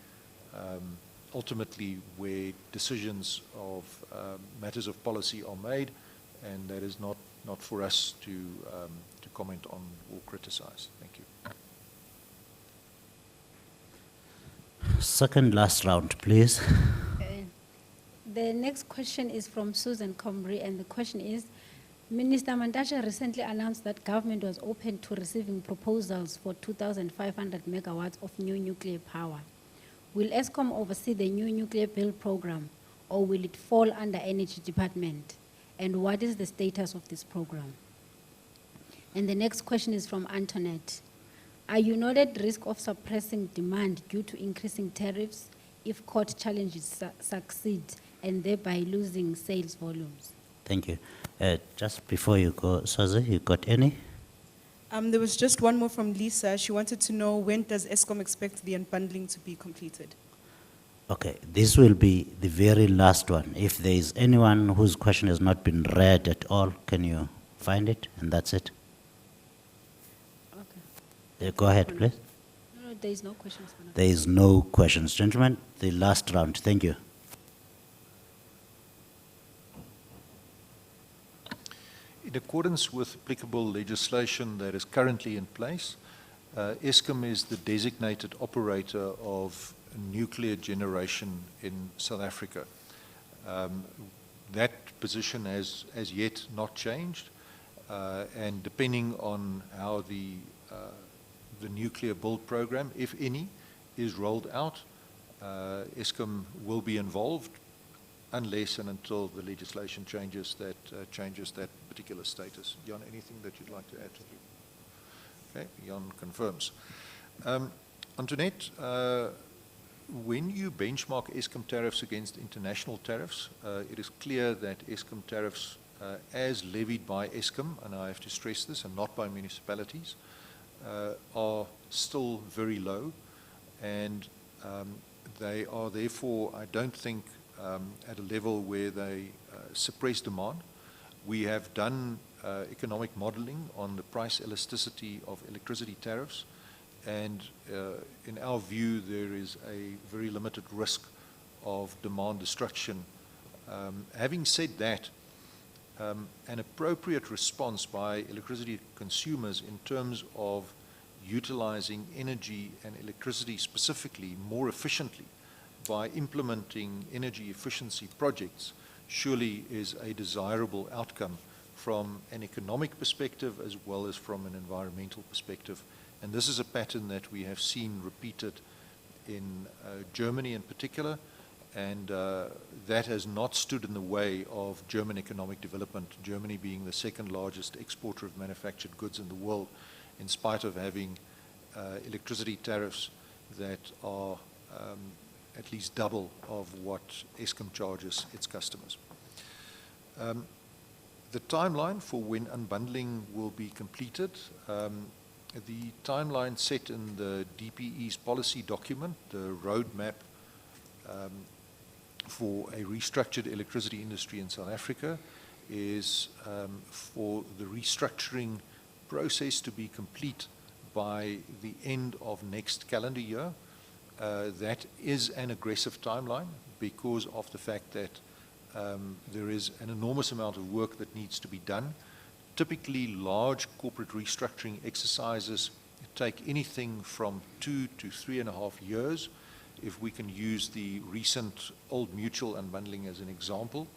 ultimately where decisions of matters of policy are made, and that is not for us to comment on or criticize. Thank you. second last round, please. The next question is from Susan Comrie, and the question is, Minister Mantashe recently announced that government was open to receiving proposals for 2,500 megawatts of new nuclear power. Will Eskom oversee the new nuclear build program, or will it fall under Energy Department? And what is the status of this program? And the next question is from Antoinette. Are you not at risk of suppressing demand due to increasing tariffs if court challenges succeed and thereby losing sales volumes? Thank you. Just before you go, Swazi, you got any? There was just one more from Lisa. She wanted to know, when does Eskom expect the unbundling to be completed? Okay, this will be the very last one. If there is anyone whose question has not been read at all, can you find it? And that's it. Okay. Go ahead, please. No, there is no questions for now. There is no questions. Gentlemen, the last round. Thank you. In accordance with applicable legislation that is currently in place, Eskom is the designated operator of nuclear generation in South Africa. That position has as yet not changed, and depending on how the nuclear build program, if any, is rolled out, Eskom will be involved unless and until the legislation changes that particular status. Jan, anything that you'd like to add? Okay, Jan confirms. Antoinette, when you benchmark Eskom tariffs against international tariffs, it is clear that Eskom tariffs, as levied by Eskom, and I have to stress this, and not by municipalities, are still very low, and they are therefore, I don't think, at a level where they suppress demand. We have done economic modeling on the price elasticity of electricity tariffs, and in our view, there is a very limited risk of demand destruction. Having said that, an appropriate response by electricity consumers in terms of utilizing energy and electricity specifically more efficiently by implementing energy efficiency projects surely is a desirable outcome from an economic perspective as well as from an environmental perspective. And this is a pattern that we have seen repeated in Germany in particular, and that has not stood in the way of German economic development, Germany being the second largest exporter of manufactured goods in the world, in spite of having electricity tariffs that are at least double of what Eskom charges its customers. The timeline for when unbundling will be completed, the timeline set in the DPE's policy document, the roadmap for a restructured electricity industry in South Africa, is for the restructuring process to be complete by the end of next calendar year. That is an aggressive timeline because of the fact that there is an enormous amount of work that needs to be done. Typically, large corporate restructuring exercises take anything from 2 to 3.5 years, if we can use the recent Old Mutual unbundling as an example.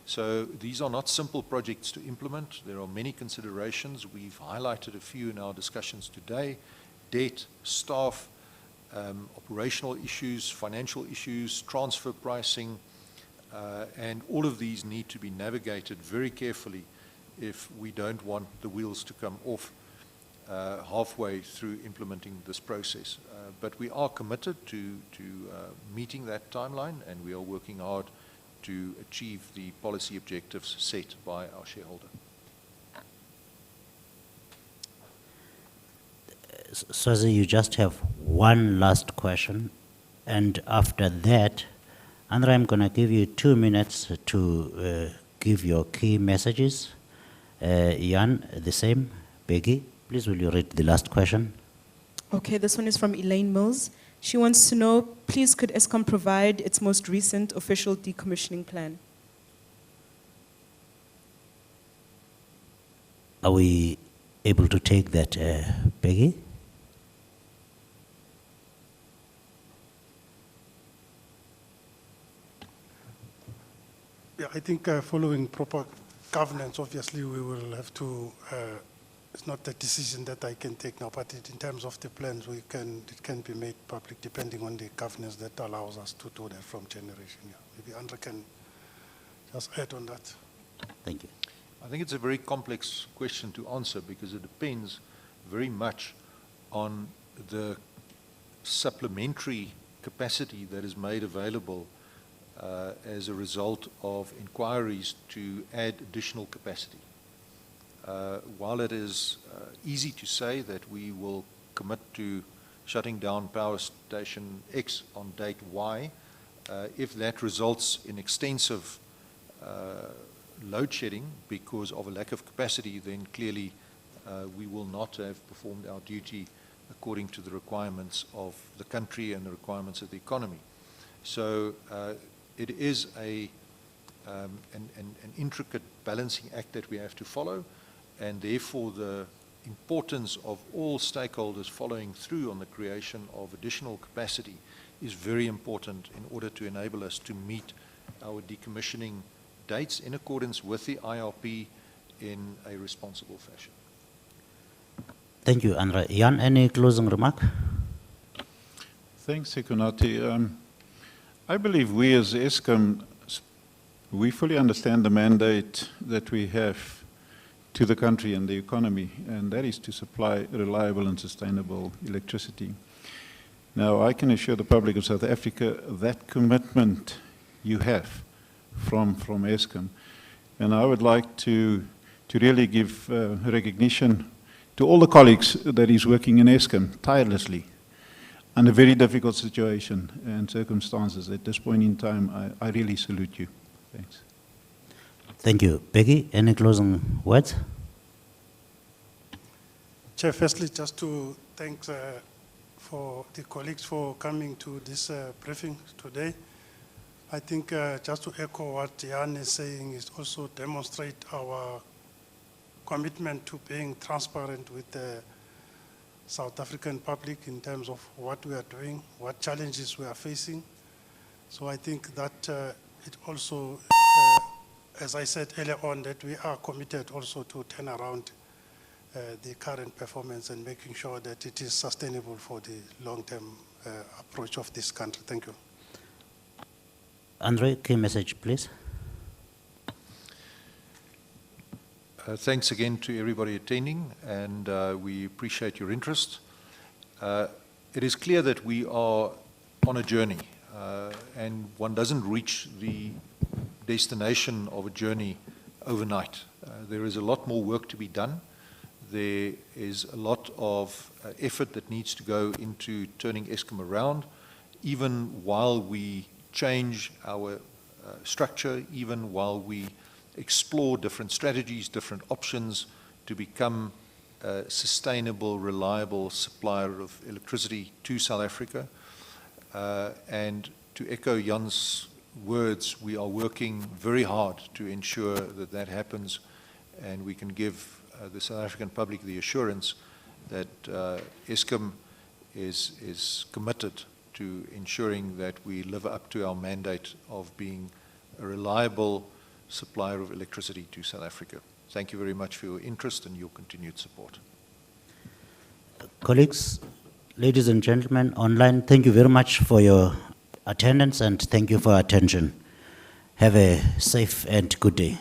So these are not simple projects to implement. There are many considerations. We've highlighted a few in our discussions today: debt, staff, operational issues, financial issues, transfer pricing, and all of these need to be navigated very carefully if we don't want the wheels to come off halfway through implementing this process. But we are committed to meeting that timeline, and we are working hard to achieve the policy objectives set by our shareholder. Swazi, you just have one last question, and after that, Andrea, I'm going to give you 2 minutes to give your key messages. Jan, the same. Peggy, please will you read the last question? Okay, this one is from Elaine Mills. She wants to know, please could Eskom provide its most recent official decommissioning plan? Are we able to take that, Peggy? I think following proper governance, obviously we will have to, it's not a decision that I can take now, but in terms of the plans, it can be made public depending on the governance that allows us to do that from generation. Yeah. Maybe Andre can just add on that. Thank you. I think it's a very complex question to answer because it depends very much on the supplementary capacity that is made available as a result of inquiries to add additional capacity. While it is easy to say that we will commit to shutting down power station X on date Y, if that results in extensive load shedding because of a lack of capacity, then clearly we will not have performed our duty according to the requirements of the country and the requirements of the economy. So it is an intricate balancing act that we have to follow, and therefore the importance of all stakeholders following through on the creation of additional capacity is very important in order to enable us to meet our decommissioning dates in accordance with the IRP in a responsible fashion. Thank you, Andre. Jan, any closing remark? Thanks, Sekunati. I believe we as Eskom, we fully understand the mandate that we have to the country and the economy, and that is to supply reliable and sustainable electricity. Now, I can assure the public of South Africa that commitment you have from Eskom, and I would like to really give recognition to all the colleagues that is working in Eskom tirelessly under very difficult situation and circumstances. At this point in time, I really salute you. Thanks. Thank you. Peggy, any closing words? Chair, firstly, just to thank for the colleagues for coming to this briefing today. I think just to echo what Jan is saying is also demonstrate our commitment to being transparent with the South African public in terms of what we are doing, what challenges we are facing. So I think that it also, as I said earlier on, that we are committed also to turn around the current performance and making sure that it is sustainable for the long-term approach of this country. Thank you. Andre, key message, please. Thanks again to everybody attending, and we appreciate your interest. It is clear that we are on a journey, and one doesn't reach the destination of a journey overnight. There is a lot more work to be done. There is a lot of effort that needs to go into turning Eskom around, even while we change our structure, even while we explore different strategies, different options to become a sustainable, reliable supplier of electricity to South Africa. And to echo Jan's words, we are working very hard to ensure that that happens, and we can give the South African public the assurance that Eskom is committed to ensuring that we live up to our mandate of being a reliable supplier of electricity to South Africa. Thank you very much for your interest and your continued support. Colleagues, ladies and gentlemen, online, thank you very much for your attendance and thank you for your attention. Have a safe and good day.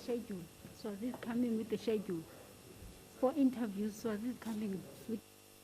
Schedule. So this coming with the schedule for interviews. So this coming.